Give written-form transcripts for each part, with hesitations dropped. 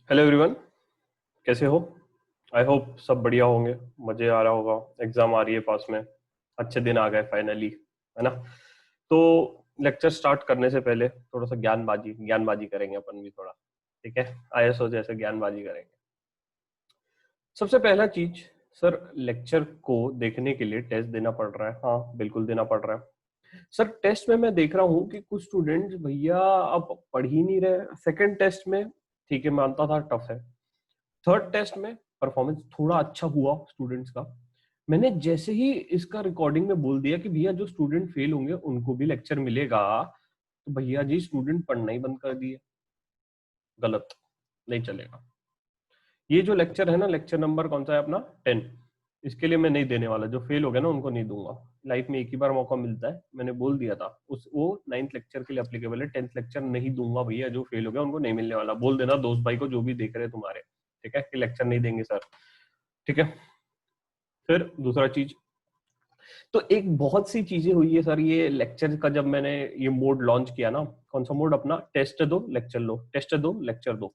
Hello everyone, कैसे हो? I hope सब बढ़िया होंगे। मजे आ रहा होगा। एग्जाम आ रही है पास में। अच्छे दिन आ गए फाइनली, है ना? तो लेक्चर स्टार्ट करने से पहले थोड़ा सा ज्ञानबाजी करेंगे अपन भी थोड़ा। ठीक है, आईएसओ जैसे ज्ञानबाजी करेंगे। सबसे पहला चीज, सर लेक्चर को देखने के लिए टेस्ट देना पड़ रहा है। हाँ, बिल्कुल देना पड़ रहा है। सर टेस्ट में मैं देख रहा हूँ कि कुछ स्टूडेंट्स भैया अब पढ़ ही नहीं रहे। सेकंड टेस्ट में ठीक है, मानता था टफ है। थर्ड टेस्ट में परफॉर्मेंस थोड़ा अच्छा हुआ स्टूडेंट्स का। मैंने जैसे ही इसका रिकॉर्डिंग में बोल दिया कि भैया जो स्टूडेंट फेल होंगे उनको भी लेक्चर मिलेगा, तो भैया जी स्टूडेंट पढ़ना ही बंद कर दिए। गलत, नहीं चलेगा। ये जो लेक्चर है ना, लेक्चर नंबर कौन सा है अपना, 10। इसके लिए मैं नहीं देने वाला। जो फेल हो गया ना उनको नहीं दूंगा। लाइफ में एक ही बार मौका मिलता है, मैंने बोल दिया था। उस वो 9th लेक्चर के लिए अप्लीकेबल है। 10th लेक्चर नहीं दूंगा भैया। जो फेल हो गया उनको नहीं मिलने वाला। बोल देना दोस्त भाई को जो भी देख रहे हैं तुम्हारे, ठीक है, कि लेक्चर नहीं देंगे सर। ठीक है। फिर दूसरा चीज, तो एक बहुत सी चीजें हुई है सर ये लेक्चर का। जब मैंने ये मोड लॉन्च किया ना, कौन सा मोड अपना, टेस्ट दो लेक्चर लो, टेस्ट दो लेक्चर दो।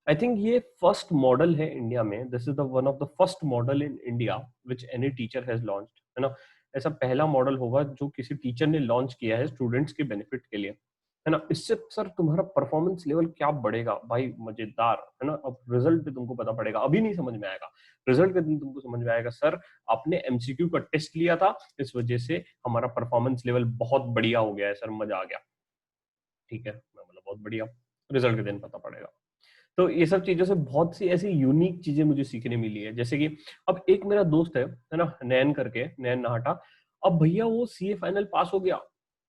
आई थिंक ये फर्स्ट मॉडल है इंडिया में। This is the one of the first model in India which any teacher has launched, है ना? ऐसा पहला मॉडल होगा जो किसी टीचर ने लॉन्च किया है स्टूडेंट्स के बेनिफिट के लिए, है ना? इससे सर तुम्हारा परफॉर्मेंस लेवल क्या बढ़ेगा भाई, मजेदार, है ना? अब रिजल्ट पे तुमको पता पड़ेगा, अभी नहीं समझ में आएगा। रिजल्ट के दिन तुमको समझ में आएगा सर आपने एमसीक्यू का टेस्ट लिया था, इस वजह से हमारा परफॉर्मेंस लेवल बहुत बढ़िया हो गया है सर, मजा आ गया। ठीक है, मैं बोला बहुत बढ़िया। रिजल्ट के दिन पता पड़ेगा। तो ये सब चीजों से बहुत सी ऐसी यूनिक चीजें मुझे सीखने मिली है। जैसे कि अब एक मेरा दोस्त है ना, नैन करके, नैन नाहटा। अब भैया वो सीए फाइनल पास हो गया।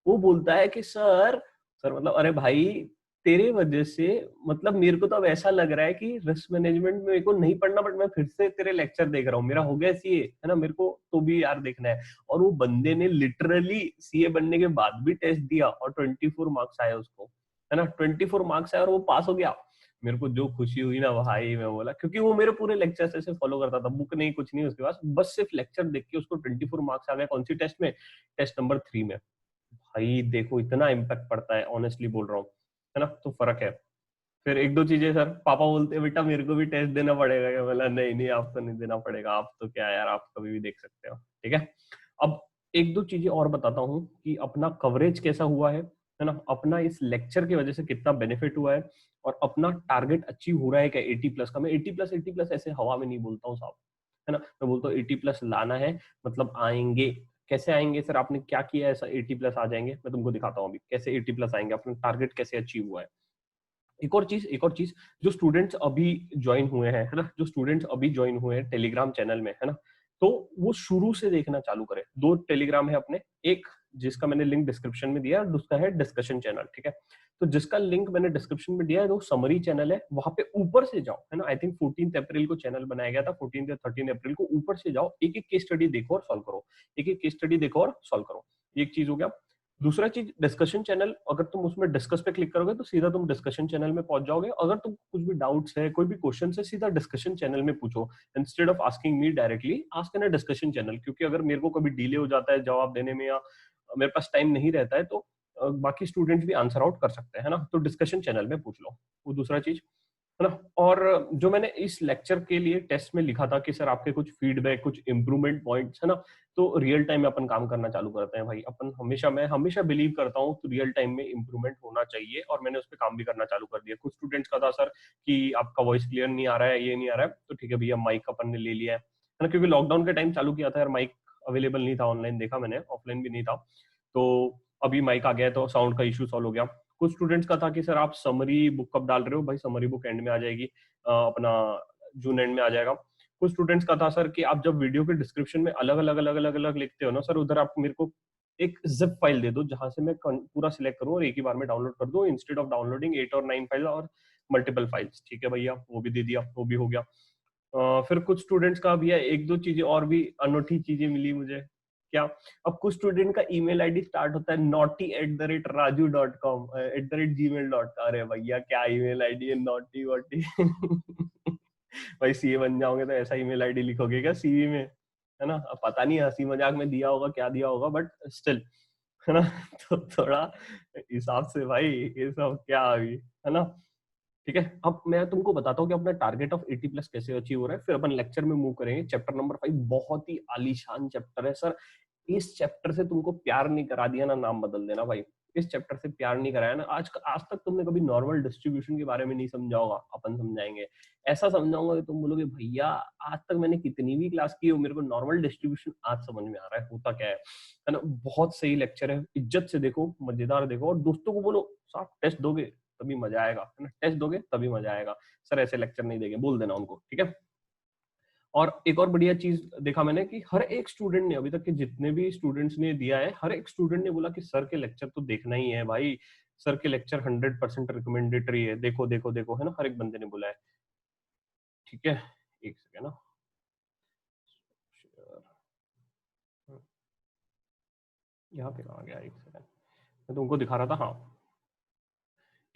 वो बोलता है कि सर मतलब अरे भाई तेरे वजह से, मतलब मेरे को तो अब ऐसा लग रहा है कि रिस्क मैनेजमेंट में मेरे को नहीं पढ़ना, बट मैं फिर से तेरे लेक्चर देख रहा हूँ, मेरा हो गया सीए, है ना? मेरे को तो भी यार देखना है। और वो बंदे ने लिटरली सीए बनने के बाद भी टेस्ट दिया और 24 मार्क्स आए उसको, है ना? 24 मार्क्स आए और वो पास हो गया। मेरे को जो खुशी हुई ना भाई, मैं बोला, क्योंकि वो मेरे पूरे लेक्चर ऐसे फॉलो करता था। बुक नहीं, कुछ नहीं उसके पास, बस सिर्फ लेक्चर देख के उसको 24 मार्क्स आ गए। कौन सी टेस्ट में? टेस्ट नंबर 3 में। भाई देखो इतना इम्पैक्ट पड़ता है, ऑनेस्टली बोल रहा हूँ, है ना? तो फर्क है। फिर एक दो चीजें सर पापा बोलते हैं बेटा मेरे को भी टेस्ट देना पड़ेगा क्या? बोला नहीं नहीं, आप तो नहीं देना पड़ेगा, आप तो क्या यार, आप कभी भी देख सकते हो। ठीक है। अब एक दो चीजें और बताता हूँ कि अपना कवरेज कैसा हुआ है ना? अपना इस लेक्चर की वजह से कितना बेनिफिट हुआ है, और अपना टारगेट अचीव हो रहा है क्या 80+ का? मैं 80+ ऐसे हवा में नहीं बोलता हूँ साहब, है ना? मैं बोलता हूँ 80+ लाना है, मतलब आएंगे। कैसे आएंगे सर? आपने क्या किया है ऐसा 80+ आ जाएंगे? मैं तुमको दिखाता हूँ अभी कैसे 80+ आएंगे, अपना टारगेट कैसे अचीव हुआ है। एक और चीज, जो स्टूडेंट्स अभी ज्वाइन हुए हैं, है ना, जो स्टूडेंट्स अभी ज्वाइन हुए हैं टेलीग्राम चैनल में, है ना, तो वो शुरू से देखना चालू करें। दो टेलीग्राम है अपने, एक जिसका मैंने लिंक डिस्क्रिप्शन में दिया है, दूसरा है डिस्कशन चैनल। ठीक है। तो जिसका लिंक मैंने डिस्क्रिप्शन में दिया है वो समरी चैनल है, वहां पे ऊपर से जाओ, है ना? आई थिंक 14 अप्रैल को चैनल बनाया गया था, 14 या 13 अप्रैल को। ऊपर से जाओ, एक एक केस स्टडी देखो और सॉल्व करो, एक एक केस स्टडी देखो और सॉल्व करो। एक चीज हो गया। दूसरा चीज, डिस्कशन चैनल, अगर तुम उसमें डिस्कस पे क्लिक करोगे तो सीधा तुम डिस्कशन चैनल में पहुंच जाओगे। अगर तुम कुछ भी डाउट्स है, कोई भी क्वेश्चन है, सीधा डिस्कशन चैनल में पूछो, instead of asking me directly, ask in discussion channel. क्योंकि अगर मेरे को कभी डिले हो जाता है जवाब देने में, या मेरे पास टाइम नहीं रहता है, तो बाकी स्टूडेंट्स भी आंसर आउट कर सकते हैं, है ना? तो डिस्कशन चैनल में पूछ लो। वो दूसरा चीज, है ना? और जो मैंने इस लेक्चर के लिए टेस्ट में लिखा था कि सर आपके कुछ फीडबैक, कुछ इंप्रूवमेंट पॉइंट्स, है ना, तो रियल टाइम में अपन काम करना चालू करते हैं भाई। अपन हमेशा, मैं हमेशा बिलीव करता हूँ तो रियल टाइम में इंप्रूवमेंट होना चाहिए, और मैंने उस पर काम भी करना चालू कर दिया। कुछ स्टूडेंट्स का था सर कि आपका वॉइस क्लियर नहीं आ रहा है, ये नहीं आ रहा है, तो ठीक है भैया माइक अपन ने ले लिया है ना? क्योंकि लॉकडाउन के टाइम चालू किया था यार, माइक अवेलेबल नहीं था, ऑनलाइन देखा मैंने, ऑफलाइन भी नहीं था। तो अभी माइक आ गया है तो साउंड का इशू सॉल्व हो गया। कुछ स्टूडेंट्स का था कि सर आप समरी बुक कब डाल रहे हो? भाई समरी बुक एंड में आ जाएगी, अपना जून एंड में आ जाएगा। कुछ स्टूडेंट्स का था सर कि आप जब वीडियो के डिस्क्रिप्शन में अलग अलग अलग अलग अलग लिखते हो ना सर, उधर आप मेरे को एक जिप फाइल दे दो जहां से मैं पूरा सिलेक्ट करूं और एक ही बार में डाउनलोड कर दूं, इंस्टेड ऑफ डाउनलोडिंग 8 और 9 फाइल और मल्टीपल फाइल्स। ठीक है भैया, वो भी दे दिया, वो भी हो गया। फिर कुछ स्टूडेंट्स का भैया एक दो चीजें और भी अनोखी चीजें मिली मुझे। क्या? अब कुछ स्टूडेंट का ईमेल आईडी स्टार्ट होता है naughty@raju.com @gmail.com। अरे भैया क्या ईमेल आईडी है, नॉटी वॉटी? भाई सीए बन जाओगे तो ऐसा ईमेल आईडी लिखोगे क्या सीवी में? है ना? अब पता नहीं हंसी मजाक में दिया होगा, क्या दिया होगा, बट स्टिल, है ना? तो थोड़ा हिसाब से भाई, ये सब क्या अभी, है ना? ठीक है, अब मैं तुमको बताता हूँ कि अपना टारगेट ऑफ 80 प्लस कैसे अचीव हो रहा है, फिर अपन लेक्चर में मूव करेंगे। चैप्टर नंबर 5 बहुत ही आलीशान चैप्टर है सर। इस चैप्टर से तुमको प्यार नहीं करा दिया ना, नाम बदल देना भाई। इस चैप्टर से प्यार नहीं कराया ना, आज तक तुमने कभी नॉर्मल डिस्ट्रीब्यूशन के बारे में नहीं समझा होगा, अपन समझाएंगे। ऐसा समझाऊंगा कि तुम बोलोगे भैया आज तक मैंने कितनी भी क्लास की हो, मेरे को नॉर्मल डिस्ट्रीब्यूशन आज समझ में आ रहा है होता क्या है ना। बहुत सही लेक्चर है, इज्जत से देखो, मजेदार देखो, और दोस्तों को बोलो साहब टेस्ट दोगे तभी मजा आएगा, है ना, टेस्ट दोगे तभी मजा आएगा। सर ऐसे लेक्चर नहीं देंगे, बोल देना उनको, ठीक है। और एक और बढ़िया चीज देखा मैंने कि हर एक स्टूडेंट ने, अभी तक के जितने भी स्टूडेंट्स ने दिया है, हर एक स्टूडेंट ने बोला कि सर के लेक्चर तो देखना ही है भाई, सर के लेक्चर 100% रिकमेंडेटरी है, देखो देखो देखो, है ना, हर एक बंदे ने बोला है। ठीक है, एक सेकेंड ना, यहाँ पे कहाँ गया, एक सेकेंड, मैं तुमको दिखा रहा था। हाँ,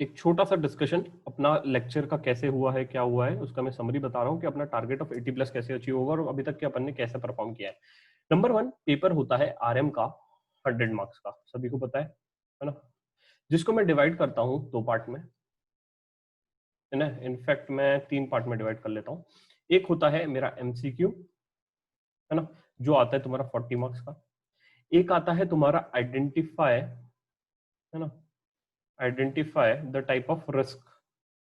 एक छोटा सा डिस्कशन अपना लेक्चर का कैसे हुआ है, क्या हुआ है, उसका मैं समरी बता रहा हूँ कि अपना टारगेट ऑफ 80 प्लस कैसे अचीव होगा और अभी तक के अपन ने कैसे परफॉर्म किया है। नंबर 1 पेपर होता है आरएम का 100 मार्क्स का, सभी को पता है ना, जिसको मैं डिवाइड करता हूँ 2 पार्ट में, है ना। इनफैक्ट मैं 3 पार्ट में डिवाइड कर लेता हूँ। एक होता है मेरा एमसीक्यू, है ना, जो आता है तुम्हारा 40 मार्क्स का। एक आता है तुम्हारा आइडेंटिफाई, है ना, identify the type of risk,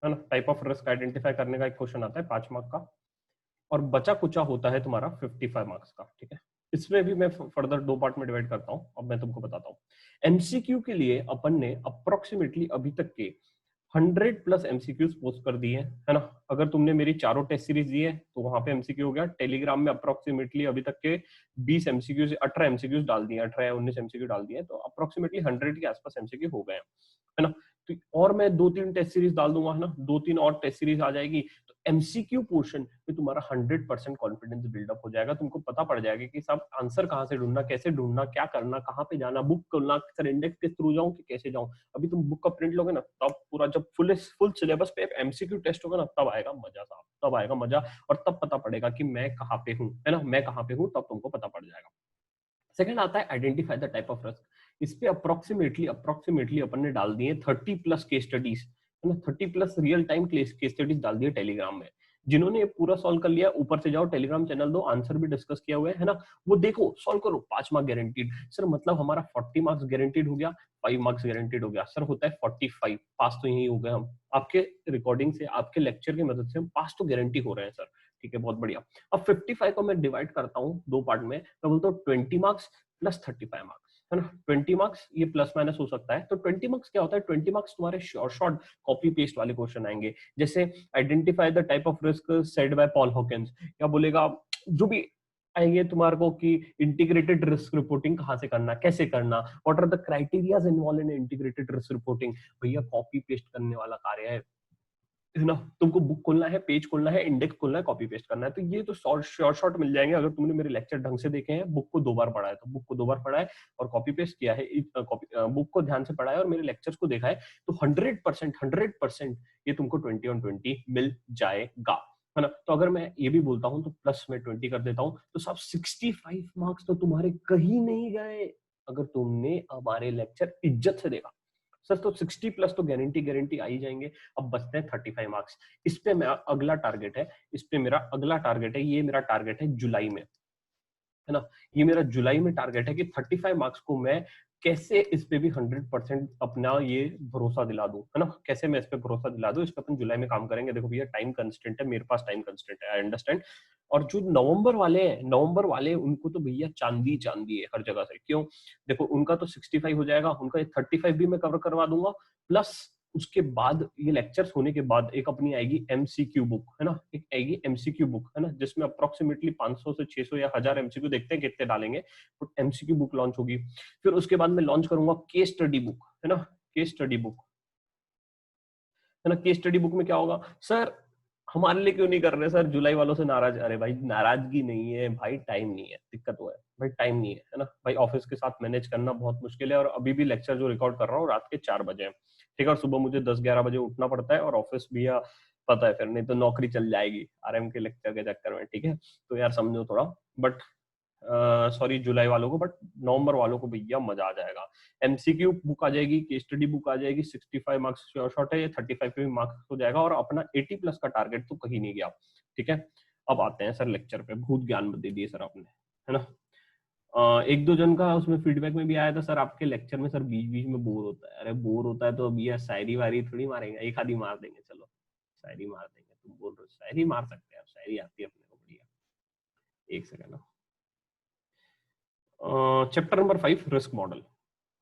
है ना, टाइप ऑफ रिस्क आइडेंटिफाई करने का एक क्वेश्चन आता है 5 मार्क का। और बचा कुचा होता है तुम्हारा 55 मार्क्स का, ठीक है। इसमें भी मैं फर्दर 2 पार्ट में डिवाइड करता हूँ, अब मैं तुमको बताता हूँ। एमसीक्यू के लिए अपन ने अप्रोक्सीमेटली अभी तक के 100 प्लस एमसीक्यूज पोस्ट कर दिए, है ना। अगर तुमने मेरी चारों टेस्ट सीरीज दी है तो वहां पे एमसीक्यू हो गया। टेलीग्राम में अप्रोक्सीमेटली अभी तक के 20 एमसीक्यूज, 18 एमसीक्यूज डाल दिए, 18 या 19 एमसीक्यू डाल दिए, तो अप्रोक्सीमेटली 100 के आसपास एमसीक्यू हो गए हैं, है ना। तो और मैं 2-3 टेस्ट सीरीज डाल दूंगा, है ना, 2-3 और टेस्ट सीरीज आ जाएगी, तो एमसीक्यू पोर्शन में तुम्हारा 100% कॉन्फिडेंस बिल्डअप हो जाएगा। तुमको पता पड़ जाएगा कि सब आंसर कहाँ से ढूंढना, कैसे ढूंढना, क्या करना, कहाँ पे जाना, बुक खोलना, सर इंडेक्स के थ्रू जाऊं कि कैसे जाऊं। अभी तुम बुक का प्रिंट लोगे ना, तब पूरा जब फुल सिलेबस पे एमसीक्यू टेस्ट होगा ना, तब आएगा मजा साहब, तब आएगा मजा। और तब पता पड़ेगा कि मैं कहाँ पे हूँ, है ना, मैं कहाँ पे हूँ, तब तुमको पता पड़ जाएगा। सेकंड आता है identify the type of risk. इस पे अप्रोक्सीमेटली अपन ने डाल दिए 30 प्लस केस स्टडीज, है ना, 30 plus real time case studies डाल दिए टेलीग्राम में। जिन्होंने ये पूरा सॉल्व कर लिया, ऊपर से जाओ टेलीग्राम चैनल दो, आंसर भी डिस्कस किया हुआ है ना, वो देखो, सॉल्व करो, 5 मार्क गारंटीड। सर मतलब हमारा 40 मार्क्स गारंटीड हो गया, 5 मार्क्स गारंटीड हो गया, सर होता है 45, पास तो यही हो गए हम। आपके रिकॉर्डिंग से, आपके लेक्चर की मदद से हम पास तो गारंटी हो रहे हैं सर, ठीक है, बहुत बढ़िया। अब 55 को मैं डिवाइड करता हूँ 2 पार्ट में, मैं बोलता हूँ 20 मार्क्स प्लस 35 मार्क्स, है ना। 20 मार्क्स ये प्लस माइनस हो सकता है, तो 20 मार्क्स क्या होता है, 20 मार्क्स तुम्हारे शॉर्ट शॉर्ट कॉपी पेस्ट वाले क्वेश्चन आएंगे, जैसे identify the type of risk said by Paul Hawkins, क्या बोलेगा, जो भी आएंगे तुम्हारे को कि इंटीग्रेटेड रिस्क रिपोर्टिंग कहाँ से करना, कैसे करना, what are the criterias involve in integrated risk reporting. भैया कॉपी पेस्ट करने वाला कार्य है ना, तुमको बुक खोलना है, पेज खोलना है, इंडेक्स खोलना है, कॉपी पेस्ट करना है, तो ये तो शॉर्ट मिल जाएंगे। अगर तुमने मेरे लेक्चर ढंग से देखे हैं, बुक को 2 बार पढ़ा है, तो बुक को 2 बार पढ़ा है और कॉपी पेस्ट किया है, बुक को ध्यान से पढ़ा है और मेरे लेक्चर्स को देखा है, तो 100% ये तुमको 20/20 मिल जाएगा, है ना। तो अगर मैं ये भी बोलता हूँ तो प्लस में 20 कर देता हूँ, तो सब 65 मार्क्स तो तुम्हारे कहीं नहीं गए अगर तुमने हमारे लेक्चर इज्जत से देखा। सर तो 60 प्लस तो गारंटी आ ही जाएंगे। अब बचते हैं 35 मार्क्स। इस पे मेरा अगला टारगेट है, ये मेरा टारगेट है जुलाई में, है ना। ये मेरा जुलाई में टारगेट है कि 35 मार्क्स को मैं कैसे इस पे भी 100% अपना ये भरोसा दिला दूं, है ना, कैसे मैं इस पे भरोसा दिला दूं, इस पे अपन जुलाई में काम करेंगे। देखो भैया टाइम कंस्टेंट है, मेरे पास टाइम कंस्टेंट है, आई अंडरस्टैंड। और जो नवंबर वाले उनको तो भैया चांदी चांदी है हर जगह से, क्यों, देखो उनका तो 65 हो जाएगा, उनका 35 भी मैं कवर करवा दूंगा, प्लस उसके बाद ये लेक्चर्स होने के बाद एक अपनी आएगी एमसीक्यू बुक, है ना, एक आएगी एमसीक्यू बुक, है ना, जिसमें अप्रोक्सीमेटली 500 से 600 या 1000 एमसीक्यू, देखते हैं कितने डालेंगे, तो एमसीक्यू बुक लॉन्च होगी। फिर उसके बाद मैं लॉन्च करूंगा केस स्टडी बुक, है ना, केस स्टडी बुक, है ना। केस स्टडी बुक में क्या होगा, सर हमारे लिए क्यों नहीं कर रहे सर, जुलाई वालों से नाराज, अरे भाई नाराजगी नहीं है भाई, टाइम नहीं है, दिक्कत वो है भाई, टाइम नहीं है ना भाई, ऑफिस के साथ मैनेज करना बहुत मुश्किल है, और अभी भी लेक्चर जो रिकॉर्ड कर रहा हूँ रात के 4 बजे है, ठीक है, और सुबह मुझे 10-11 बजे उठना पड़ता है, और ऑफिस भी पता है फिर नहीं तो नौकरी चल जाएगी आरएम के लेक्चर के चक्कर में, ठीक है, तो यार समझो थोड़ा। बट सॉरी जुलाई वालों को, बट नवंबर वालों को भैया मजा आ जाएगा। एमसीक्यू बुक आ जाएगी, केस स्टडी बुक आ जाएगी, 65 मार्क्स शॉर्ट है, 35 पे भी मार्क्स हो जाएगा, और अपना 80 प्लस का टारगेट तो कहीं नहीं गया। ठीक है, अब आते हैं सर लेक्चर पे। भूत ज्ञान दे दिए सर आपने, है ना। एक दो जन का उसमें फीडबैक में भी आया था, सर आपके लेक्चर में सर बीच बीच में बोर होता है। अरे बोर होता है तो अब ये शायरी वारी थोड़ी मारेंगे, एक आधी मार देंगे, चलो शायरी मार देंगे। तुम बोल रहे हो शायरी मार सकते हैं, शायरी आती है अपने को, बढ़िया। एक second, chapter number 5 risk model.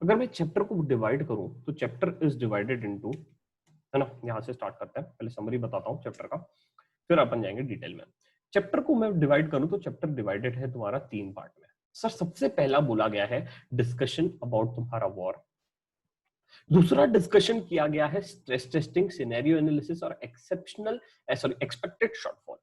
अगर मैं चैप्टर को डिवाइड करूं तो चैप्टर इज डिवाइडेड इनटू, है ना, यहां से स्टार्ट करते हैं, पहले समरी बताता हूं चैप्टर का, फिर अपन जाएंगे डिटेल में। चैप्टर को मैं डिवाइड करूं तो चैप्टर डिवाइडेड है तुम्हारा 3 पार्ट में। सर सबसे पहला बोला गया है डिस्कशन अबाउट तुम्हारा वॉर। दूसरा डिस्कशन किया गया है स्ट्रेस टेस्टिंग, सिनेरियो एनालिसिस और एक्सेप्शनल सॉरी एक्सपेक्टेड शॉर्टफॉल।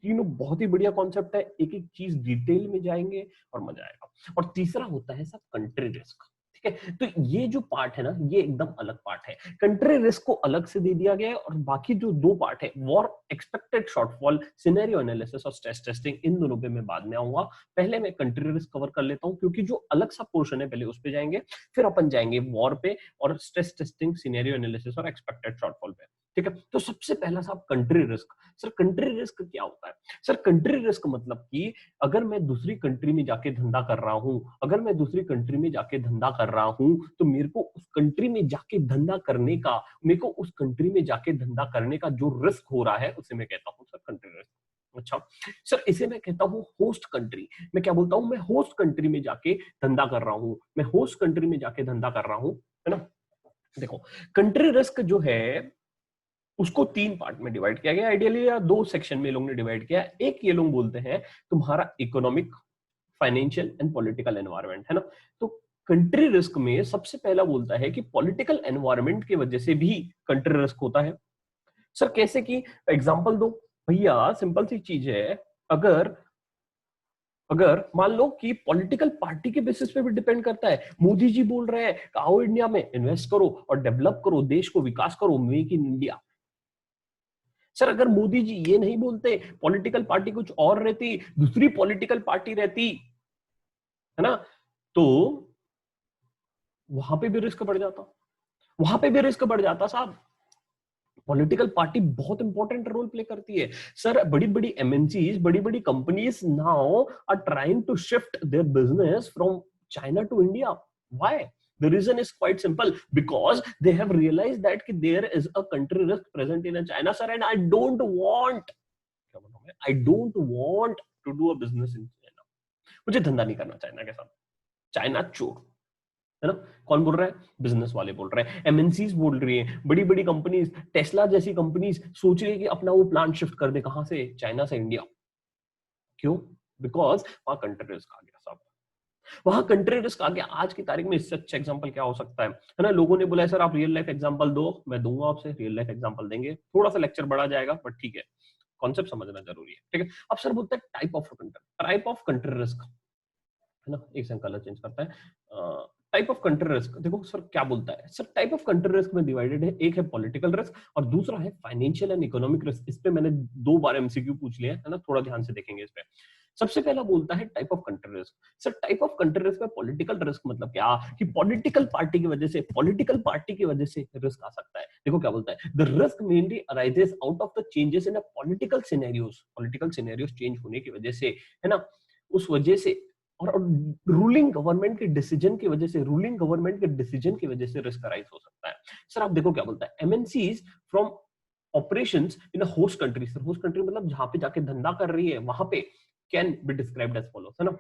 तीनों बहुत ही बढ़िया कॉन्सेप्ट है, एक एक चीज डिटेल में जाएंगे और मजा आएगा। और तीसरा होता है सब कंट्री रिस्क। ठीक है, तो ये जो पार्ट है ना, ये एकदम अलग पार्ट है। कंट्री रिस्क को अलग से दे दिया गया है, और बाकी जो 2 पार्ट है, war, expected shortfall, scenario analysis और स्ट्रेस टेस्टिंग, इन दोनों पे मैं बाद में आऊंगा। पहले मैं कंट्री रिस्क कवर कर लेता हूं, क्योंकि जो अलग सा पोर्शन है पहले उस पे जाएंगे, फिर अपन जाएंगे वॉर पे और स्ट्रेस टेस्टिंग, सिनेरियो एनालिसिस और एक्सपेक्टेड शॉर्टफॉल पे। ठीक है, तो सबसे पहला साहब country risk. Sir country risk क्या होता है? सर कंट्री रिस्क मतलब कि अगर मैं दूसरी कंट्री में जाके धंधा कर रहा हूं, अगर मैं दूसरी कंट्री में जाके धंधा कर रहा हूं, तो मेरे को उस कंट्री में जाके धंधा करने का, मेरे को उस कंट्री में जाके धंधा करने का जो रिस्क हो रहा है, उसे मैं कहता हूं सर कंट्री रिस्क। अच्छा सर, इसे मैं कहता हूं होस्ट कंट्री। मैं क्या बोलता हूं? मैं होस्ट कंट्री में जाके धंधा कर रहा हूं, मैं होस्ट कंट्री में जाके धंधा कर रहा हूं, है ना। देखो, कंट्री रिस्क जो है उसको 3 पार्ट में डिवाइड किया गया आइडियली, या 2 सेक्शन में लोग ने डिवाइड किया। एक ये लोग बोलते हैं तुम्हारा economic, financial and political environment, है ना। तो कंट्री रिस्क में सबसे पहला बोलता है कि पॉलिटिकल एनवायरनमेंट की वजह से भी कंट्री रिस्क होता है। सर कैसे की एग्जांपल दो? भैया सिंपल सी चीज है, अगर अगर मान लो कि पॉलिटिकल पार्टी के बेसिस पे भी डिपेंड करता है। मोदी जी बोल रहे हैं आओ इंडिया में इन्वेस्ट करो और डेवलप करो, देश को विकास करो, मेक इन इंडिया। सर अगर मोदी जी ये नहीं बोलते, पॉलिटिकल पार्टी कुछ और रहती, दूसरी पॉलिटिकल पार्टी रहती, है ना, तो वहां पे भी रिस्क बढ़ जाता, वहां पे भी रिस्क बढ़ जाता साहब। पॉलिटिकल पार्टी बहुत इंपॉर्टेंट रोल प्ले करती है। सर बड़ी बड़ी एमएनसीज, बड़ी बड़ी companies now are trying to shift their business from China to India. Why? The reason is quite simple, because they have realized that there is a country risk present in China, sir, and I don't want to do a business in China. मुझे धंधा नहीं करना China के साथ। China चोर, है ना। कौन बोल रहा है? बिजनेस वाले बोल रहे हैं, एमएनसीज बोल रही है, बड़ी बड़ी कंपनीज, टेस्ला जैसी कंपनीज सोच रही है कि अपना वो प्लांट शिफ्ट कर दे, कहां से? चाइना से इंडिया। क्यों? बिकॉज वहां कंट्री रिस्क आ गया साहब, वहां कंट्री रिस्क आ गया। आज की तारीख में इससे अच्छा एग्जांपल क्या हो सकता है ना। लोगों ने बोला है सर आप रियल लाइफ एग्जांपल दो, मैं दूंगा आपसे रियल लाइफ एग्जांपल देंगे, थोड़ा सा लेक्चर बढ़ा जाएगा बट ठीक है, कॉन्सेप्ट समझना जरूरी है। ठीक है, अब सर बोलते हैं टाइप ऑफ कंट्री रिस्क, है ना। एक सेकंड कलर चेंज करता है। टाइप ऑफ कंट्री रिस्क देखो सर क्या बोलता है। Sir type of country risk में डिवाइडेड है, एक है पॉलिटिकल रिस्क और दूसरा है फाइनेंशियल एंड इकोनॉमिक रिस्क। इस पे मैंने 2 बार एमसीक्यू पूछ लिया है ना, थोड़ा ध्यान से देखेंगे इस पे। सबसे पहला बोलता है type of country risk. Sir type of country risk में पॉलिटिकल रिस्क मतलब क्या कि पॉलिटिकल पार्टी की वजह से रिस्क आ सकता है। देखो क्या बोलता है, the risk mainly arises out of the changes in a political scenarios change होने की वजह से, है ना, उस वजह से, और रूलिंग गवर्नमेंट के डिसीजन की वजह से रिस्क अराइज हो सकता है। सर आप देखो क्या बोलता है, MNCs from operations in a host country. Sir host country मतलब जहां पे जाके धंधा कर रही है, वहां पे can be described as follows, है ना।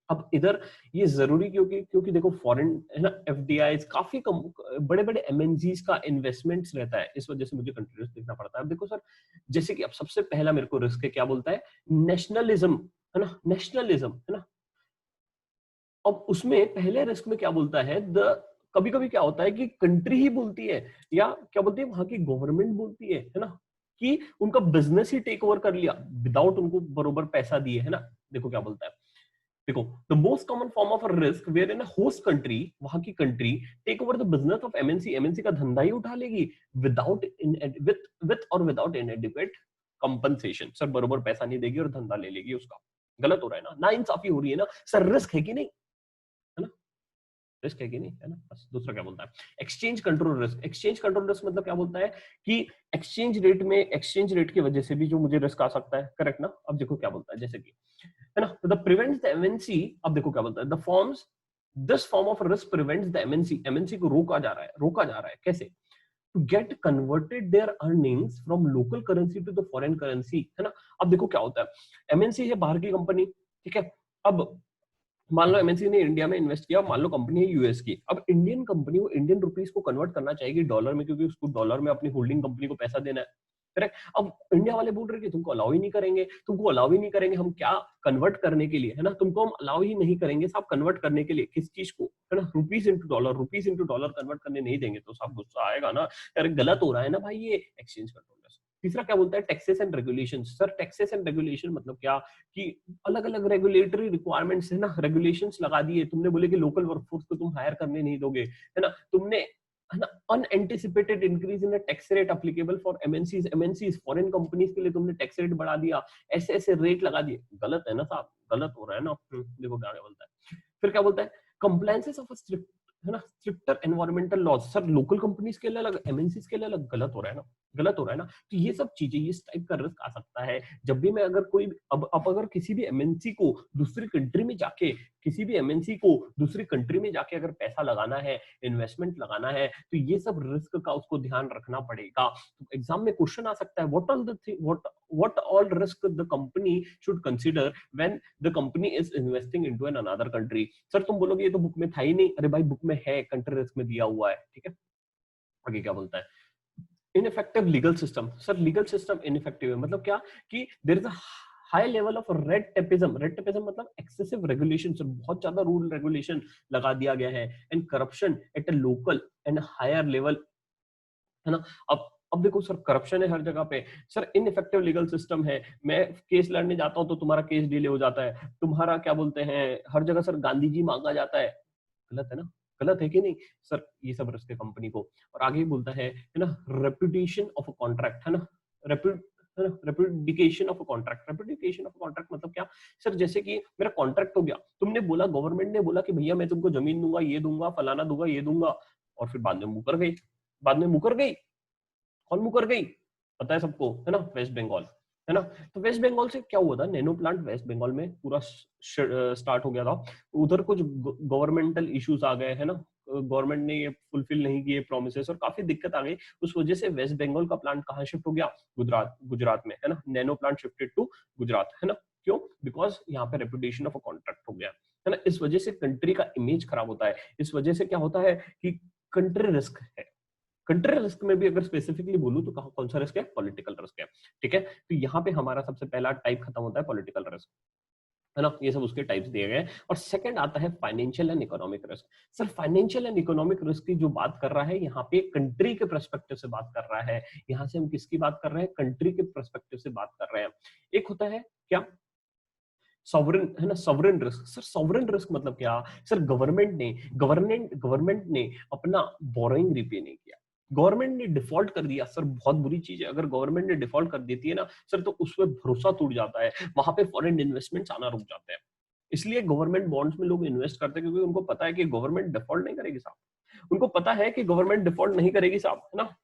अब इधर ये जरूरी क्योंकि क्योंकि देखो फॉरेन, है ना, एफडीआई काफी कम, बड़े बड़े एमएनसीज का इन्वेस्टमेंट्स रहता है, इस वजह से मुझे कंट्री रिस्क देखना पड़ता है। अब देखो सर, जैसे कि अब सबसे पहला मेरे को रिस्क है, क्या बोलता है, नेशनलिज्म, है ना, नेशनलिज्म, है ना। अब उसमें पहले रिस्क में क्या बोलता है, द कभी कभी क्या होता है कि कंट्री ही बोलती है, या क्या बोलती है वहां की गवर्नमेंट बोलती है ना, कि उनका बिजनेस ही टेक ओवर कर लिया विदाउट उनको बरोबर पैसा दिए, है ना। देखो क्या बोलता है, देखो the most common form of a risk where in a host country, वहां की country take over the business of MNC, MNC का धंधा ही उठा लेगी विदाउट विथ और विदाउट इनएडिक्वेट कंपनसेशन। सर बरोबर पैसा नहीं देगी और धंधा ले लेगी उसका। गलत हो रहा है ना, ना इंसाफी हो रही है ना सर, रिस्क है कि नहीं, है ना, रिस्क है कि नहीं, है ना। बस दूसरा क्या बोलता है, exchange control risk. Exchange control risk मतलब क्या बोलता है कि एक्सचेंज रेट में, एक्सचेंज रेट की वजह से भी जो मुझे रिस्क आ सकता है, करेक्ट ना। अब देखो क्या बोलता है, जैसे कि, है ना, द प्रिवेंट्स द एमएनसी, अब देखो क्या बोलता है, the forms, this form of risk prevents the MNC, MNC को रोका जा रहा है, रोका जा रहा है कैसे, to get converted their earnings from local currency to the foreign currency, है ना। अब देखो क्या होता है, एमएनसी है बाहर की कंपनी, ठीक है, अब मान लो एमएनसी ने इंडिया में इन्वेस्ट किया, मान लो कंपनी है यूएस की, अब इंडियन कंपनी को इंडियन रुपीस को कन्वर्ट करना चाहेगी डॉलर में, क्योंकि उसको डॉलर में अपनी होल्डिंग कंपनी को पैसा देना है, करेक्ट। अब इंडिया वाले बोल रहे हैं कि तुमको अलाउ ही नहीं करेंगे, तुमको अलाउ ही नहीं करेंगे, हम क्या कन्वर्ट करने के लिए, है ना, तुमको हम अलाउ ही नहीं करेंगे साहब कन्वर्ट करने के लिए, किस चीज को, है ना, rupees into dollar, rupees into dollar convert करने नहीं देंगे, तो साहब गुस्सा आएगा ना, यार गलत हो रहा है ना भाई ये एक्सचेंज कंट्रोल। तीसरा क्या बोलता है, taxes and regulation. Sir taxes and regulation मतलब क्या, कि अलग अलग रेगुलेटरी रिक्वायरमेंट्स है ना, रेगुलेशंस लगा दिए तुमने, बोले कि लोकल वर्कफोर्स को तुम हायर करने नहीं दोगे, है ना, तुमने, है ना, unanticipated increase in the tax rate applicable for MNCs foreign companies के लिए तुमने टैक्स रेट बढ़ा दिया, ऐसे ऐसे रेट लगा दिए, गलत है ना साहब, गलत हो रहा है ना। देखो क्या बोलता है, फिर क्या बोलता है, कंप्लायंसेस ऑफ स्ट्रिक्ट, है ना, stricter environmental laws. Sir local companies के लिए अलग, एमएनसीज के लिए अलग, गलत हो रहा है ना, गलत हो रहा है ना। तो ये सब चीजें, इस टाइप का रिस्क आ सकता है जब भी मैं, अगर कोई, अब अगर किसी भी एमएनसी को दूसरी कंट्री में जाके, किसी भी एमएनसी को दूसरी कंट्री में जाके अगर पैसा लगाना है, इन्वेस्टमेंट लगाना है, तो ये सब रिस्क का उसको ध्यान रखना पड़ेगा। तो एग्जाम में क्वेश्चन आ सकता है, what all risk the company should consider when the company is investing into an another country. Sir तुम बोलोगे ये तो बुक में था ही नहीं, अरे भाई बुक में है, कंट्री रिस्क में दिया हुआ है, ठीक है। आगे क्या बोलता है, ineffective legal system. Sir legal system ineffective है मतलब क्या, कि there is a high level of red tapism. Red tapism मतलब एक्सेसिव रेगुलेशन, बहुत ज्यादा रूल रेगुलेशन लगा दिया गया है, and corruption at a local and higher level, है ना। अब देखो सर, करप्शन है हर जगह पे, सर इनइफेक्टिव लीगल सिस्टम है, मैं केस लड़ने जाता हूं तो तुम्हारा केस डिले हो जाता है, तुम्हारा क्या बोलते हैं, हर जगह सर गांधी जी मांगा जाता है, गलत है ना, गलत है कि नहीं सर, ये सब रिस्क है कंपनी को। और आगे बोलता है ना, रेपुटेशन ऑफ अ कॉन्ट्रैक्ट, है ना, repudiation of a contract. Repudiation of a contract मतलब क्या, सर जैसे कि मेरा कॉन्ट्रैक्ट हो गया, तुमने बोला, गवर्नमेंट ने बोला कि भैया मैं तुमको जमीन दूंगा, ये दूंगा, फलाना दूंगा, ये दूंगा, और फिर बाद में मुकर गई, बाद में मुकर गई, कौन मुकर गई, पता है सबको, है ना, वेस्ट बंगाल, है ना। तो वेस्ट बंगाल से क्या हुआ था, नैनो प्लांट वेस्ट बंगाल में पूरा स्टार्ट हो गया था, उधर कुछ गवर्नमेंटल इश्यूज आ गए, है ना, गवर्नमेंट ने ये फुलफिल नहीं किए प्रोमिसेस, और काफी दिक्कत आ गई, उस वजह से वेस्ट बंगाल का प्लांट कहाँ शिफ्ट हो गया, गुजरात में, है ना, Nano plant shifted to Gujarat, है ना। क्यों, बिकॉज यहाँ पे रेपुटेशन ऑफ अ कॉन्ट्रैक्ट हो गया, है ना, इस वजह से कंट्री का इमेज खराब होता है, इस वजह से क्या होता है कि कंट्री रिस्क है। कंट्री रिस्क में भी अगर स्पेसिफिकली बोलूं तो कौन सा रिस्क है, पॉलिटिकल रिस्क है, ठीक है। तो यहाँ पे हमारा सबसे पहला टाइप खत्म होता है, पॉलिटिकल रिस्क, है ना, ये सब उसके टाइप्स दिए गए। और सेकंड आता है financial and economic risk. Sir financial and economic risk की जो बात कर रहा है, यहाँ पे कंट्री के पर्सपेक्टिव से बात कर रहा है, यहाँ से हम किसकी बात कर रहे हैं, कंट्री के पर्सपेक्टिव से बात कर रहे हैं। एक होता है क्या, सॉवरेन, है ना, sovereign risk. Sir sovereign risk मतलब क्या, सर गवर्नमेंट ने अपना बोरोइंग रिपे नहीं किया, गवर्नमेंट ने डिफॉल्ट कर दिया। सर बहुत बुरी चीज है, अगर गवर्नमेंट ने डिफॉल्ट कर देती है ना सर, तो उस पर भरोसा टूट जाता है, वहां पे फॉरेन इन्वेस्टमेंट्स आना रुक जाते हैं। इसलिए गवर्नमेंट बॉन्ड्स में लोग इन्वेस्ट करते हैं, क्योंकि उनको पता है कि गवर्नमेंट डिफॉल्ट नहीं करेगी साहब, उनको पता है कि गवर्नमेंट डिफॉल्ट नहीं करेगी साहब, है ना,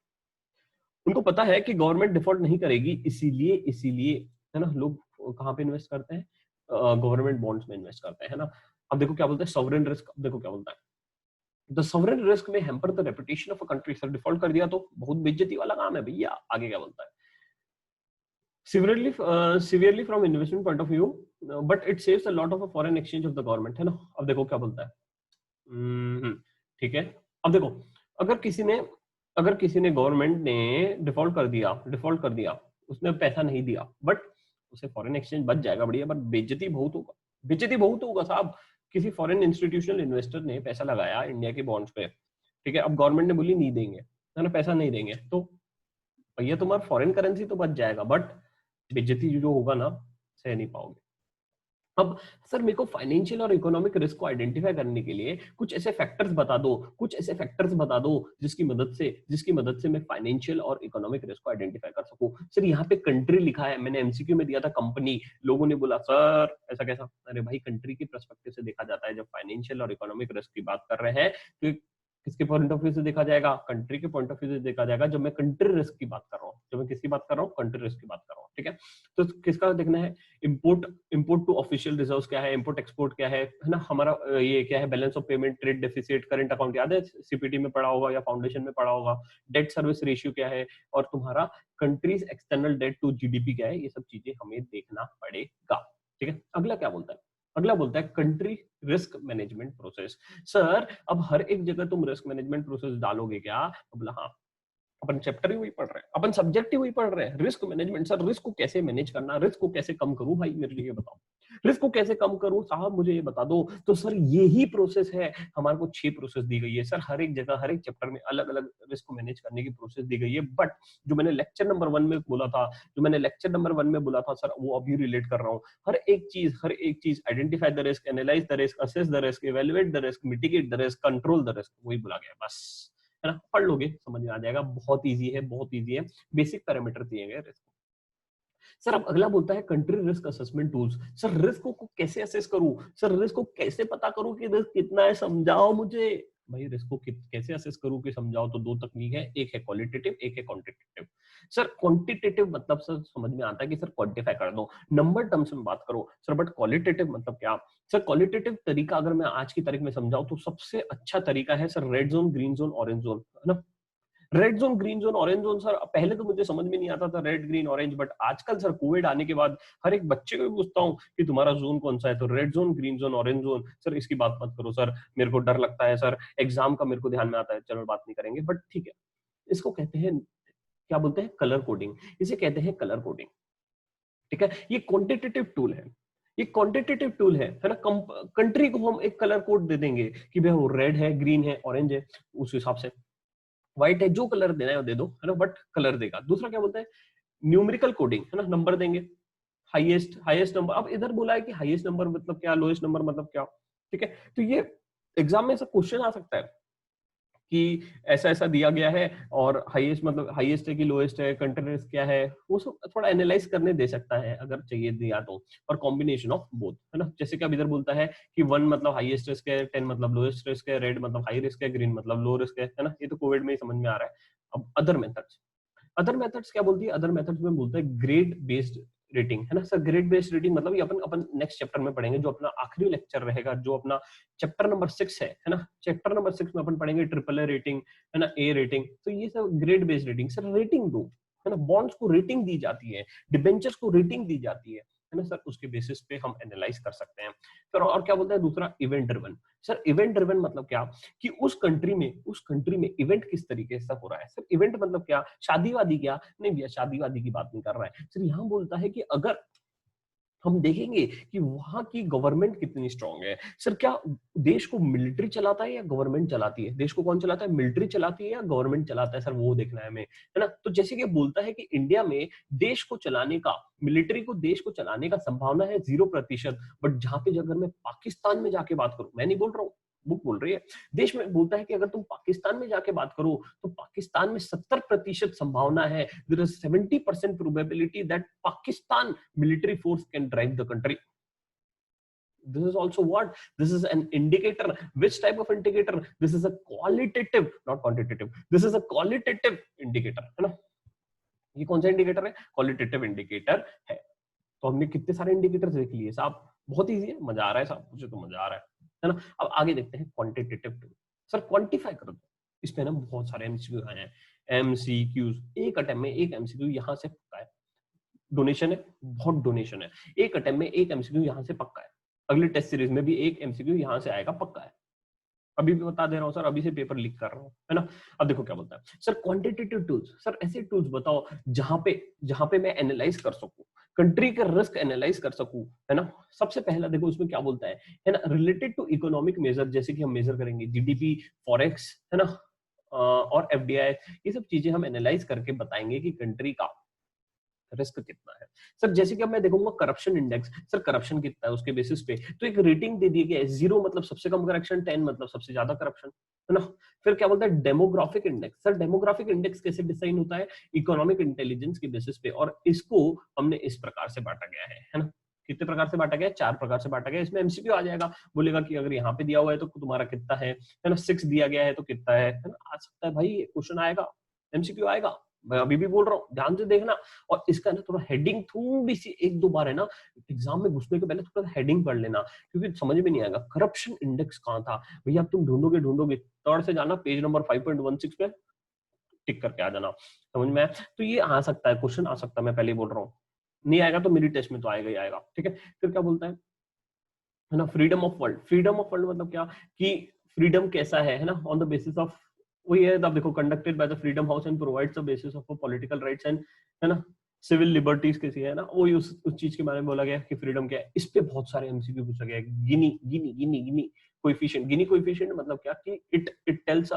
उनको पता है कि गवर्नमेंट डिफॉल्ट नहीं करेगी, इसीलिए इसीलिए है ना, लोग कहाँ पे इन्वेस्ट करते हैं, गवर्नमेंट बॉन्ड्स में इन्वेस्ट करते हैं, है ना। अब देखो क्या बोलते हैं, सॉवरेन रिस्क। देखो क्या बोलता है, द सॉवरेन रिस्क में hamper the reputation of a country. Sir default कर दिया तो बहुत बेइज्जती वाला काम है भैया। आगे क्या बोलता है, severely from investment point of view, but it saves a lot of a foreign exchange of the government, है ना। अब देखो क्या बोलता है, ठीक है। अब देखो, अगर किसी ने गवर्नमेंट ने डिफॉल्ट कर दिया, उसने पैसा नहीं दिया, बट उसे फॉरेन एक्सचेंज बच जाएगा बढ़िया, बट बेइज्जती बहुत होगा, बेइज्जती बहुत होगा साहब। किसी फॉरेन इंस्टीट्यूशनल इन्वेस्टर ने पैसा लगाया इंडिया के बॉन्ड्स पे, ठीक है, अब गवर्नमेंट ने बोली नहीं देंगे, है ना, पैसा नहीं देंगे, तो भैया तुम्हारा फॉरेन करेंसी तो बच जाएगा, बट बेइज्जती जो होगा ना, सह नहीं पाओगे। अब सर मेरे को फाइनेंशियल और इकोनॉमिक रिस्क को आइडेंटिफाई करने के लिए कुछ ऐसे फैक्टर्स बता दो, कुछ ऐसे फैक्टर्स बता दो जिसकी मदद से मैं फाइनेंशियल और इकोनॉमिक रिस्क को आइडेंटिफाई कर सकूं। सर यहाँ पे कंट्री लिखा है, मैंने एमसीक्यू में दिया था कंपनी, लोगों ने बोला सर ऐसा कैसा? अरे भाई कंट्री की पर्सपेक्टिव से देखा जाता है, जब फाइनेंशियल और इकोनॉमिक रिस्क की बात कर रहे हैं तो किसके पॉइंट ऑफ व्यू से देखा जाएगा? कंट्री के पॉइंट ऑफ व्यू से देखा जाएगा। जब मैं कंट्री रिस्क की बात कर रहा हूँ, जब मैं किसकी बात कर रहा हूँ? कंट्री रिस्क की बात कर रहा हूँ, ठीक है। तो किसका देखना है? इंपोर्ट टू ऑफिशियल रिजर्व्स क्या है, इंपोर्ट एक्सपोर्ट क्या है ना, हमारा ये क्या है, balance of payment, trade deficit, current account, याद है सीपीटी में पढ़ा होगा या फाउंडेशन में पढ़ा होगा। डेट सर्विस रेशियो क्या है, और तुम्हारा countries external debt to GDP क्या है, ये सब चीजें हमें देखना पड़ेगा, ठीक है। अगला क्या बोलता है? अगला बोलता है country risk management process. Sir अब हर एक जगह तुम रिस्क मैनेजमेंट प्रोसेस डालोगे क्या? तो बोला हाँ, अपन चैप्टर ही वही पढ़ रहे हैं, अपन सब्जेक्ट ही वही पढ़ रहे हैं, रिस्क मैनेजमेंट। सर रिस्क को कैसे मैनेज करना, रिस्क को कैसे कम करूं भाई, मेरे लिए बताओ, रिस्क को कैसे कम करूं साहब, मुझे ये बता दो। तो सर यही प्रोसेस है, हमारे को 6 प्रोसेस दी गई है सर, हर एक जगह हर एक चैप्टर में अलग अलग रिस्क को मैनेज करने की प्रोसेस दी गई है। बट जो मैंने लेक्चर नंबर 1 में बोला था, सर वो अभी रिलेट कर रहा हूँ। हर एक चीज identify the risk, analyse the risk, assess the risk, evaluate the risk, mitigate the risk, control the risk, वही बोला गया बस, है ना। पढ़ लोगे समझ में आ जाएगा, बहुत इजी है, बहुत इजी है। बेसिक पैरामीटर दिए गए रिस्क। सर अब अगला बोलता है country risk assessment tools. Sir risk को कैसे असेस करूं, सर रिस्क को कैसे पता करूं कि रिस्क कितना है, समझाओ मुझे भाई। रिस्क को कैसे असेस करूं कि समझाओ, तो 2 तकनीक है, एक है क्वालिटेटिव, एक है क्वांटिटेटिव। सर क्वांटिटेटिव मतलब सर समझ में आता है कि सर क्वांटिफाई कर दो, नंबर टर्म्स में बात करो सर। बट क्वालिटेटिव मतलब क्या? सर क्वालिटेटिव तरीका अगर मैं आज की तारीख में समझाऊं तो सबसे अच्छा तरीका है sir red zone, green zone, orange zone, है ना। Red zone, green zone, orange zone, sir पहले तो मुझे समझ में नहीं आता था रेड, ग्रीन, ऑरेंज, बट आजकल सर कोविड आने के बाद हर एक बच्चे को भी पूछता हूँ कि तुम्हारा जोन कौन सा है, तो red zone, green zone, orange zone. Sir इसकी बात मत करो सर, मेरे को डर लगता है सर, एग्जाम का मेरे को ध्यान में आता है, चलो बात नहीं करेंगे, बट ठीक है। इसको कहते हैं, क्या बोलते हैं, कलर कोडिंग, इसे कहते हैं कलर कोडिंग, ठीक है। ये क्वांटिटेटिव टूल है, ये क्वांटिटेटिव टूल है ना। कंट्री को हम एक कलर कोड दे देंगे कि भाई वो रेड है, ग्रीन है, ऑरेंज है, उस हिसाब से व्हाइट है, जो कलर देना है वो दे दो, है ना, बट कलर देगा। दूसरा क्या बोलता है, न्यूमेरिकल कोडिंग, है ना, नंबर देंगे, हाईएस्ट हाईएस्ट नंबर। अब इधर बोला है कि हाईएस्ट नंबर मतलब क्या, लोएस्ट नंबर मतलब क्या, ठीक है। तो ये एग्जाम में ऐसा क्वेश्चन आ सकता है कि ऐसा ऐसा दिया गया है और हाईएस्ट मतलब हाईएस्ट है कि लोएस्ट है, कंटेंट क्या है, वो सब थोड़ा एनालाइज करने दे सकता है अगर चाहिए दिया तो। और कॉम्बिनेशन ऑफ बोथ, है ना। जैसे कि अब इधर बोलता है कि 1 मतलब हाईएस्ट रिस्क है, 10 मतलब लोएस्ट रिस्क है, रेड मतलब हाई रिस्क है, ग्रीन मतलब लो रिस्क है ना। ये तो कोविड में ही समझ में आ रहा है। अब अदर मेथड्स क्या बोलती है? अदर मेथड्स में बोलता है ग्रेड बेस्ड रेटिंग, है ना सर। ग्रेड बेस्ड रेटिंग मतलब ये अपन अपन नेक्स्ट चैप्टर में पढ़ेंगे, जो अपना आखिरी लेक्चर रहेगा, जो अपना चैप्टर नंबर 6 है ना। चैप्टर नंबर 6 में अपन पढ़ेंगे ट्रिपल ए रेटिंग, है ना, ए रेटिंग। तो ये सब grade based rating, sir rating दो, है ना। बॉन्ड्स को रेटिंग दी जाती है, डिबेंचर्स को रेटिंग दी जाती है ना सर। उसके बेसिस पे हम एनालाइज कर सकते हैं। फिर और क्या बोलता है दूसरा, event driven. Sir event driven मतलब क्या कि उस कंट्री में इवेंट किस तरीके से हो रहा है। सर इवेंट मतलब क्या, शादीवादी क्या? नहीं भैया शादीवादी की बात नहीं कर रहा है सर। यहाँ बोलता है कि अगर हम देखेंगे कि वहां की गवर्नमेंट कितनी स्ट्रांग है। सर क्या देश को मिलिट्री चलाता है या गवर्नमेंट चलाती है? देश को कौन चलाता है, मिलिट्री चलाती है या गवर्नमेंट चलाता है? सर वो देखना है हमें, है ना। तो जैसे कि बोलता है कि इंडिया में देश को चलाने का, मिलिट्री को देश को चलाने का संभावना है 0%। बट जहां पे अगर मैं पाकिस्तान में जाके बात करूं, मैं नहीं बोल रहा हूँ, बुक बोल रही है, देश में बोलता है कि अगर तुम पाकिस्तान में जाके बात करो तो पाकिस्तान में 70% संभावना है, there is 70% probability that Pakistan military force can drive the country. This is also what, this is an indicator. Which type of indicator? This is a qualitative, not quantitative, this is a qualitative indicator, है ना। ये कौन सा indicator है? Qualitative indicator है। तो हमने कितने सारे इंडिकेटर्स देख लिए साहब, बहुत इजी है, मजा आ रहा है साहब, मुझे तो मजा आ रहा है ना। अब आगे देखते हैं क्वांटिटेटिव टूल। सर क्वांटिफाई कर दो, इसमें ना बहुत सारे एमसीक्यू आए हैं, एमसीक्यूज। एक अटेम्प्ट में एक एमसीक्यू यहाँ से पक्का है, डोनेशन है, बहुत डोनेशन है। एक अटेम्प्ट में एक एमसीक्यू यहाँ से पक्का है, अगले टेस्ट सीरीज में भी एक एमसीक्यू यहाँ से आएगा पक्का है। अभी भी बता दे रहा हूँ सर, अभी से पेपर लीक कर रहा हूँ, है ना। अब देखो क्या बोलता है सर, क्वांटिटेटिव टूल्स। सर ऐसे टूल्स बताओ जहां पे मैं एनालाइज कर सकूं, कंट्री के रिस्क एनालाइज कर सकूं, है ना। सबसे पहला देखो उसमें क्या बोलता है ना, रिलेटेड टू इकोनॉमिक मेजर, जैसे कि हम मेजर करेंगे जीडीपी, फॉरेक्स, है ना, और एफडीआई। ये सब चीजें हम एनालाइज करके बताएंगे कि कंट्री का रिस्क कितना है। सर जैसे कि अब मैं देखूंगा करप्शन इंडेक्स, सर करप्शन कितना है उसके बेसिस पे तो एक रेटिंग दे दी गई है, 0 मतलब सबसे कम करप्शन, 10 मतलब सबसे ज्यादा करप्शन, है ना। फिर क्या बोलता है demographic index, sir demographic index कैसे डिसाइन होता है, इकोनॉमिक इंटेलिजेंस के बेसिस पे, और इसको हमने इस प्रकार से बांटा गया है ना। कितने प्रकार से बांटा गया है, 4 प्रकार से बांटा गया है। इसमें एमसीक्यू आ जाएगा, बोलेगा कि अगर यहाँ पे दिया हुआ है तो तुम्हारा कितना है ना, 6 दिया गया है तो कितना है ना, आ सकता है भाई क्वेश्चन आएगा, एमसीक्यू आएगा, मैं अभी भी बोल रहा हूँ ध्यान से देखना। और इसका ना थोड़ा हेडिंग थोड़ी सी 1-2 बार है ना एग्जाम में घुसने के पहले थोड़ा हेडिंग पढ़ लेना, क्योंकि समझ में नहीं आएगा करप्शन इंडेक्स कहाँ था भैया। अब तुम ढूंढोगे ढूंढोगे थर्ड से जाना पेज नंबर 5.16 पे टिक करके आ जाना, समझ में आया? तो ये आ सकता है क्वेश्चन, आ सकता है, मैं पहले ही बोल रहा हूँ। नहीं आएगा तो मेरी टेस्ट में तो आएगा ही आएगा, ठीक है। फिर क्या बोलता है ना, freedom of world. Freedom of world मतलब क्या कि फ्रीडम कैसा है ना, ऑन द बेसिस ऑफ, वही है अब देखो, conducted by the freedom house and provides the basis of political rights and, है ना, सिविल लिबर्टीज कैसी है ना, वही उस चीज के बारे में बोला गया कि फ्रीडम क्या है। इस पे बहुत सारे एमसीक्यू पूछा गया है। गिनी गिनी गिनी गिनी कोएफिशिएंट, गिनी कोएफिशिएंट मतलब क्या कि इट टेल्स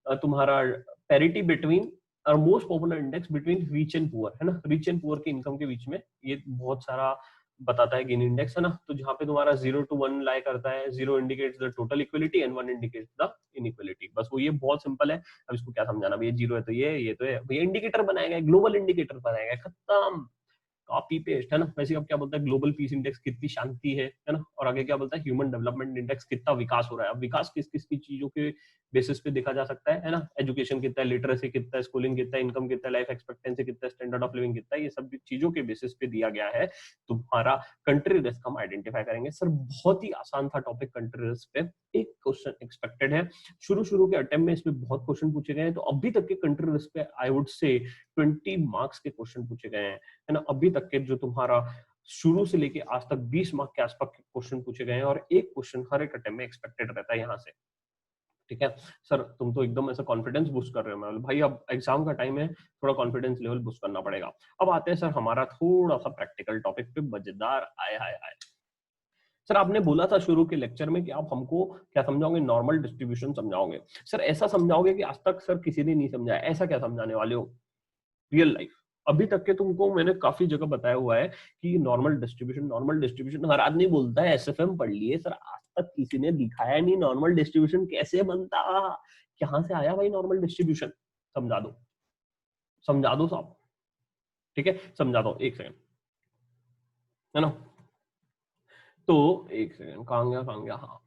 तुम्हारा पैरिटी बिटवीन और most popular index between rich and poor, है ना, रिच एंड पुअर के इनकम के बीच में ये बहुत सारा बताता है गिनी इंडेक्स, है ना। तो जहाँ पे तुम्हारा 0 to 1 लाई करता है, 0 indicates the total equality and 1 indicates the inequality, बस वो ये बहुत सिंपल है। अब इसको क्या समझाना भैया, 0 है तो ये तो है भैया, इंडिकेटर बनाएगा, ग्लोबल इंडिकेटर बनाएगा, खत्म, कॉपी पेस्ट, है ना। वैसे अब क्या बोलता है ग्लोबल पीस इंडेक्स कितनी शांति है ना। और आगे क्या बोलता है ह्यूमन डेवलपमेंट इंडेक्स कितना विकास हो रहा है। अब विकास किस किस की चीजों के बेसिस पे देखा जा सकता है ना, एजुकेशन कितना है, लिटरेसी कितना है, स्कूलिंग कितना है, इनकम कितना है, लाइफ एक्सपेक्टेंसी कितना है, स्टैंडर्ड ऑफ लिविंग कितना है, ये सब चीजों के बेसिस पे दिया गया है तुम्हारा कंट्री रिस्क हम आइडेंटिफाई करेंगे। सर बहुत ही आसान था टॉपिक कंट्री रिस्क पे, एक क्वेश्चन एक्सपेक्टेड है, शुरू के अटेम्प्ट में इसमें बहुत क्वेश्चन पूछे गए हैं। तो अभी तक के कंट्री रिस्क पे आई वुड से 20 मार्क्स के क्वेश्चन पूछे गए हैं, है ना। अभी तक के जो तुम्हारा शुरू से लेके आज तक 20 मार्क के आसपास के क्वेश्चन पूछे गए हैं, और एक क्वेश्चन हर एक अटेम्प्ट में एक्सपेक्टेड रहता है यहाँ से, ठीक है। सर तुम तो एकदम ऐसा कॉन्फिडेंस बूस्ट कर रहे हो, मैं भाई अब एग्जाम का टाइम है, थोड़ा कॉन्फिडेंस लेवल बूस्ट करना पड़ेगा। अब आते हैं सर हमारा थोड़ा सा प्रैक्टिकल टॉपिक पे, मजेदार, आए हाय हाय। सर आपने बोला था शुरू के लेक्चर में कि आप हमको क्या समझाओगे, नॉर्मल डिस्ट्रीब्यूशन समझाओगे। सर ऐसा समझाओगे कि आज तक सर किसी ने नहीं समझाया, ऐसा क्या समझाने वाले हो, रियल लाइफ। अभी तक के तुमको मैंने काफी जगह बताया हुआ है कि नॉर्मल डिस्ट्रीब्यूशन हर आदमी बोलता है, एसएफएम पढ़ लिए, सर आज तक किसी ने दिखाया नहीं नॉर्मल डिस्ट्रीब्यूशन कैसे बनता, कहां से आया भाई नॉर्मल डिस्ट्रीब्यूशन, समझा दो साहब, ठीक है, समझा दो, एक सेकंड, है ना। तो एक सेकंड, कहां गया, हाँ,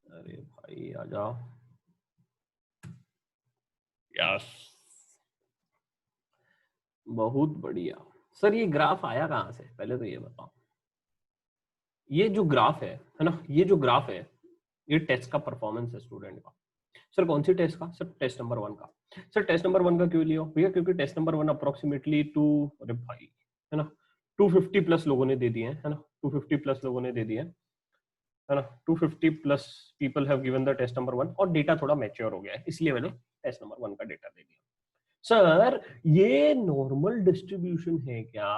अरे भाई आजा, यस, बहुत बढ़िया। सर ये ग्राफ आया कहां से, पहले तो ये बताओ। ये जो ग्राफ है ना, ये जो ग्राफ है, ये टेस्ट का परफॉर्मेंस है स्टूडेंट का। सर कौन सी टेस्ट का, सर टेस्ट नंबर 1 का। सर टेस्ट नंबर 1 का क्यों लिया भैया, क्योंकि टेस्ट नंबर 1 अप्रोक्सीमेटली 2, अरे भाई, है ना, 250 प्लस लोगों ने दे दिए हैं, है ना, 250 प्लस लोगों ने दे दिए हैं, है ना, 250 plus people have given the test number 1, और डेटा थोड़ा मैच्योर हो गया है, इसलिए मैंने टेस्ट नंबर 1 का डेटा दे दिया। सर ये नॉर्मल डिस्ट्रीब्यूशन है क्या,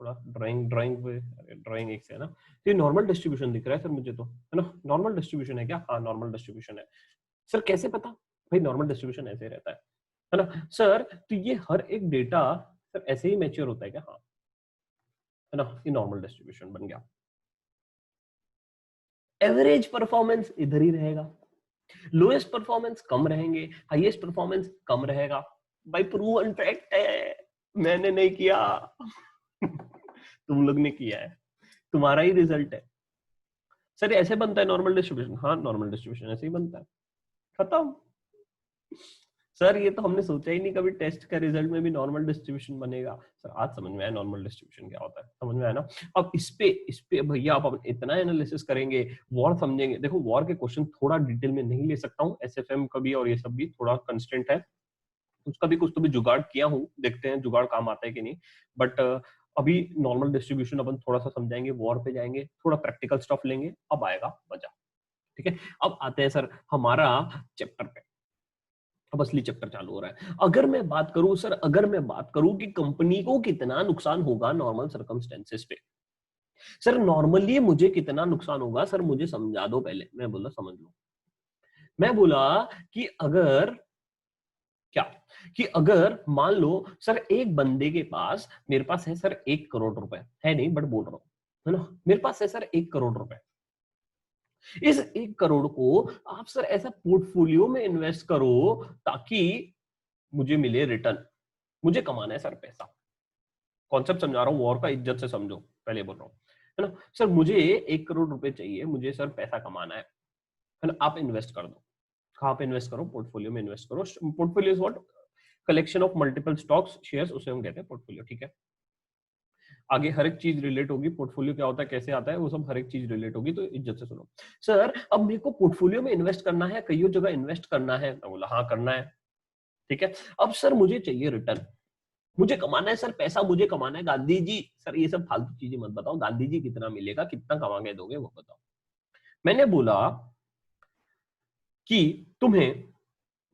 थोड़ा ड्राइंग एक से, है ना, तो ये नॉर्मल डिस्ट्रीब्यूशन दिख रहा है सर मुझे तो, है ना, नॉर्मल डिस्ट्रीब्यूशन है क्या, हाँ नॉर्मल डिस्ट्रीब्यूशन है। सर कैसे पता, भाई नॉर्मल डिस्ट्रीब्यूशन ऐसे रहता है ना। सर तो ये हर एक डेटा सर ऐसे ही मैच्योर होता है क्या, हाँ, है ना, ये नॉर्मल डिस्ट्रीब्यूशन बन गया। एवरेज परफॉर्मेंस इधर ही रहेगा, लोएस्ट परफॉर्मेंस कम रहेंगे, हाईएस्ट परफॉर्मेंस कम रहेगा, भाई प्रूवन फैक्ट है, मैंने नहीं किया तुम लोग ने किया है, तुम्हारा ही रिजल्ट है। सर ऐसे बनता है नॉर्मल डिस्ट्रीब्यूशन, हाँ नॉर्मल डिस्ट्रीब्यूशन ऐसे ही बनता है, खत्म। सर ये तो हमने सोचा ही नहीं कभी टेस्ट का रिजल्ट में भी नॉर्मल डिस्ट्रीब्यूशन बनेगा। सर आज समझ में आया नॉर्मल डिस्ट्रीब्यूशन क्या होता है, समझ में आया ना। अब इस पे भैया आप इतना एनालिसिस करेंगे, वॉर समझेंगे। देखो वॉर के क्वेश्चन थोड़ा डिटेल में नहीं ले सकता हूँ, एसएफएम का भी और ये सब भी थोड़ा कंस्टेंट है, उसका भी कुछ तो भी जुगाड़ किया हूँ, देखते हैं जुगाड़ काम आता है कि नहीं। बट अभी नॉर्मल डिस्ट्रीब्यूशन अपन थोड़ा सा समझाएंगे, वॉर पे जाएंगे, थोड़ा प्रैक्टिकल स्टफ लेंगे, अब आएगा मजा, ठीक है। अब आते हैं सर हमारा चैप्टर पे, अब असली चैप्टर चालू हो रहा है। अगर मैं बात करूं सर, अगर मैं बात करूं कि कंपनी को कितना नुकसान होगा नॉर्मल सर्कमस्टेंसेस पे, सर नॉर्मली मुझे कितना नुकसान होगा, सर मुझे समझा दो पहले, मैं बोला समझ लो। मैं बोला कि अगर क्या, कि अगर मान लो सर एक बंदे के पास, मेरे पास है सर 1 करोड़ रुपए, है नहीं बट बोल रहा हूं, है ना, मेरे पास है सर 1 करोड़ रुपए। इस 1 करोड़ को आप सर ऐसा पोर्टफोलियो में इन्वेस्ट करो ताकि मुझे मिले रिटर्न, मुझे कमाना है सर पैसा। कॉन्सेप्ट समझा रहा हूं, वॉर का इज्जत से समझो, पहले बोल रहा हूं, है ना। सर मुझे 1 करोड़ रुपए चाहिए, मुझे सर पैसा कमाना है ना। आप इन्वेस्ट कर दो, कहां पे इन्वेस्ट करो? पोर्टफोलियो में इन्वेस्ट करो। Portfolio is what? Collection of multiple stocks, shares, उसे हम कहते हैं पोर्टफोलियो, ठीक है। आगे हर एक चीज रिलेट होगी, पोर्टफोलियो क्या होता है, कैसे आता है, वो सब हर एक चीज रिलेट होगी, तो इज्जत से सुनो। सर अब मेरे को पोर्टफोलियो में इन्वेस्ट करना है, कई जगह इन्वेस्ट करना है। मैं बोला हाँ करना है, ठीक है। अब सर मुझे चाहिए रिटर्न, मुझे कमाना है सर पैसा, मुझे कमाना है। गांधी जी, सर ये सब फालतू चीजें मत बताओ, गांधी जी कितना मिलेगा, कितना कमा के दोगे वो बताओ। मैंने बोला कि तुम्हें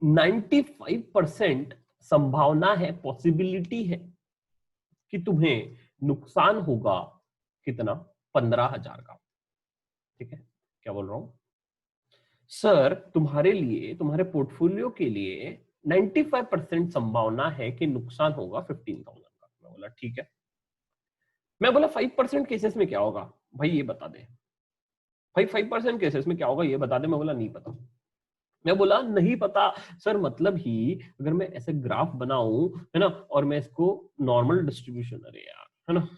95% संभावना है, पॉसिबिलिटी है कि तुम्हें नुकसान होगा, कितना? 15,000 का, ठीक है। क्या बोल रहा हूं सर? तुम्हारे लिए, तुम्हारे पोर्टफोलियो के लिए 95% संभावना है कि नुकसान होगा 15,000 का। मैं बोला ठीक है। मैं बोला 5% केसेस में क्या होगा भाई ये बता दे, भाई 5% केसेस में क्या होगा ये बता दे। मैं बोला नहीं पता। मैं बोला नहीं पता सर, मतलब ही अगर मैं ऐसे ग्राफ बनाऊं, है ना, और मैं इसको नॉर्मल डिस्ट्रीब्यूशन, अरे यार, है ना,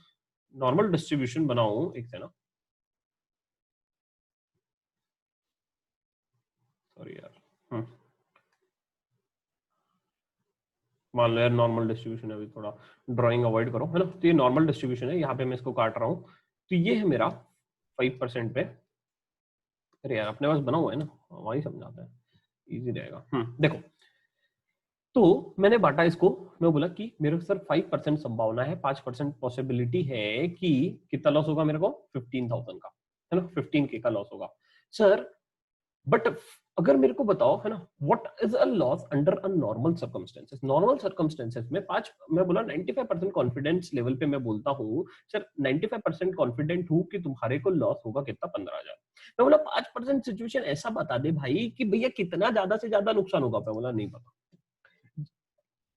नॉर्मल डिस्ट्रीब्यूशन बनाऊं, एक से ना, सॉरी यार, मान लो यार नॉर्मल डिस्ट्रीब्यूशन है, अभी थोड़ा ड्राइंग अवॉइड करो, है ना। तो ये नॉर्मल डिस्ट्रीब्यूशन है, यहाँ पे मैं इसको काट रहा हूँ, तो ये है मेरा 5% पे। अरे यार अपने पास बना हुआ है ना, वही समझाता है, इजी रहेगा। देखो, तो मैंने बांटा इसको। मैं बोला कि मेरे को सर 5% संभावना है, 5% पॉसिबिलिटी है कि कितना लॉस होगा मेरे को, 15,000 का, है ना, 15K का लॉस होगा सर। बट अगर मेरे को बताओ, है ना, what is a loss under a normal circumstances, normal circumstances में मैं बोला 95% कॉन्फिडेंस लेवल पे मैं बोलता हूँ सर, 95% कॉन्फिडेंट हूँ कि तुम्हारे को लॉस होगा कितना, 15,000। मैं बोला 5% सिचुएशन ऐसा बता दे भाई कि भैया कितना ज्यादा से ज्यादा नुकसान होगा। मैं बोला नहीं पता,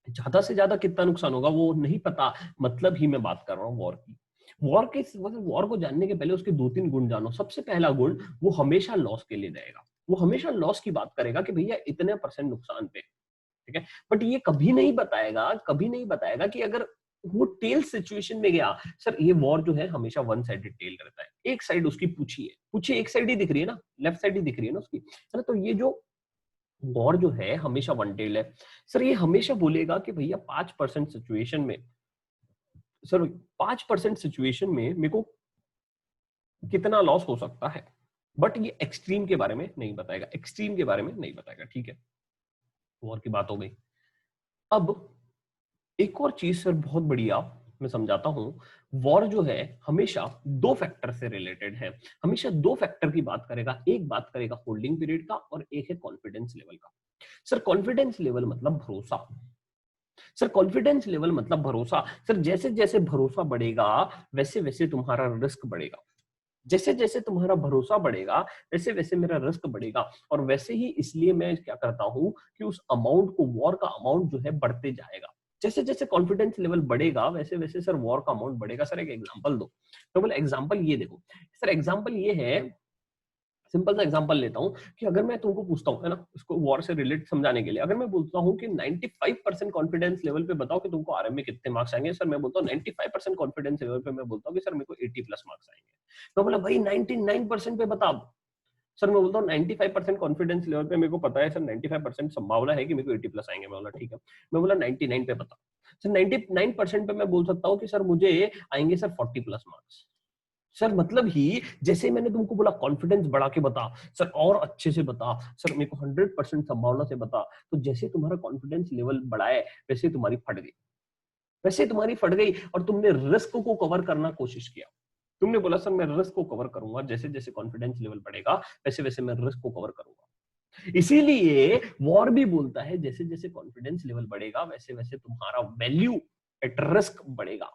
ज्यादा से ज्यादा कितना नुकसान होगा वो नहीं पता, मतलब ही मैं बात कर रहा हूँ वॉर की। वॉर के, मतलब वॉर को जानने के पहले उसके 2-3 गुण जानो। सबसे पहला गुण, वो हमेशा लॉस के लिए जाएगा, वो हमेशा लॉस की बात करेगा कि भैया इतने % नुकसान पे, ठीक है। बट ये कभी नहीं बताएगा, कभी नहीं बताएगा कि अगर वो टेल सिचुएशन में गया। सर ये वॉर जो है हमेशा वन साइडेड टेल रहता है, एक साइड उसकी पूछी है, पूछी एक साइड ही दिख रही है ना, लेफ्ट साइड ही दिख रही है ना उसकी, है ना। तो ये जो वॉर जो है हमेशा वन टेल है। सर ये हमेशा बोलेगा कि भैया 5% सिचुएशन में, सर 5% सिचुएशन में मेरे को कितना लॉस हो सकता है, बट ये एक्सट्रीम के बारे में नहीं बताएगा, एक्सट्रीम के बारे में नहीं बताएगा, ठीक है। वॉर की बात हो गई। अब एक और चीज सर बहुत बढ़िया मैं समझाता हूं। वॉर जो है हमेशा 2 फैक्टर से रिलेटेड है, हमेशा 2 फैक्टर की बात करेगा। एक बात करेगा होल्डिंग पीरियड का और एक है कॉन्फिडेंस लेवल का। सर कॉन्फिडेंस लेवल मतलब भरोसा, सर कॉन्फिडेंस लेवल मतलब भरोसा। सर जैसे जैसे भरोसा बढ़ेगा वैसे वैसे तुम्हारा रिस्क बढ़ेगा, जैसे जैसे तुम्हारा भरोसा बढ़ेगा वैसे वैसे मेरा रिस्क बढ़ेगा। और वैसे ही इसलिए मैं क्या करता हूं कि उस अमाउंट को, वॉर का अमाउंट जो है बढ़ते जाएगा। जैसे जैसे कॉन्फिडेंस लेवल बढ़ेगा वैसे वैसे सर वॉर का अमाउंट बढ़ेगा। सर एक एग्जांपल दो। तो बोले एग्जांपल ये देखो सर, एग्जांपल ये है, सिंपल सा एग्जांपल लेता हूं कि अगर मैं तुमको पूछता हूं, है ना, इसको वॉर से रिलेट समझाने के लिए, अगर मैं बोलता हूं कि 95% कॉन्फिडेंस लेवल पे बताओ कि तुमको आरएम में कितने मार्क्स आएंगे। सर मैं बोलता हूं 95% कॉन्फिडेंस लेवल पे मैं बोलता हूं कि सर मेरे को 80+ मार्क्स आएंगे। तो बोला भाई 99% पे बता। सर मैं बोलता हूँ 95% कॉन्फिडेंस लेवल पे मेरे को पता है सर, 95% संभावना है कि मेरे को 80+ आएंगे। मैं बोला ठीक है। मैं बोला 99 पे बता। सर 99% पे मैं बोल सकता हूँ कि सर मुझे आएंगे सर 40+ मार्क्स। सर मतलब ही जैसे मैंने तुमको बोला कॉन्फिडेंस बढ़ा के बता, सर और अच्छे से बता, सर मेरे को 100% संभावना से बता। तो जैसे तुम्हारा कॉन्फिडेंस लेवल बढ़ाए वैसे तुम्हारी फट गई, वैसे तुम्हारी फट गई और तुमने रिस्क को कवर करना कोशिश किया। तुमने बोला सर मैं रिस्क को कवर करूंगा, जैसे जैसे कॉन्फिडेंस लेवल बढ़ेगा वैसे वैसे मैं रिस्क को कवर करूंगा। इसीलिए वॉर भी बोलता है जैसे जैसे कॉन्फिडेंस लेवल बढ़ेगा वैसे वैसे तुम्हारा वैल्यू एट रिस्क बढ़ेगा,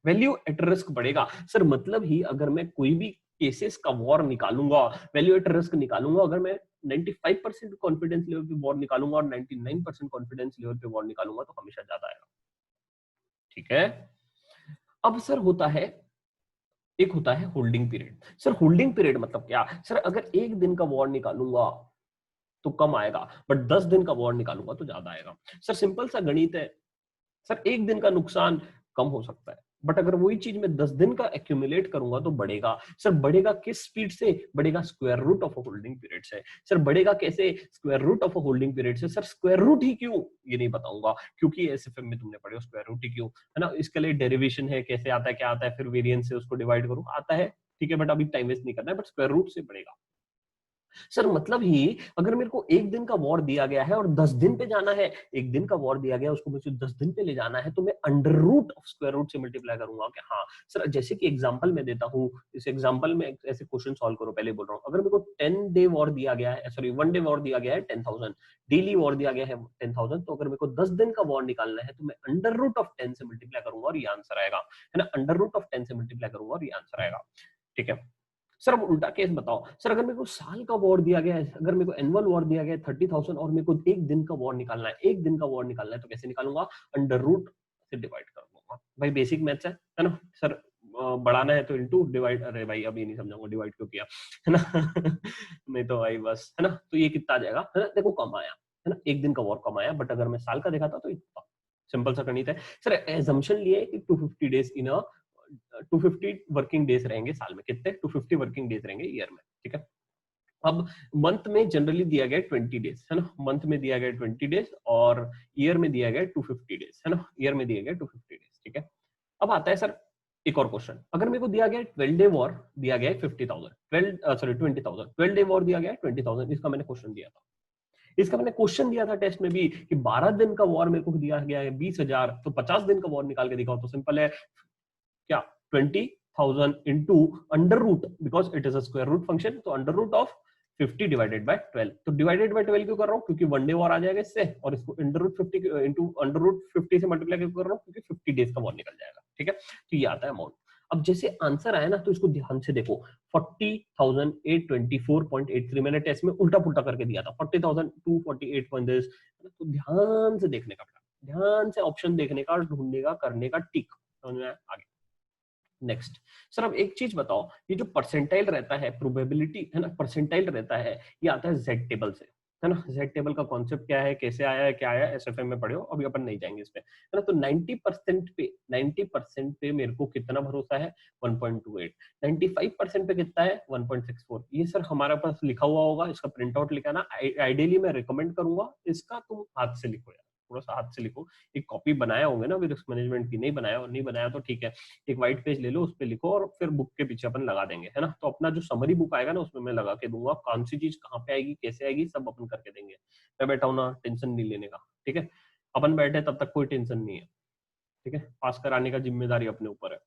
वैल्यू एट रिस्क बढ़ेगा। सर मतलब ही अगर मैं कोई भी केसेस का वॉर निकालूंगा, वैल्यू एट रिस्क निकालूंगा, अगर मैं 95% कॉन्फिडेंस लेवल पे वॉर निकालूंगा और 99% कॉन्फिडेंस लेवल पे वॉर निकालूंगा तो हमेशा ज्यादा आएगा। ठीक है। अब सर होता है, एक होता है holding period. Sir holding period मतलब क्या? सर अगर एक दिन का वॉर निकालूंगा तो कम आएगा, बट 10 दिन का वॉर निकालूंगा तो ज्यादा आएगा। सर सिंपल सा गणित है। सर एक दिन का नुकसान कम हो सकता है, बट अगर वही चीज मैं 10 दिन का एक्यूमुलेट करूंगा तो बढ़ेगा। सर बढ़ेगा किस स्पीड से? बढ़ेगा square root of a holding period से। सर बढ़ेगा कैसे? Square root of a holding period से। सर स्क्वायर रूट ही क्यों, ये नहीं बताऊंगा, क्योंकि एसएफएम में तुमने पढ़े हो स्क्वायर रूट ही क्यों, है ना। इसके लिए डेरिवेशन है, कैसे आता है, क्या आता है, फिर वेरिएंस से उसको डिवाइड करूं, आता है, ठीक है, बट अभी टाइम वेस्ट नहीं करना है, बट स्क्वायर रूट से बढ़ेगा। सर मतलब ही अगर मेरे को एक दिन का वॉर दिया गया है और 10 दिन पे जाना है, एक दिन का वॉर दिया गया है उसको मुझे 10 दिन पे ले जाना है, तो मैं under root of square root से मल्टीप्लाई करूंगा कि हाँ सर, जैसे कि एग्जांपल मैं देता हूँ, इस एग्जांपल में ऐसे क्वेश्चन सॉल्व करो, पहले बोल रहा हूँ, अगर मेरे को 10 डे वॉर दिया गया है, सॉरी 1 डे वॉर दिया गया है 10,000, डेली वॉर दिया गया है 10,000, तो अगर मेरे को 10 दिन का वॉर निकालना है तो मैं अंडर रूट ऑफ 10 से मल्टीप्लाई करूंगा और ये आंसर आएगा, है ना, अंडर रूट ऑफ 10 से मल्टीप्लाई करूंगा और ये आंसर आएगा। ठीक है। सर अब उल्टा केस बताओ, सर अगर मेरे को साल का वॉर दिया गया है, अगर मेरे को एनुअल वॉर दिया गया है 30,000 और मेरे को एक दिन का वॉर निकालना है, एक दिन का वॉर निकालना है, तो कैसे निकालूंगा? अंडर रूट से डिवाइड कर दूंगा। भाई बेसिक मैथ्स है ना सर, बढ़ाना है तो इनटू डिवाइड, अरे भाई अभी नहीं समझाऊंगा डिवाइड क्यों किया, है ना नहीं तो भाई बस, है ना, तो ये कितना आ जाएगा, है ना, देखो कम आया, है ना, एक दिन का वॉर कम आया, बट अगर मैं साल का देखा था तो इतना सिंपल सा गणित है। सर एजम्पशन लिए कि 250 days in a 250 working days रहेंगे साल में, कितने? 250 वर्किंग डेज रहेंगे ईयर में। ठीक है। अब मंथ में जनरली दिया गया 20 डेज, है ना, मंथ में दिया गया 20 डेज और ईयर में दिया गया 250 डेज, है ना, ईयर में दिया गया 250 डेज। ठीक है। अब आता है सर एक और क्वेश्चन, अगर मेरे को दिया गया 12 डे वॉर दिया गया है 50,000, 12 सॉरी 20,000, 12 डे वॉर दिया गया है 20,000, इसका मैंने क्वेश्चन दिया था, इसका मैंने क्वेश्चन दिया था टेस्ट में भी कि 12 दिन का वॉर मेरे को दिया गया है 20,000, तो 50 दिन का वॉर निकाल के दिखाओ, तो सिंपल है क्या, 20,000 into under root, because it is a square root function, तो under root of 50 divided by 12, तो डिवाइडेड बाय 12 क्यों कर रहा हूँ? क्योंकि वन डे वॉर आ जाएगा इससे, और इसको under root 50 into under root 50 से मल्टीप्लाई क्यों कर रहा हूँ? क्योंकि 50 डेज का वॉर निकल जाएगा। ठीक है, तो ये आता है अमाउंट। अब जैसे आंसर आया ना, तो इसको ध्यान से देखो, 40,824.83, मैंने टेस्ट में उल्टा पुल्टा करके दिया था, 40,248. तो ध्यान से देखने का, ध्यान से ऑप्शन देखने का, ढूंढने का, करने का, टिक, समझ में आगे। नेक्स्ट सर अब एक चीज बताओ, ये जो परसेंटाइल रहता है, प्रोबेबिलिटी है ना, परसेंटाइल रहता है, ये आता है जेड टेबल से, है ना। जेड टेबल का कॉन्सेप्ट क्या है, कैसे आया है, क्या आया, एसएफएम में पढ़े हो, अभी अपन नहीं जाएंगे इसमें, है ना। तो 90% पे मेरे को कितना भरोसा है? 1.28। 95% पे कितना है? 1.64। ये सर हमारे पास लिखा हुआ होगा, इसका प्रिंट आउट लिखा ना, आइडियली मैं रिकमेंड करूंगा इसका तुम हाथ से लिखो यार, थोड़ा सा हाथ से लिखो, एक कॉपी बनाया होंगे ना रिस्क मैनेजमेंट की, नहीं बनाया, और नहीं बनाया तो ठीक है, एक व्हाइट पेज ले लो, उस पर लिखो और फिर बुक के पीछे अपन लगा देंगे, है ना। तो अपना जो समरी बुक आएगा ना, उसमें मैं लगा के दूंगा, कौन सी चीज कहाँ पे आएगी, कैसे आएगी, सब अपन करके देंगे। मैं बैठा हूं ना, टेंशन नहीं लेने का, ठीक है, अपन बैठे तब तक कोई टेंशन नहीं है, ठीक है, पास कराने का जिम्मेदारी अपने ऊपर है।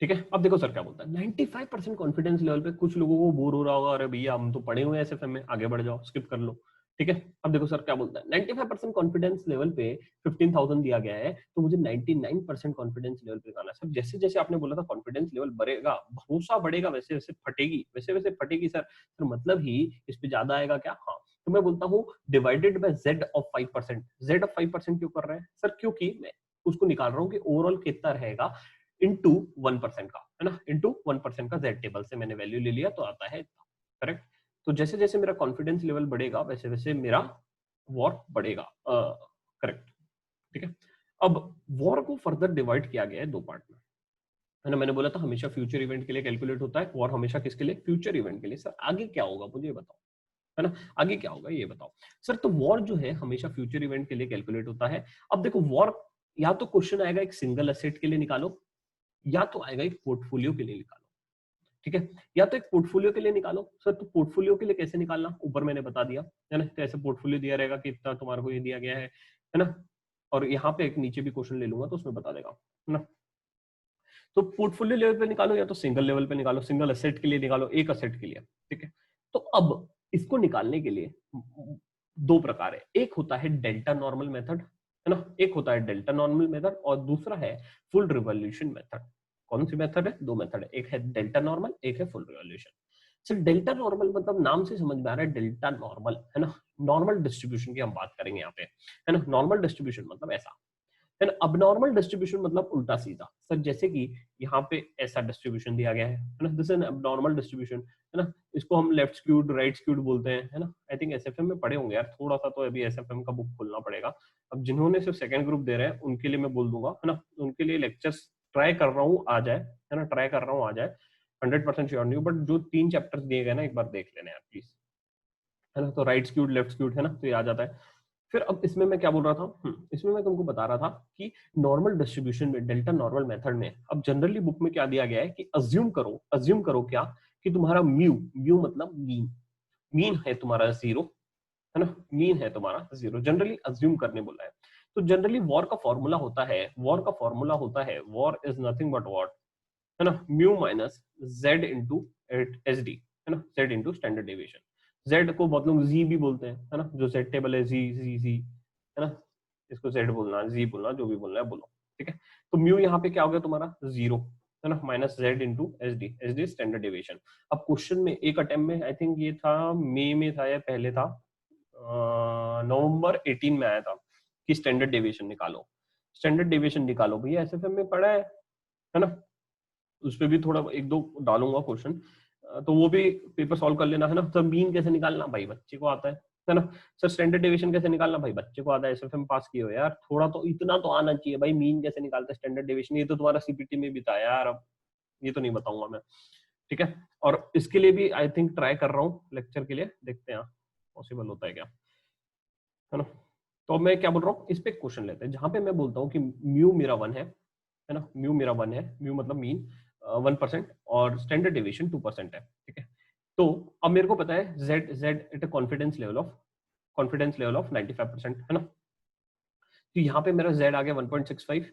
ठीक है। अब देखो सर क्या बोलता है, 95% कॉन्फिडेंस लेवल पे कुछ लोगों को बोर हो रहा होगा, अरे भैया हम तो पढ़े हुए हैं एसएफएम में, आगे बढ़ जाओ, स्किप कर लो। ठीक है। अब देखो सर क्या बोलता है, 95% कॉन्फिडेंस लेवल पे 15,000 दिया गया है, तो मुझे 99% कॉन्फिडेंस लेवल पे लगाना है। सर जैसे जैसे आपने बोला था कॉन्फिडेंस लेवल बढ़ेगा, भरोसा बढ़ेगा, वैसे वैसे फटेगी, वैसे वैसे फटेगी सर, तो मतलब ही इस पे ज्यादा आएगा क्या? हाँ, तो मैं बोलता हूँ divided by Z of 5%। Z of 5% क्यों कर रहे हैं सर? क्योंकि मैं उसको निकाल रहा हूँ कि ओवरऑल कितना रहेगा इंटू 1% का, है ना, इंटू 1% का जेड टेबल से मैंने वैल्यू ले लिया, तो आता है करेक्ट। तो जैसे जैसे मेरा कॉन्फिडेंस लेवल बढ़ेगा, वैसे वैसे मेरा वॉर बढ़ेगा, करेक्ट। ठीक है। अब वॉर को फर्दर डिवाइड किया गया है दो पार्ट में, है ना। मैंने बोला था हमेशा फ्यूचर इवेंट के लिए कैलकुलेट होता है, वॉर हमेशा किसके लिए? फ्यूचर इवेंट के लिए। सर आगे क्या होगा मुझे बताओ, है ना, आगे क्या होगा ये बताओ। सर तो वॉर जो है हमेशा फ्यूचर इवेंट के लिए कैलकुलेट होता है। अब देखो वॉर, या तो क्वेश्चन आएगा एक सिंगल एसेट के लिए निकालो, या तो आएगा एक पोर्टफोलियो के लिए निकालो। ठीक है, या तो एक पोर्टफोलियो के लिए निकालो। सर तो पोर्टफोलियो के लिए कैसे निकालना, ऊपर मैंने बता दिया, है ना। तो ऐसे पोर्टफोलियो दिया रहेगा कि इतना तुम्हारे को ये दिया गया है ना, और यहाँ पे एक नीचे भी क्वेश्चन ले लूंगा तो उसमें बता देगा, है ना। तो पोर्टफोलियो लेवल पे निकालो या तो सिंगल लेवल पे निकालो, सिंगल असेट के लिए निकालो, एक असेट के लिए। ठीक है। तो अब इसको निकालने के लिए दो प्रकार है, एक होता है डेल्टा नॉर्मल मेथड, है ना, एक होता है डेल्टा नॉर्मल मेथड और दूसरा है फुल रिवॉल्यूशन मेथड। कौन सी मेथड है? दो मेथड है, एक है डेल्टा नॉर्मल, एक है फुल रिवॉल्यूशन। सिर्फ डेल्टा नॉर्मल मतलब नाम से समझ में आ रहा है, डेल्टा नॉर्मल है ना, नॉर्मल डिस्ट्रीब्यूशन की हम बात करेंगे यहाँ पे, है ना। नॉर्मल डिस्ट्रीब्यूशन मतलब ऐसा है ना, अबनॉर्मल डिस्ट्रीब्यूशन मतलब उल्टा सीधा। सर जैसे कि यहाँ पे ऐसा डिस्ट्रीब्यूशन दिया गया है ना, दिस इज अबनॉर्मल डिस्ट्रीब्यूशन, है ना। इसको हम लेफ्ट स्क्यूड राइट स्क्यूड बोलते हैं, है ना। आई थिंक एसएफएम में पढ़े होंगे यार, थोड़ा सा तो अभी एसएफएम का बुक खोलना पड़ेगा। अब जिन्होंने सिर्फ सेकंड ग्रुप दे रहे हैं उनके लिए मैं बोल दूंगा, है ना, उनके लिए लेक्चर्स ट्राई कर रहा हूँ आ जाए, है ना, ट्राई कर रहा हूँ आ जाए। 100% श्योर नहीं हूँ, बट जो 3 चैप्टर्स दिए गए ना एक बार देख लेना यार प्लीज, है ना। तो राइट स्क्यूड लेफ्ट स्क्यूड, है ना, तो ये आ जाता है। फिर अब इसमें मैं क्या बोल रहा था, इसमें मैं तुमको बता रहा था कि नॉर्मल डिस्ट्रीब्यूशन में, डेल्टा नॉर्मल मेथड में, अब जनरली बुक में क्या दिया गया है कि अज्यूम करो क्या, कि तुम्हारा म्यू, म्यू मतलब मीन, मीन है तुम्हारा 0, है ना, मीन है तुम्हारा 0, जनरली अज्यूम करने बोला है। तो जनरली वॉर का फॉर्मूला होता है, war is nothing but what, है ना, mu minus Z into H D, है ना, Z into standard deviation. Z को बहुत लोग जी भी बोलते हैं, है ना, जो जेड टेबल है, जी, है ना, इसको जेड बोलना, जी बोलना, जो भी बोलना है बोलो, ठीक है। तो म्यू यहाँ पे क्या हो गया तुम्हारा 0, है ना, minus Z into H D standard deviation. अब क्वेश्चन में एक अटेम्प्ट में, आई थिंक ये था मई में था या पहले था, नवंबर 18 में आया था कि स्टैंडर्ड डेविएशन निकालो, स्टैंडर्ड डेविएशन निकालो। भैया एसएफएम में पढ़ा है ना, उस पर भी थोड़ा एक दो डालूंगा क्वेश्चन, तो वो भी पेपर सॉल्व कर लेना, है ना। तो मीन कैसे निकालना भाई बच्चे को आता है ना। सर स्टैंडर्ड डेविएशन कैसे निकालना भाई बच्चे को आता है, एसएफएम पास किए हो यार, थोड़ा तो इतना तो आना चाहिए भाई, मीन कैसे निकालते हैं, स्टैंडर्ड डेविएशन, ये तो तुम्हारा सीपीटी में भी था यार, अब ये तो नहीं बताऊंगा मैं, ठीक है। और इसके लिए भी आई थिंक ट्राई कर रहा हूँ लेक्चर के लिए, देखते हैं पॉसिबल होता है क्या, है ना। तो मैं क्या बोल रहा हूँ, इस पे क्वेश्चन लेते हैं जहां पे मैं बोलता हूँ कि म्यू मेरा 1 है ना, म्यू मेरा 1 है, म्यू मतलब मीन 1% और स्टैंडर्ड डेविएशन 2% है, ठीक है। तो अब मेरे को पता है Z Z it confidence level of 95%, है ना। तो यहाँ पे मेरा जेड आ गया 1.65,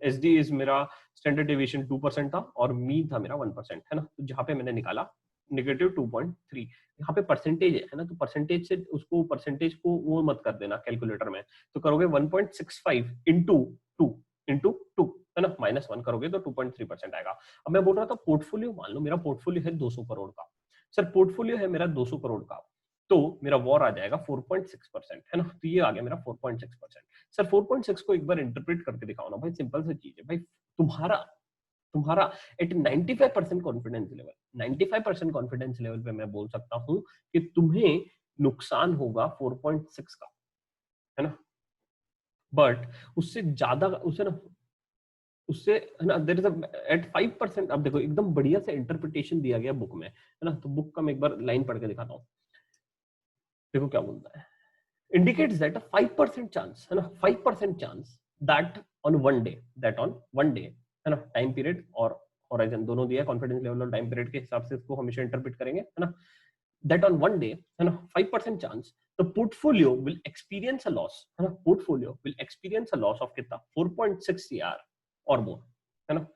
एस डी इज मेरा स्टैंडर्ड डेविएशन 2% था और मीन था मेरा 1%, है ना। तो जहाँ पे मैंने निकाला नेगेटिव 2.3, यहाँ पे परसेंटेज है ना, तो परसेंटेज से उसको, परसेंटेज को वो मत कर देना कैलकुलेटर में, तो करोगे 1.65 इंटू टू, है ना, -1 करोगे तो 2.3% आएगा। अब मैं बोल रहा था पोर्टफोलियो, मान लो मेरा पोर्टफोलियो है 200 करोड़ का, सर पोर्टफोलियो है मेरा 200 करोड़ का, तो मेरा वॉर आ जाएगा 4.6%, है ना। तो ये आ गया मेरा 4.6%। सर 4.6 को एक बार इंटरप्रेट करके दिखाओ ना भाई, सिंपल सी चीज है भाई, तुम्हारा तुम्हारा at 95% confidence level, 95% confidence level पे मैं बोल सकता हूं कि तुम्हें नुकसान होगा 4.6 का, है ना। बट उससे ज्यादा, उससे ना, उससे, है ना, देयर इज एट 5%। अब देखो एकदम बढ़िया से इंटरप्रिटेशन दिया गया बुक में, है ना। तो बुक का मैं एक बार लाइन पढ़ के दिखाता हूँ, देखो क्या बोलता है। indicates that a 5% chance, है ना, 5% chance that on one day, है ना, टाइम पीरियड और होराइजन दोनों दिया है, कॉन्फिडेंस लेवल और टाइम पीरियड के हिसाब से इसको हमेशा इंटरप्रेट करेंगे, है ना। that on one day, है ना, 5% chance the portfolio will experience a loss, है ना, portfolio will experience a loss of कितना 4.6 CR or more, है ना।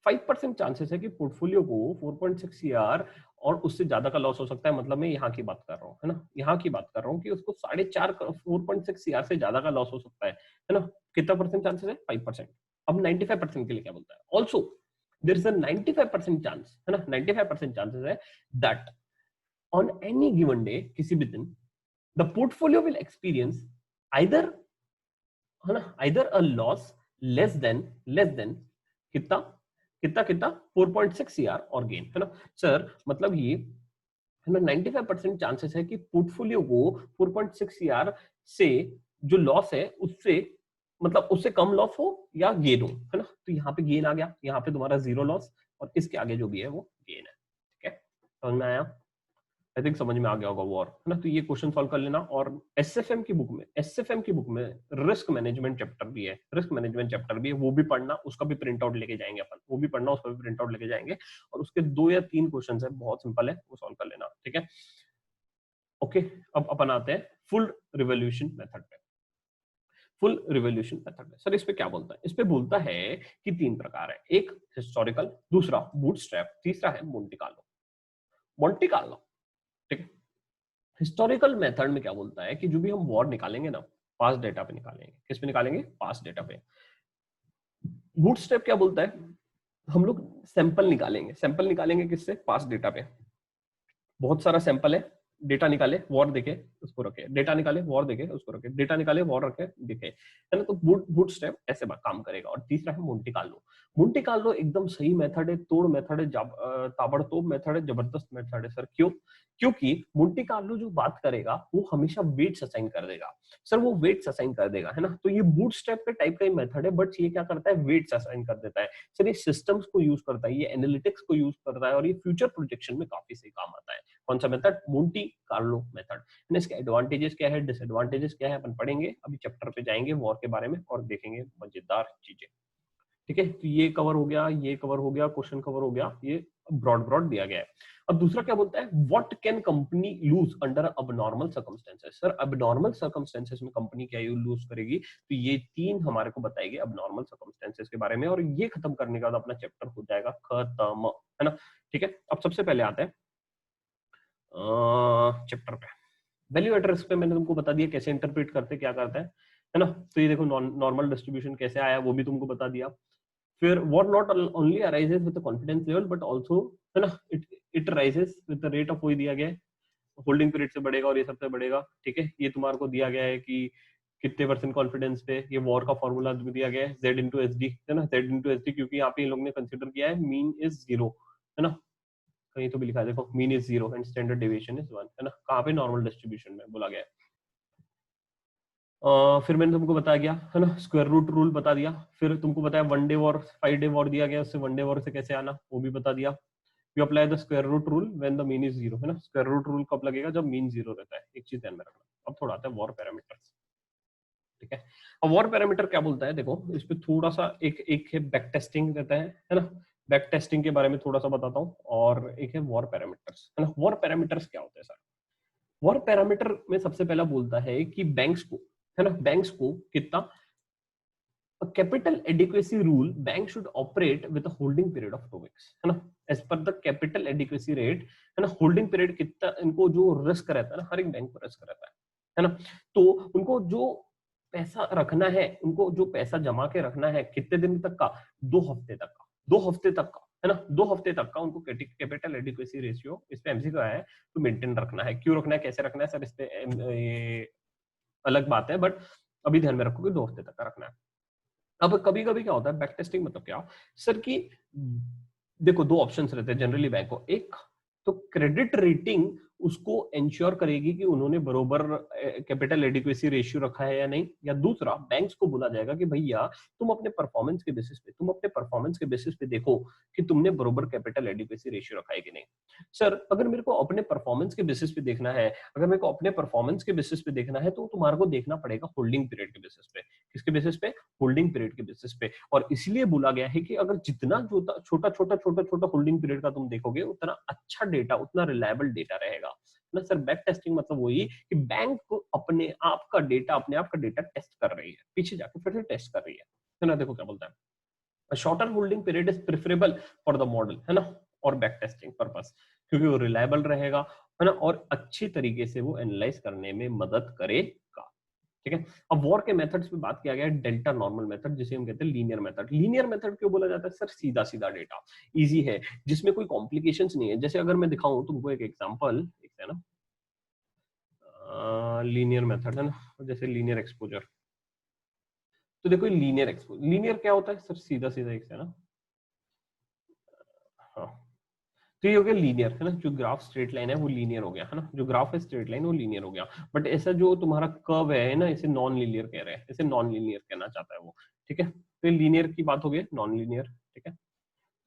5% चांसेस है कि पोर्टफोलियो को 4.6 सीआर और उससे ज्यादा का लॉस हो सकता है, मतलब मैं यहाँ की बात कर रहा हूँ, है ना, यहाँ की बात कर रहा हूँ कि उसको 4.5 सीआर से ज्यादा का लॉस हो सकता है ना। कितना परसेंट चांसेस है? 5%। अब 95% के लिए क्या बोलता है, also there is a 95% chance, है ना, 95% चांसेस है that on any given day, किसी भी दिन, the portfolio will experience either, है ना, either a loss less than कितना कितना कितना 4.6 सीआर और गेन, है ना। सर मतलब ये, है ना, 95% चांसेस है कि पोर्टफोलियो को 4.6 सीआर से जो लॉस है उससे, मतलब उससे कम लॉस हो या गेन हो, है ना। तो यहाँ पे गेन आ गया, यहाँ पे तुम्हारा 0 लॉस और इसके आगे जो भी है वो गेन है, ठीक है। समझ में आया? आई थिंक समझ में आ गया होगा वॉर, है ना। तो ये क्वेश्चन सॉल्व कर लेना। और एसएफएम की बुक में रिस्क मैनेजमेंट चैप्टर भी है, वो भी पढ़ना, उसका भी प्रिंट आउट लेके जाएंगे अपन, वो भी पढ़ना, उसका भी प्रिंट आउट लेके जाएंगे। और उसके 2 या 3 क्वेश्चन है, बहुत सिंपल है, वो सॉल्व कर लेना, ठीक है। ओके, अब अपन आते हैं फुल रिवॉल्यूशन मेथड पे। फुल रिवॉल्यूशन मेथड में सर इस पे क्या बोलता है? इस पे बोलता है कि 3 प्रकार है, एक हिस्टोरिकल, दूसरा बूटस्ट्रैप, तीसरा है मोंटे कार्लो। मोंटे कार्लो, ठीक है। हिस्टोरिकल मेथड में क्या बोलता है कि जो भी हम वॉर निकालेंगे ना, पास्ट डेटा पे निकालेंगे। किस पे निकालेंगे? पास्ट डेटा पे। बूटस्ट्रैप क्या बोलता है, हम लोग सैंपल निकालेंगे किससे, पास्ट डेटा पे। बहुत सारा सैंपल है, डेटा निकाले, वॉर देखे, उसको रखे, डेटा निकाले, वॉर देखे, उसको रखे, डेटा निकाले, वॉर रखे, देखे, है ना। तो बूटस्ट्रैप ऐसे काम करेगा। और तीसरा है मोंटे कार्लो। मोंटे कार्लो एकदम सही मेथड है, तोड़ मेथड है, ताबड़तोड़ मेथड है, जबरदस्त मेथड है सर। क्यों? क्योंकि मोंटे कार्लो जो बात करेगा वो हमेशा वेट्स असाइन कर देगा सर, वो वेट्स असाइन कर देगा, है ना। तो ये बूटस्ट्रैप के टाइप का ही मेथड है, बट ये क्या करता है, वेट्स असाइन कर देता है सर। ये सिस्टम्स को यूज करता है, ये एनालिटिक्स को यूज करता है, और ये फ्यूचर प्रोजेक्शन में काफी सही काम आता है। कौन सा मेथड? Monte Carlo method. इसके एडवांटेजेस क्या है, डिसएडवांटेजेस क्या है, अपन पढ़ेंगे। अभी चैप्टर पे जाएंगे वॉर के बारे में और देखेंगे मजेदार चीजें। ठीक है, तो ये कवर हो गया, ये कवर हो गया, क्वेश्चन कवर हो गया, ये ब्रॉड दिया गया है। अब दूसरा क्या बोलता है, what can company lose under abnormal circumstances. Sir abnormal circumstances में कंपनी क्या लूज करेगी, तो ये तीन हमारे को बताएगी अबनॉर्मल सर्कमस्टेंसेस के बारे में, और ये खत्म करने के बाद अपना चैप्टर हो जाएगा खत्म, है ना। ठीक है, अब सबसे पहले आते हैं चैप्टर पे। वैल्यू एड्रेस पे मैंने तुमको बता दिया कैसे इंटरप्रेट करते, क्या करता है ना। तो ये देखो नॉर्मल डिस्ट्रीब्यूशन कैसे आया वो भी तुमको बता दिया। फिर what not only arises with the confidence level but also, है ना, it rises with the rate of, वही दिया गया है, होल्डिंग पीरियड से बढ़ेगा और ये सबसे बढ़ेगा। ठीक है, ये तुम्हारे को दिया गया है कि कितने परसेंट कॉन्फिडेंस पे, ये वॉर का फॉर्मूला भी दिया गया है, Z इंटू एच डी, है ना, Z इंटू एच डी, क्योंकि यहाँ पे इन लोग ने कंसिडर किया है मीन इज 0, है ना। कहीं तो भी लिखा है देखो, mean is 0 and standard deviation is 1, है ना। कहाँ पे? नॉर्मल डिस्ट्रीब्यूशन में बोला गया है। फिर मैंने तुमको बता गया, है ना, स्क्वायर रूट रूल बता दिया। फिर तुमको बताया 1 डे वॉर 5 डे वॉर दिया गया, उससे 1 डे वॉर से कैसे आना वो भी बता दिया। You apply the square root rule when the mean is 0, है ना। स्क्वायर रूट रूल कब लगेगा? जब मीन 0 रहता है, एक चीज ध्यान में रखना। अब थोड़ा आता है वॉर पैरामीटर्स। ठीक है, अब वॉर पैरामीटर क्या बोलता है, देखो इस पे थोड़ा सा एक है बैक टेस्टिंग रहता है ना। बैक टेस्टिंग के बारे में थोड़ा सा बताता हूँ, और एक है वॉर पैरामीटर्स, है ना। वॉर पैरामीटर्स क्या होते हैं सर? वॉर पैरामीटर में सबसे पहला बोलता है कि बैंक्स को, है ना, बैंक्स को कितना, a capital adequacy rule, bank should operate with a holding period of 2 weeks, है ना। as per the capital adequacy rate, है ना, holding period कितना, इनको जो रिस्क रहता है ना, हर एक बैंक को रिस्क रहता है ना। तो उनको जो पैसा रखना है, उनको जो पैसा जमा के रखना है, कितने दिन तक का? 2 हफ्ते तक का, 2 हफ्ते तक का, है ना, 2 हफ्ते तक का उनको कैपिटल एडिक्वेसी रेशियो, इस पे एमसीक्यू आया है, तो मेंटेन रखना है। क्यों रखना है, कैसे रखना है सर, इस पे ये अलग बात है, बट अभी ध्यान में रखो कि 2 हफ्ते तक का रखना है। अब कभी कभी क्या होता है, बैक टेस्टिंग मतलब क्या सर, कि देखो 2 ऑप्शंस रहते हैं जनरली बैंक को। एक तो क्रेडिट रेटिंग उसको इंश्योर करेगी कि उन्होंने बरोबर कैपिटल एडिक्वेसी रेशियो रखा है या नहीं, या दूसरा बैंक्स को बोला जाएगा कि भैया तुम अपने परफॉर्मेंस के बेसिस पे देखो कि तुमने बरोबर कैपिटल एडिक्वेसी रेशियो रखा है कि नहीं। सर अगर मेरे को अपने परफॉर्मेंस के बेसिस पे देखना है, तो तुम्हारे को देखना पड़ेगा होल्डिंग पीरियड के बेसिस पे। किसके बेसिस पे? होल्डिंग पीरियड के बेसिस पे। और इसलिए बोला गया है कि अगर जितना छोटा होल्डिंग पीरियड का तुम देखोगे, उतना अच्छा डेटा, उतना रिलायबल डेटा रहेगा ना सर। बैक टेस्टिंग मतलब वही कि बैंक को अपने आप का डेटा टेस्ट कर रही है, पीछे जाकर फिर से टेस्ट कर रही है ना। देखो क्या बोलता है, shorter holding period is preferable for the model, है ना, और बैक टेस्टिंग पर्पस, क्योंकि वो रिलायबल रहेगा, है ना, और अच्छी तरीके से वो एनालाइज करने में मदद करेगा। ठीक है, अब वॉर के मेथड्स पे बात किया गया है, डेल्टा नॉर्मल मेथड, जिसे हम कहते हैं लीनियर मेथड। लीनियर मेथड क्यों बोला जाता है सर? सीधा सीधा डेटा, इजी है, जिसमें कोई कॉम्प्लिकेशंस नहीं है। जैसे अगर मैं दिखाऊं तुमको एक एग्जांपल, एक है ना लीनियर मेथड, है ना, जैसे लीनियर एक्सपोजर। तो देखो लीनियर एक्सपोजर, लीनियर क्या होता है सर? सीधा सीधा एक है ना, हाँ, तो ये हो गया लीनियर, है ना। जो ग्राफ स्ट्रेट लाइन है वो लीनियर हो गया, है ना, जो ग्राफ है स्ट्रेट लाइन वो लीनियर हो गया। बट ऐसा जो तुम्हारा कर्व है ना, इसे नॉन लीनियर कह रहे हैं, इसे नॉन लीनियर कहना चाहता है वो। ठीक है, तो ये लीनियर की बात हो गई, नॉन लीनियर। ठीक है,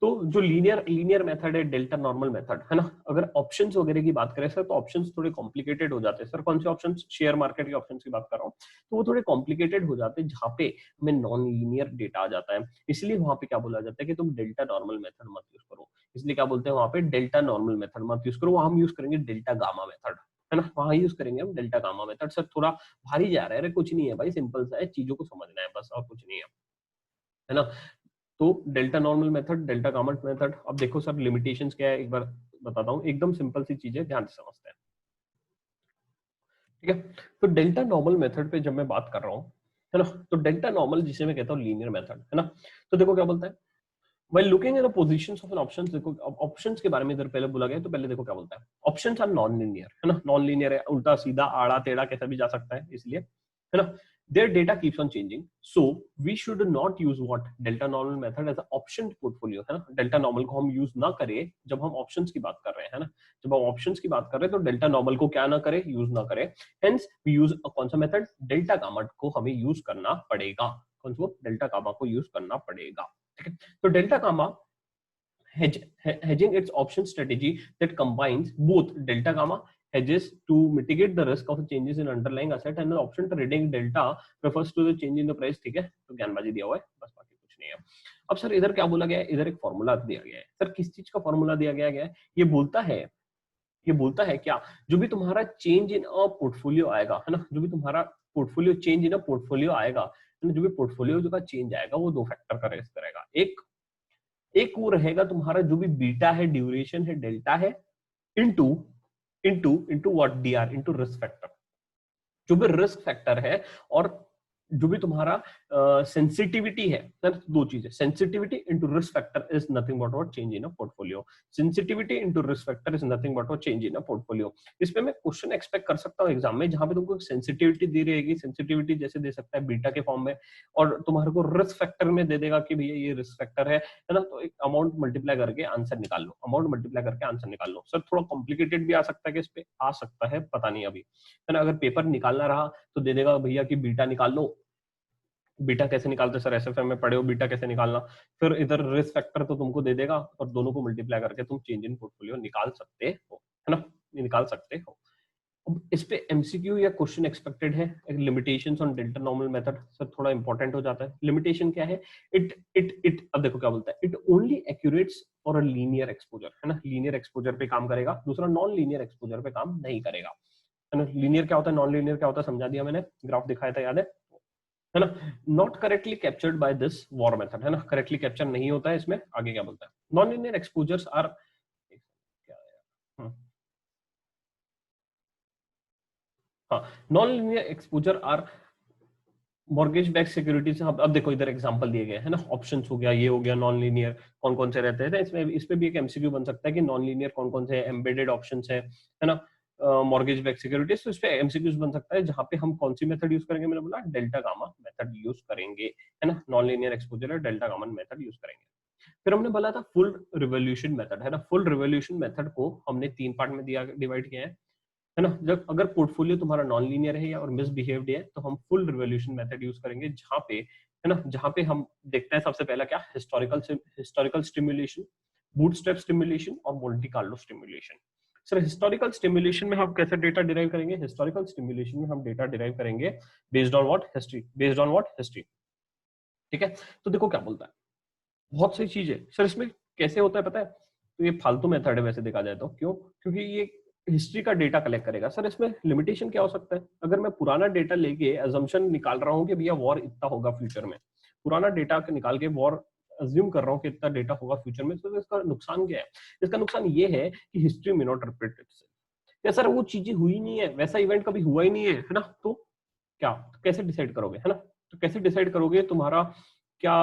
तो जो लीनियर मेथड है, डेल्टा नॉर्मल मेथड, है ना। अगर ऑप्शंस वगैरह की बात करें सर, तो ऑप्शंस थोड़े कॉम्प्लिकेटेड हो जाते हैं सर। कौन से ऑप्शंस? शेयर मार्केट के ऑप्शंस की बात कर रहा हूँ, तो वो थोड़े कॉम्प्लिकेटेड हो जाते हैं, जहाँ पे हमें नॉन लीनियर डेटा आ जाता है। इसलिए वहां पे क्या बोला जाता है कि तुम डेल्टा नॉर्मल मेथड मत यूज करो। इसलिए क्या बोलते हैं वहां पे, डेल्टा नॉर्मल मेथड मत यूज करो, वहां हम यूज करेंगे डेल्टा गामा मेथड, है ना। वहां यूज करेंगे हम डेल्टा गामा मेथड। सर थोड़ा भारी जा रहा है, अरे कुछ नहीं है भाई, सिंपल सा है, चीजों को समझना है बस, और कुछ नहीं है ना। तो delta normal method, delta gamma method. अब देखो सर लिमिटेशंस क्या है, एक बार बताता हूँ, एकदम सिंपल सी चीज है, ध्यान से समझते हैं। ठीक है, तो डेल्टा नॉर्मल मेथड पे जब मैं बात कर रहा हूँ, है ना। तो डेल्टा नॉर्मल जिसे मैं कहता हूँ लीनियर मेथड, है ना। तो देखो क्या बोलता है, While looking at the positions of an options, देखो ऑप्शंस के बारे में इधर पहले बोला गया है, तो पहले देखो क्या बोलता है, ऑप्शंस आर नॉन लीनियर, है ना। नॉन लीनियर है, उल्टा सीधा आड़ा टेढ़ा कैसा भी जा सकता है, इसलिए, है ना। Their data keeps on changing, so we should not use what delta normal method as a option portfolio, है ना। डेल्टा नॉर्मल को हम यूज ना करें जब हम ऑप्शंस की बात कर रहे हैं, है ना। जब हम ऑप्शंस की बात कर रहे हैं तो डेल्टा नॉर्मल को क्या ना करें, यूज ना करें। हेंस वी यूज कौन सा मेथड, डेल्टा गामा को हमें यूज करना पड़ेगा, कौन सा, डेल्टा गामा को यूज करना पड़ेगा, ठीक है। तो delta gamma hedging its option strategy that combines both delta gamma hedges to mitigate the risk of changes in underlying asset and an option trading delta refers to the change in the price, ठीक है। तो ज्ञानबाजी दिया हुआ है, बस बाकी कुछ नहीं है। अब सर इधर क्या बोला गया है, इधर एक फॉर्मूला दिया गया है। सर किस चीज का फॉर्मूला दिया गया है, ये बोलता है क्या, जो भी तुम्हारा चेंज इन अ पोर्टफोलियो आएगा, है ना, जो भी तुम्हारा portfolio change in a portfolio आएगा, जो भी पोर्टफोलियो का चेंज आएगा वो दो फैक्टर का रेस करेगा। एक वो रहेगा तुम्हारा जो भी बीटा है, ड्यूरेशन है, डेल्टा है, into into into what, DR, into risk factor, जो भी रिस्क फैक्टर है, और जो भी तुम्हारा सेंसिटिविटी है। सर दो चीजें, sensitivity into risk factor is nothing but what change in a portfolio, sensitivity into risk factor is nothing but what change in a portfolio. इस पे मैं क्वेश्चन एक्सपेक्ट कर सकता हूँ एग्जाम में, जहां पे तुमको सेंसिटिविटी दी रहेगी, सेंसिटिविटी जैसे दे सकता है बीटा के फॉर्म में, और तुम्हारे को रिस्क फैक्टर में दे देगा कि भैया ये रिस्क फैक्टर है ना। तो एक अमाउंट मल्टीप्लाई करके आंसर निकाल लो, अमाउंट मल्टीप्लाई करके आंसर निकाल लो। सर थोड़ा कॉम्प्लिकेटेड भी आ सकता है कि इस पे आ सकता है, पता नहीं अभी, है ना। अगर पेपर निकालना रहा तो दे देगा भैया कि बीटा निकाल लो। बीटा कैसे निकालते सर, एसएफएम में पढ़े हो बीटा कैसे निकालना। फिर इधर रिस्क फैक्टर तो तुमको दे देगा, और दोनों को मल्टीप्लाई करके तुम चेंज इन पोर्टफोलियो निकाल सकते हो, है ना, निकाल सकते हो। अब इस पे एमसीक्यू या क्वेश्चन एक्सपेक्टेड है, limitations on delta normal method, sir थोड़ा इंपॉर्टेंट हो जाता है। लिमिटेशन क्या है, इट अब देखो क्या बोलता है, it only accurates for a linear exposure, है ना। लीनियर एक्सपोजर पे काम करेगा, दूसरा नॉन लीनियर एक्सपोजर पे काम नहीं करेगा, है ना। लीनियर क्या होता है, नॉन लीनियर क्या होता है, समझा दिया मैंने, ग्राफ दिखाया था, याद है ना। Not correctly captured by this war method, है ना, करेक्टली कैप्चर नहीं होता है इसमें। आगे क्या बोलता है, नॉन लीनियर एक्सपोजर्स आर, हाँ, non linear exposure are mortgage back security से। अब देखो इधर एग्जांपल दिए गए हैं ना, ऑप्शंस हो गया, ये हो गया, नॉन लीनियर कौन कौन से रहते हैं इसमें। इस पे भी एक एमसीक्यू बन सकता है कि नॉन लीनियर कौन कौन से एम्बेडेड ऑप्शंस है ना, मॉर्गेज बैक सिक्योरिटीज। तो इस पे एमसीक्यूज बन सकता है, जहां पे हम कौन सी मेथड यूज करेंगे, मैंने बोला डेल्टा गामा मेथड यूज करेंगे, है ना। नॉन लीनियर एक्सपोजर है, डेल्टा गामा मेथड यूज करेंगे। फिर हमने बोला था फुल रिवोल्यूशन मेथड, है ना। फुल रिवोल्यूशन मेथड को हमने 3 पार्ट में दिया, डिवाइड किया है ना। जब अगर पोर्टफोलियो तुम्हारा नॉन लीनियर है या और मिसबिहेव्ड है, तो हम फुल रिवोल्यूशन मेथड यूज करेंगे, जहां पे, है ना, जहां पे हम देखते हैं सबसे पहला क्या, हिस्टोरिकल स्टिमुलेशन, बूटस्ट्रैप स्टिमुलेशन और Monte Carlo stimulation. Sir historical stimulation में हम कैसे डेटा डिराइव करेंगे, हिस्टोरिकल स्टिमुलेशन में हम डेटा डिराइव करेंगे based on what, history, based on what, history, ठीक है। तो देखो क्या बोलता है, बहुत सही चीज है सर। इसमें कैसे होता है पता है, तो ये फालतू मेथड है वैसे देखा जाए तो, क्यों, क्योंकि ये हिस्ट्री का डेटा कलेक्ट करेगा। सर इसमें लिमिटेशन क्या हो सकता है, अगर मैं पुराना डेटा लेके अजम्पशन निकाल रहा हूँ कि भैया वॉर इतना होगा फ्यूचर में, पुराना डेटा निकाल के वॉर अज्यूम कर रहा हूँ कि इतना डेटा होगा फ्यूचर में, तो इसका नुकसान क्या है, इसका नुकसान ये है कि हिस्ट्री में नॉट रिपीट इटसेल्फ। या सर वो चीजें हुई नहीं है, वैसा इवेंट कभी हुआ ही नहीं है ना, तो क्या, तो कैसे डिसाइड करोगे, है ना। तो कैसे डिसाइड करोगे, तुम्हारा क्या,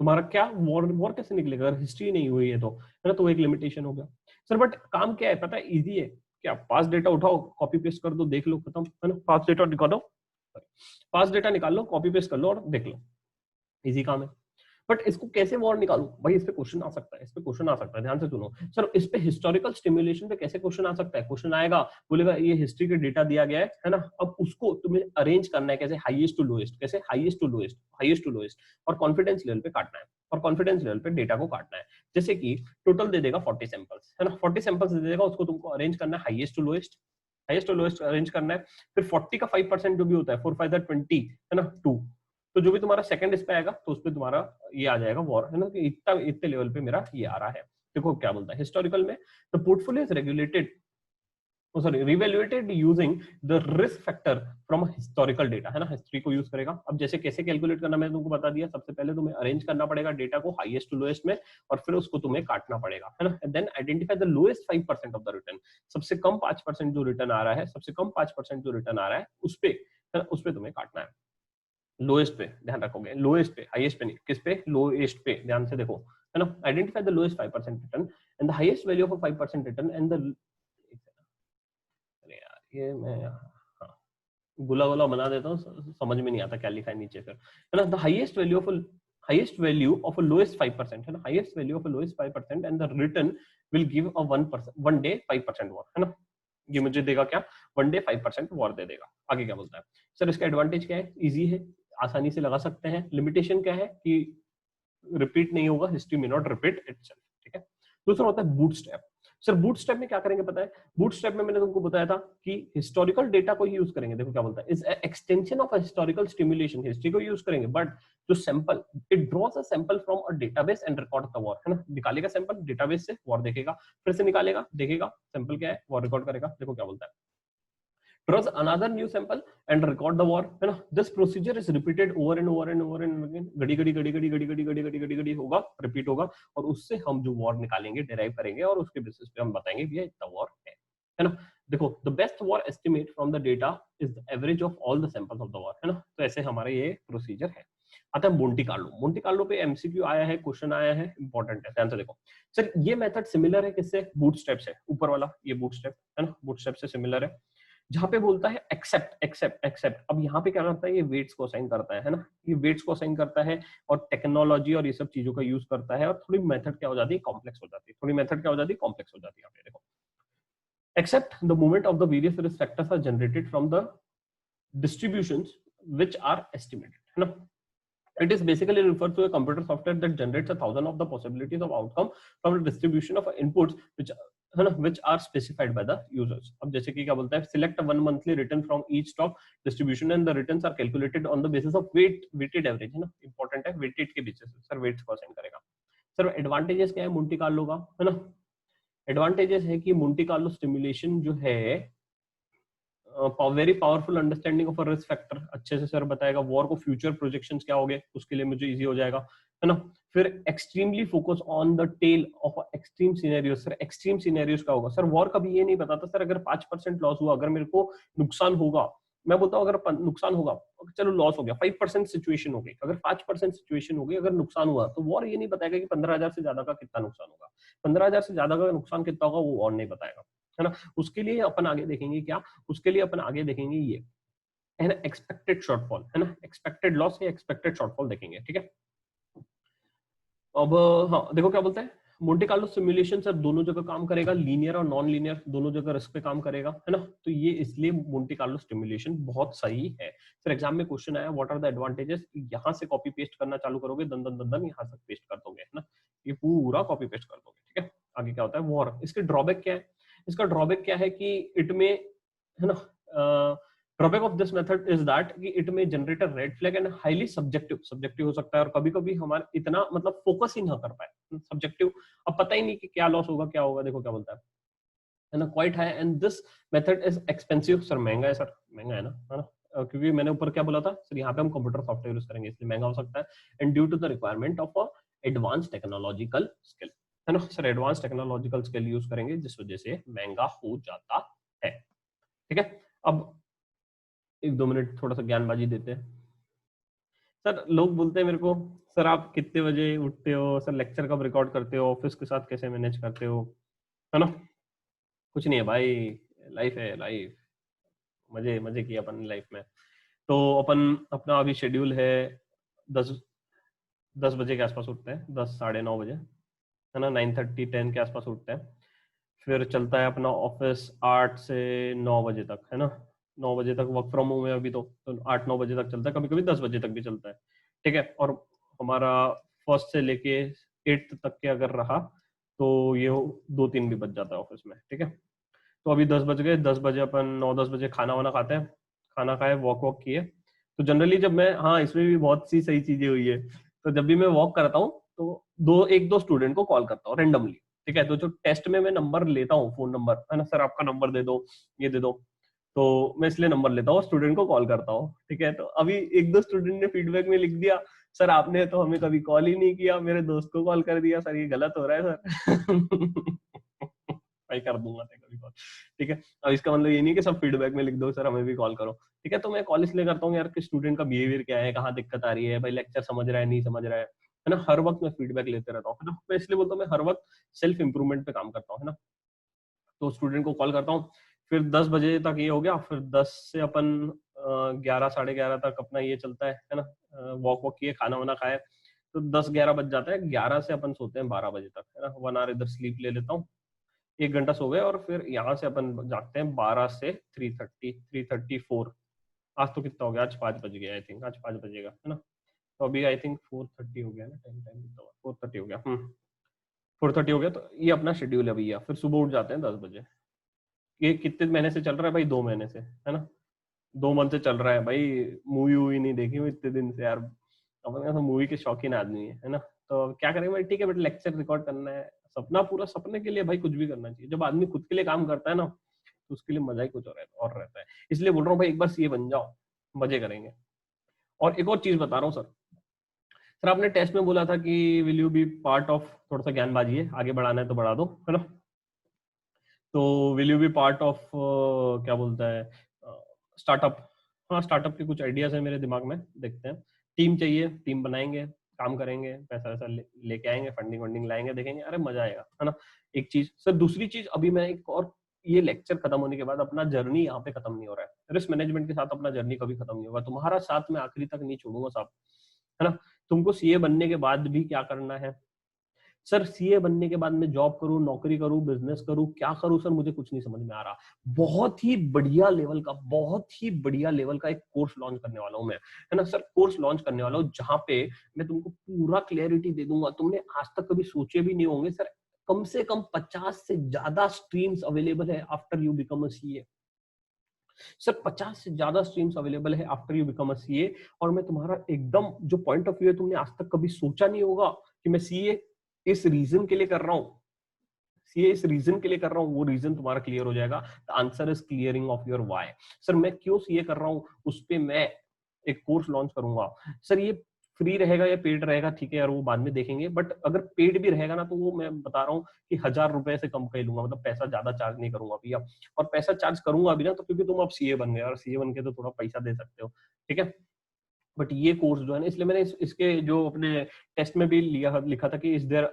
तुम्हारा क्या वॉर वॉर कैसे निकलेगा अगर हिस्ट्री नहीं हुई है, तो है ना। तो एक लिमिटेशन हो गया सर। बट काम क्या है पता है, इजी है, क्या, पास डेटा उठाओ, कॉपी पेस्ट कर दो, देख लो, खत्म, है ना। पास डेटा निकालो, पास डेटा निकाल लो, कॉपी पेस्ट कर लो और देख लो, इजी काम है। बट इसको कैसे वॉर निकालूं भाई, इस पे क्वेश्चन आ सकता है, इस पे क्वेश्चन आ सकता है, ध्यान से सुनो सर। इस पे हिस्टोरिकल स्टिमुलेशन पे कैसे क्वेश्चन आ सकता है, क्वेश्चन आएगा, बोलेगा ये हिस्ट्री का डेटा दिया गया है ना। अब उसको तुम्हें अरेंज करना है कैसे, हाईएस्ट टू लोएस्ट, कैसे, highest to lowest, highest to lowest, और कॉन्फिडेंस लेवल पे काटना है, और कॉन्फिडेंस लेवल पे डेटा को काटना है। जैसे कि टोटल दे देगा 40 सैंपल्स, है ना, 40 सैंपल्स दे देगा, उसको तुमको अरेंज करना है highest to lowest, highest to lowest arrange करना है। फिर 40 का 5% जो भी होता है, 4 5 20, है ना, 2, तो जो भी तुम्हारा सेकंड इस पे आएगा, तो उस पे तुम्हारा ये आ जाएगा वॉर, है ना, कि इतना इतने लेवल पे मेरा ये आ रहा है। देखो क्या बोलता है हिस्टोरिकल में, the portfolio is regulated, sorry, revaluated using the risk factor from historical data, है ना, हिस्ट्री को यूज करेगा। अब जैसे कैसे कैलकुलेट करना मैंने तुमको बता दिया, सबसे पहले तुम्हें अरेंज करना पड़ेगा डेटा को हाईएस्ट टू लोएस्ट में, और फिर उसको तुम्हें काटना पड़ेगा, है ना। Then identify the lowest 5% of the return, सबसे कम 5% जो रिटर्न आ रहा है, सबसे कम 5% जो रिटर्न आ रहा है, उस पे है ना, उस पे तुम्हें काटना है। लोएस्ट पे ध्यान रखोगे, लोएस्ट पे, हाईएस्ट पे नहीं, किस पे, लोएस्ट पे ध्यान से देखो, है ना। Identify the lowest 5% return and the highest value of 5% return and the, अरे यार ये मैं, हाँ, गुला गुला बना देता हूँ, समझ में नहीं आता क्या लिखा है नीचे फिर, है ना। The highest value of a lowest 5%, है ना, highest value of a lowest 5% and the return will give a 1% one day 5% war, है ना। ये मुझे देगा क्या, वन डे 5% वॉर दे देगा। आगे क्या बोलता है सर, इसका एडवांटेज क्या है, इजी है, आसानी से लगा सकते हैं। लिमिटेशन क्या है कि रिपीट नहीं होगा, हिस्ट्री में नॉट रिपीट इटसेल्फ, ठीक है। दूसरा होता है बूटस्ट्रैप। सर बूटस्ट्रैप में क्या करेंगे पता है, बूटस्ट्रैप में मैंने तुमको बताया था कि हिस्टोरिकल डेटा को ही यूज करेंगे। देखो क्या बोलता है, is extension of historical stimulation, history को यूज करेंगे बट जो sample, it draws a sample from a database and record the war, है ना। निकालेगा सैंपल डेटाबेस से, वॉर देखेगा, फिर से निकालेगा, देखेगा सैंपल क्या है, वॉर रिकॉर्ड करेगा। देखो क्या बोलता है, draws another new sample and record the war, है ना। this procedure is repeated over and over and over and again, घड़ी घड़ी घड़ी घड़ी घड़ी घड़ी घड़ी घड़ी घड़ी घड़ी होगा, रिपीट होगा, और उससे हम जो वॉर निकालेंगे, डिराइव करेंगे, और उसके बेसिस पे हम बताएंगे भैया इतना वॉर है ना। देखो the best war estimate from the data is the average of all the samples of the war, है ना। तो ऐसे हमारा ये प्रोसीजर है। आता है मोंटी कार्लो। मोंटी कार्लो पे एमसीक्यू आया है, क्वेश्चन आया है, इंपॉर्टेंट है, ध्यान से देखो। सर ये मेथड सिमिलर है किससे, बूटस्ट्रैप से, ऊपर वाला ये बूटस्ट्रैप है ना, बूटस्ट्रैप से सिमिलर है। जहां पे बोलता है एक्सेप्ट एक्सेप्ट एक्सेप्ट, अब यहाँ पे क्या करता है, ये वेट्स को असाइन करता है ना, ये वेट्स को असाइन करता है और टेक्नोलॉजी और ये सब चीजों का यूज करता है, और थोड़ी मेथड क्या हो जाती है, कॉम्प्लेक्स हो जाती है, थोड़ी मेथड क्या हो जाती है, कॉम्प्लेक्स हो जाती है। यहाँ पे देखो, except the movement of the various risk factors are generated from the distributions which are estimated, है ना। It is basically refers to a computer software that generates 1,000 of the possibilities of outcome from the distribution of inputs which, है ना, which are specified by the users. अब जैसे कि क्या बोलता है, select one monthly return from each stock distribution and the returns are calculated on the basis of weighted average, है ना, important है, weighted के basis से सर weights को असाइन करेगा। सर एडवांटेजेस क्या है मोंटी कार्लो का, है ना। एडवांटेजेस है कि मोंटी कार्लो स्टिमुलेशन जो है, very powerful understanding of a risk factor, अच्छे से सर बताएगा, वॉर को फ्यूचर प्रोजेक्शंस क्या होंगे उसके लिए मुझे इजी हो जाएगा, है ना। फिर extremely focus on the tail of extreme scenarios. Sir extreme scenarios क्या होगा, सर वॉर कभी ये नहीं बताता सर, अगर 5% लॉस हुआ, अगर मेरे को नुकसान होगा, मैं बोलता हूँ अगर नुकसान होगा, चलो लॉस हो गया, 5% सिचुएशन हो गई, अगर 5% सिचुएशन हो गई, अगर नुकसान हुआ, तो वॉर ये नहीं बताएगा कि 15,000 से ज्यादा का कितना नुकसान होगा, 15,000 से ज्यादा का नुकसान कितना होगा वो वॉर नहीं बताएगा, है ना। उसके लिए अपन आगे देखेंगे क्या, उसके लिए अपन आगे देखेंगे ये, है ना, एक्सपेक्टेड शॉर्टफॉल, है ना, एक्सपेक्टेड लॉस या एक्सपेक्टेड शॉर्टफॉल देखेंगे, ठीक है। अब हाँ देखो क्या बोलते हैं, मोंटे कार्लो सिमुलेशन सर दोनों जगह काम करेगा, लीनियर और नॉन लीनियर दोनों जगह रिस्क पे काम करेगा, है ना। तो ये इसलिए मोंटे कार्लो सिमुलेशन बहुत सही है। सर एग्जाम में क्वेश्चन आया व्हाट आर द एडवांटेजेस, यहाँ से कॉपी पेस्ट करना चालू करोगे, दन दन दन दन यहाँ तक पेस्ट कर दोगे, है ना, ये पूरा कॉपी पेस्ट कर दोगे, ठीक है। आगे क्या होता है, वॉर, इसके ड्रॉबैक क्या है, इसका ड्रॉबैक क्या है कि इट में, है ना, drawback of this method is that कि इट में generate a red flag and highly subjective हो सकता है, और कभी कभी हमारा इतना मतलब फोकस ही ना कर पाए, सब्जेक्टिव, अब पता ही नहीं कि क्या लॉस होगा क्या होगा। देखो क्या बोलता है ना, quite high and this method is expensive. Sir महंगा है, सर महंगा है ना, क्योंकि मैंने ऊपर क्या बोला था सर, यहाँ पे हम कंप्यूटर सॉफ्टवेयर यूज करेंगे इसलिए महंगा हो सकता है, and due to the requirement of a advance technological skill, है ना। Sir advance technological skill use करेंगे जिस वजह से महंगा हो जाता है, ठीक है। अब 1-2 मिनट थोड़ा सा ज्ञानबाजी देते हैं। सर लोग बोलते हैं मेरे को, सर आप कितने बजे उठते हो, सर लेक्चर कब रिकॉर्ड करते हो, ऑफिस के साथ कैसे मैनेज करते हो, है ना। कुछ नहीं है भाई, लाइफ है लाइफ, मजे मजे किए अपन लाइफ में। तो अपन अपना अभी शेड्यूल है, 10 बजे के आसपास उठते हैं, 10 साढ़े 9 बजे, है ना, 9:30 10 के आसपास उठते हैं, फिर चलता है अपना ऑफिस 8 से 9 बजे तक, है ना। 9 बजे तक वर्क फ्रॉम होम है अभी, तो 8-9 बजे तक चलता है, कभी कभी 10 बजे तक भी चलता है, ठीक है। और हमारा फर्स्ट से लेके 8th तक के अगर रहा तो ये 2-3 भी बच जाता है ऑफिस में, ठीक है। तो अभी 10 बज गए, 10 बजे अपन 9-10 बजे खाना वाना खाते हैं, खाना खाए, वॉक वॉक किए, तो जनरली जब मैं, हाँ इसमें भी बहुत सी सही चीजें हुई है, तो जब भी मैं वॉक करता हूँ तो एक दो स्टूडेंट को कॉल करता हूँ रेंडमली, ठीक है। तो जो टेस्ट में मैं नंबर लेता हूँ, फोन नंबर, है ना, सर आपका नंबर दे दो, ये दे दो, तो मैं इसलिए नंबर लेता हूँ, स्टूडेंट को कॉल करता हूँ, ठीक है। तो अभी 1-2 स्टूडेंट ने फीडबैक में लिख दिया, सर आपने तो हमें कभी कॉल ही नहीं किया, मेरे दोस्त को कॉल कर दिया, सर ये गलत हो रहा है सर। भाई कर दूंगा तेरे कभी कॉल, ठीक है। अब इसका मतलब ये नहीं कि सब फीडबैक में लिख दो सर हमें भी कॉल करो, ठीक है। तो मैं कॉल इसलिए करता हूँ यार कि स्टूडेंट का बिहेवियर क्या है, कहाँ दिक्कत आ रही है, भाई लेक्चर समझ रहा है नहीं समझ रहा है ना। हर वक्त मैं फीडबैक लेते रहता हूँ, है ना। मैं इसलिए बोलता हूँ मैं हर वक्त सेल्फ इंप्रूवमेंट पे काम करता हूँ, है ना। तो स्टूडेंट को कॉल करता हूँ, फिर 10 बजे तक ये हो गया, फिर 10 से अपन 11 साढ़े 11 तक अपना ये चलता है ना। वॉक वॉक किए, खाना वाना खाए, तो 10-11 बज जाता है। 11 से अपन सोते हैं 12 बजे तक, है ना। 1 आवर इधर स्लीप ले लेता हूँ, 1 घंटा सो गए, और फिर यहाँ से अपन जागते हैं 12 से 3:30 3:34। आज तो कितना हो गया, आज 5 बज गया, आई थिंक आज 5 बजेगा, है ना। तो अभी आई थिंक 4:30 हो गया ना, टाइम टाइम कितना हुआ, 4:30 हो गया, 4:30 हो गया। तो ये अपना शेड्यूल है भैया। फिर सुबह उठ जाते हैं 10 बजे। ये कितने महीने से चल रहा है भाई, 2 महीने से, है ना। 2 मंथ से चल रहा है भाई। मूवी वूवी नहीं देखी हुई इतने दिन से यार, अपन तो मूवी के शौकीन आदमी है ना। तो अब क्या करेंगे भाई, ठीक है, बट लेक्चर रिकॉर्ड करना है, सपना पूरा, सपने के लिए भाई कुछ भी करना चाहिए। जब आदमी खुद के लिए काम करता है ना, तो उसके लिए मजा ही कुछ और रहता है। इसलिए बोल रहा हूँ भाई, एक बार सीए बन जाओ, मजे करेंगे। और एक और चीज बता रहा हूँ सर, सर आपने टेस्ट में बोला था कि will you be part of, थोड़ा सा ज्ञानबाजी है, आगे बढ़ाना है तो बढ़ा दो, है ना। तो will you be part of, क्या बोलता है, स्टार्टअप। हाँ, स्टार्टअप के कुछ आइडियाज है मेरे दिमाग में, देखते हैं। टीम चाहिए, टीम बनाएंगे, काम करेंगे, पैसा वैसा लेके आएंगे, फंडिंग वंडिंग लाएंगे, देखेंगे, अरे मजा आएगा, है ना। एक चीज सर, दूसरी चीज, अभी मैं एक और, ये लेक्चर खत्म होने के बाद अपना जर्नी यहाँ पे खत्म नहीं हो रहा है। रिस्क मैनेजमेंट के साथ अपना जर्नी कभी खत्म नहीं होगा, तुम्हारा साथ में आखिरी तक नहीं छोड़ूंगा साहब, है ना। तुमको सीए बनने के बाद भी क्या करना है सर, सीए बनने के बाद मैं जॉब करूं, नौकरी करूं, बिजनेस करूं, क्या करूं सर, मुझे कुछ नहीं समझ में आ रहा। बहुत ही बढ़िया लेवल का, बहुत ही बढ़िया लेवल का एक कोर्स लॉन्च करने वाला हूं मैं, है ना सर। कोर्स लॉन्च करने वाला हूं जहां पे मैं तुमको पूरा क्लैरिटी दे दूंगा, तुमने आज तक कभी सोचे भी नहीं होंगे सर। कम से कम 50 से ज्यादा स्ट्रीम्स अवेलेबल है after you become a CA. Sir 50 से ज्यादा स्ट्रीम्स अवेलेबल है after you become a CA. और मैं तुम्हारा एकदम जो पॉइंट ऑफ व्यू है, तुमने आज तक कभी सोचा नहीं होगा कि मैं सीए इस रीजन के लिए कर रहा हूँ, सीए इस रीजन के लिए कर रहा हूँ, वो रीजन तुम्हारा क्लियर हो जाएगा। The answer is clearing of your why. Sir मैं क्यों सीए कर रहा हूँ, उस पे मैं एक कोर्स लॉन्च करूंगा। सर ये फ्री रहेगा या पेड रहेगा, ठीक है यार, वो बाद में देखेंगे, बट अगर पेड भी रहेगा ना, तो वो मैं बता रहा हूँ कि 1,000 रुपए से कम का ही लूंगा, मतलब पैसा ज्यादा चार्ज नहीं करूंगा भैया। और पैसा चार्ज करूंगा भी ना, तो क्योंकि तुम अब सीए बन गए, और सीए बन के तो थोड़ा पैसा दे सकते हो, ठीक है। बट ये कोर्स जो है ना, इसलिए मैंने इसके जो अपने टेस्ट में भी लिखा था कि इज देयर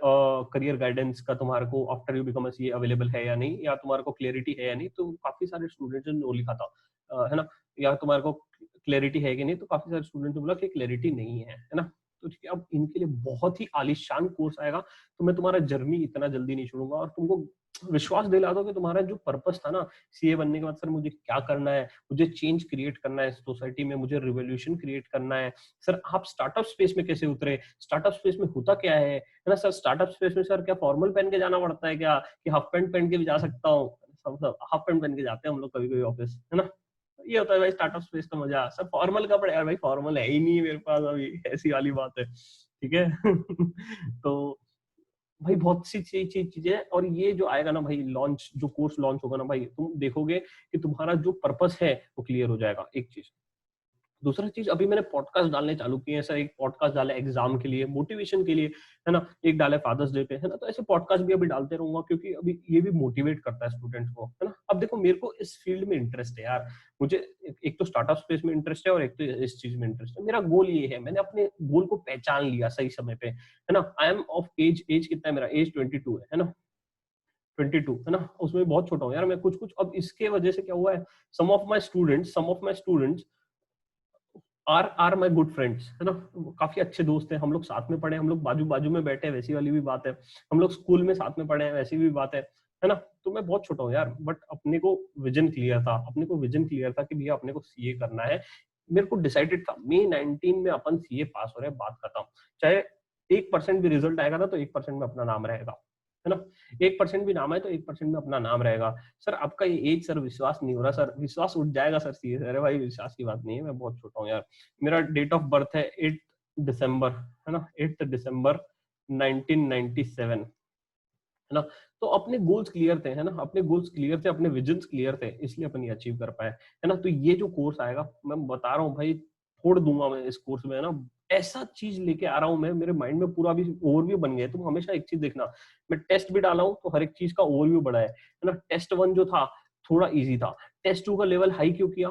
करियर गाइडेंस का तुम्हारे को आफ्टर यू बिकम ये अवेलेबल है या नहीं, या तुम्हारे को क्लैरिटी है या नहीं। तो काफी सारे स्टूडेंट्स ने नो लिखा था, है ना, या तुम्हारे को क्लैरिटी है कि नहीं। तो काफी सारे स्टूडेंट ने बोला कि क्लैरिटी नहीं है ना। तो ठीक है, अब इनके लिए बहुत ही आलिशान कोर्स आएगा। तो मैं तुम्हारा जर्नी इतना जल्दी नहीं छोड़ूंगा, और तुमको विश्वास दिला दो कि तुम्हारा जो पर्पस था ना सीए बनने के बाद, सर मुझे क्या करना है, मुझे चेंज क्रिएट करना है सोसाइटी में, मुझे रिवोल्यूशन क्रिएट करना है। सर आप स्टार्टअप स्पेस में कैसे उतरे, स्टार्टअप स्पेस में होता क्या है ना सर। स्टार्टअप स्पेस में सर क्या फॉर्मल पहन के जाना पड़ता है क्या, कि हाफ पैंट पहन के भी जा सकता हूँ। सब हाफ पैंट पहन के जाते हैं हम लोग कभी कभी ऑफिस, है ना। ये होता है भाई स्टार्टअप स्पेस का मजा। सर फॉर्मल कपड़े, यार भाई फॉर्मल है ही नहीं मेरे पास अभी, ऐसी वाली बात है, ठीक है। तो भाई बहुत सी चीजें, और ये जो आएगा ना भाई लॉन्च, जो कोर्स लॉन्च होगा ना भाई, तुम देखोगे कि तुम्हारा जो पर्पस है वो क्लियर हो जाएगा, एक चीज। दूसरा चीज, अभी मैंने पॉडकास्ट डालने चालू किए हैं सर। एक पॉडकास्ट डाला एग्जाम के लिए, मोटिवेशन के लिए, है ना। एक डाला फादर्स डे पे, है ना। तो ऐसे पॉडकास्ट भी अभी डालते रहूंगा, क्योंकि अभी ये भी मोटिवेट करता है स्टूडेंट्स को, है ना। अब देखो मेरे को इस फील्ड में इंटरेस्ट है यार, मुझे एक तो स्टार्टअप स्पेस में इंटरेस्ट है, और एक तो इस चीज में इंटरेस्ट है। मेरा गोल ये है, मैंने अपने गोल को पहचान लिया सही समय पे, है ना। आई एम ऑफ एज कितना है मेरा, एज 22 है ना। 22, है ना। उसमें बहुत छोटा हूँ यार मैं, कुछ कुछ। अब इसके वजह से क्या हुआ है, some of my students are my good friends, है ना। काफी अच्छे दोस्त हैं, हम लोग साथ में पढ़े, हम लोग बाजू बाजू में बैठे हैं, वैसी वाली भी बात है। हम लोग स्कूल में साथ में पढ़े हैं, वैसी भी बात है ना। तो मैं बहुत छोटा हूँ यार, बट अपने को विजन क्लियर था, कि भैया अपने को सीए करना है। मेरे को डिसाइडेड था, मई 19 में अपन सीए पास हो रहे हैं, बात खत्म। चाहे 1% भी रिजल्ट आएगा ना, तो 1% में अपना नाम रहेगा, है ना। 1% भी नाम है तो 1% में अपना नाम रहेगा। सर आपका ये एज, सर विश्वास नहीं हो रहा सर, विश्वास उठ जाएगा सर सीए। अरे भाई विश्वास की बात नहीं है, मैं बहुत छोटा हूँ यार। मेरा डेट ऑफ बर्थ है 8 दिसंबर, है ना, 8 दिसंबर 1997, है ना। तो अपने गोल्स क्लियर थे, है ना, अपने गोल्स क्लियर थे, अपने विजन्स क्लियर थे, इसलिए अपन ये अचीव कर पाए, है ना। तो ये जो कोर्स आएगा, मैं बता रहा हूँ भाई, फोड़ दूंगा मैं इस कोर्स में, है ना। ऐसा चीज लेके आ रहा हूं मैं, मेरे माइंड में पूरा भी ओवरव्यू बन गया है। तुम हमेशा एक चीज देखना, मैं टेस्ट भी डाला हूं तो हर एक चीज का ओवरव्यू बड़ा है ना। टेस्ट 1 जो था थोड़ा इजी था, टेस्ट 2 का लेवल हाई क्यों किया?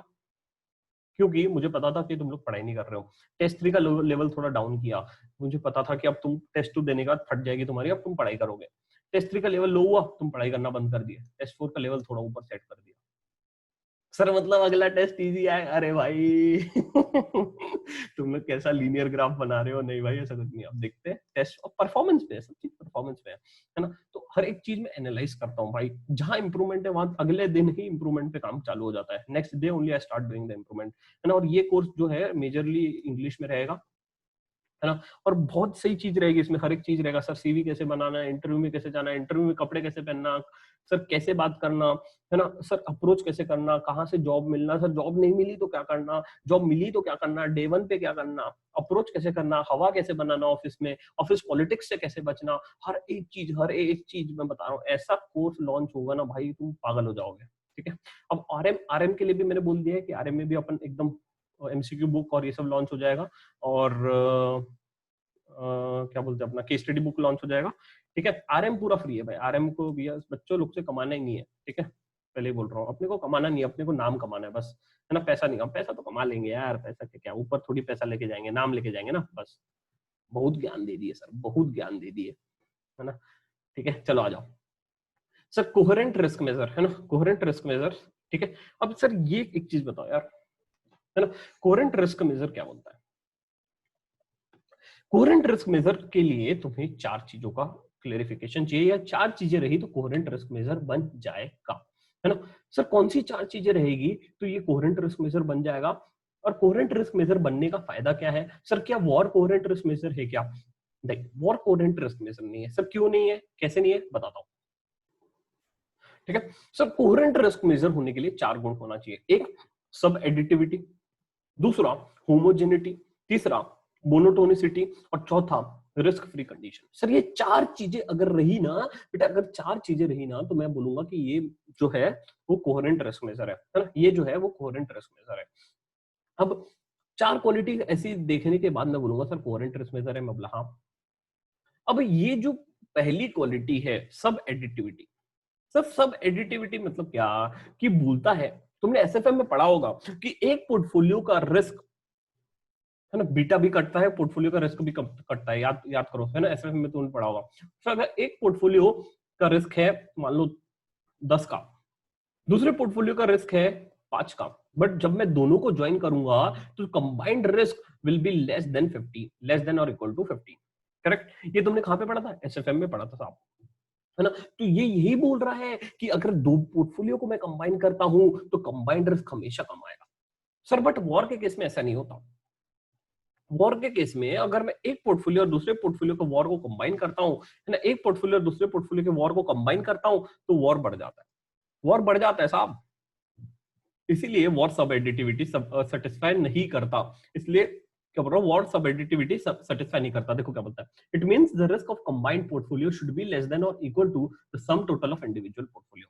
क्योंकि मुझे पता था कि तुम लोग पढ़ाई नहीं कर रहे हो। टेस्ट 3 का लेवल थोड़ा डाउन किया, मुझे पता था कि अब तुम टेस्ट 2 देने के बाद फट जाएगी तुम्हारी, अब तुम पढ़ाई करोगे। टेस्ट 3 का लेवल लो हुआ, तुम पढ़ाई करना बंद कर दिया। टेस्ट 4 का लेवल थोड़ा ऊपर सेट कर दिया। सर मतलब अगला टेस्ट इजी आए, अरे भाई तुम लोग कैसा लीनियर ग्राफ बना रहे हो? नहीं भाई ऐसा कुछ नहीं। अब देखते हैं टेस्ट और परफॉर्मेंस पे, सब चीज परफॉर्मेंस पे है ना। तो हर एक चीज में एनालाइज करता हूँ भाई, जहां इंप्रूवमेंट है वहां अगले दिन ही इंप्रूवमेंट पे काम चालू हो जाता है। Next day only I start doing the improvement, है ना। और ये कोर्स जो है मेजरली इंग्लिश में रहेगा, है ना। और बहुत सही चीज रहेगी इसमें, हर एक चीज रहेगा। सर सीवी कैसे बनाना है, इंटरव्यू में कैसे जाना है, इंटरव्यू में कपड़े कैसे पहनना, सर कैसे बात करना, है ना। सर अप्रोच कैसे करना, कहाँ से जॉब मिलना, सर जॉब नहीं मिली तो क्या करना, जॉब मिली तो क्या करना, डे 1 पे क्या करना, अप्रोच कैसे करना, हवा कैसे बनाना ऑफिस में, ऑफिस पॉलिटिक्स से कैसे बचना, हर एक चीज मैं बता रहा हूँ। ऐसा कोर्स लॉन्च होगा ना भाई, तुम पागल हो जाओगे। ठीक है। अब आरएम के लिए भी मैंने बोल दिया है कि आरएम में भी अपन एकदम एमसीक्यू बुक और ये सब लॉन्च हो जाएगा, और क्या बोलते हैं अपना केस स्टडी बुक लॉन्च हो जाएगा। ठीक है। आरएम पूरा फ्री है भाई, आरएम को भी बच्चों लोग से कमाना ही नहीं है। ठीक है, पहले ही बोल रहा हूँ, अपने को कमाना नहीं है, अपने को नाम कमाना है बस, है ना। पैसा नहीं, हम पैसा तो कमा लेंगे यार, पैसा के क्या ऊपर थोड़ी पैसा लेके जाएंगे, नाम लेके जाएंगे ना बस। बहुत ज्ञान दे दिए सर, बहुत ज्ञान दे दिए, है ना। ठीक है, चलो आ जाओ सर। कोहेरेंट रिस्क मेजर, है ना, कोहेरेंट रिस्क मेजर। ठीक है। अब सर ये एक चीज बताओ यार, है ना, कोहेरेंट रिस्क मेजर क्या बोलता है? कोहेरेंट रिस्क मेजर के लिए तुम्हें 4 चीजों का क्लेरिफिकेशन चाहिए, या 4 चीजें रही तो कोहेरेंट रिस्क मेजर बन जाएगा, है ना। सर कौन सी 4 चीजें रहेगी तो ये कोहेरेंट रिस्क मेजर बन जाएगा? और कोहेरेंट रिस्क मेजर बनने का फायदा क्या है? सर क्या वॉर कोहेरेंट रिस्क मेजर है क्या? नहीं, वॉर कोहेरेंट रिस्क मेजर नहीं है। सर क्यों नहीं है, कैसे नहीं है, बताता हूं। ठीक है। सर कोहेरेंट रिस्क मेजर होने के लिए 4 गुण होना चाहिए। एक, सब एडिटिविटी, दूसरा होमोजेनिटी, तीसरा मोनोटोनिसिटी, और चौथा रिस्क फ्री कंडीशन। सर ये 4 चीजें अगर रही ना बेटा, अगर 4 चीजें रही ना, तो मैं बोलूंगा कि ये जो है वो कोहेरेंट रिस्क मेजर है ना। ये जो है वो कोहेरेंट रिस्क मेजर है। अब 4 क्वालिटी ऐसी देखने के बाद मैं बोलूंगा सर कोहेरेंट रिस्क मेजर है, मैं बोला हाँ। अब ये जो पहली क्वालिटी है सब एडिटिविटी, सर सब एडिटिविटी मतलब क्या कि बोलता है, तुमने एसएफएम में पढ़ा होगा कि एक पोर्टफोलियो का रिस्क, है ना, बीटा भी कटता है, पोर्टफोलियो का रिस्क भी कटता है, याद याद करो, है ना, एसएफएम में तुमने पढ़ा होगा। तो अगर एक पोर्टफोलियो का रिस्क है मान लो 10 का, दूसरे पोर्टफोलियो का रिस्क है 5 का, बट जब मैं दोनों को ज्वाइन करूंगा तो combined risk will be less then 50, less than or equal to 50। Correct. ये तुमने कहां पे पढ़ा था? एसएफएम में पढ़ा था साहब, है ना। तो ये यही बोल रहा है कि अगर 2 पोर्टफोलियो को मैं कंबाइन करता हूं तो कंबाइंड रिस्क हमेशा कम आएगा। सर बट वॉर के केस में ऐसा नहीं होता। वॉर के केस में अगर मैं एक पोर्टफोलियो और दूसरे पोर्टफोलियो के वॉर को कंबाइन करता हूं, है ना, एक पोर्टफोलियो और दूसरे पोर्टफोलियो के वॉर को कंबाइन करता हूं, तो वॉर बढ़ जाता है, वॉर बढ़ जाता है साहब। इसीलिए वॉर सब एडिटिविटी सब सेटिस्फाई नहीं करता। इसलिए क्या बोल रहा हूँ, वॉर सब एडिटिविटी सेटिस्फाई नहीं करता। देखो क्या बोलता है, it means the risk of combined portfolio should be less than or equal to the sum total of individual portfolio.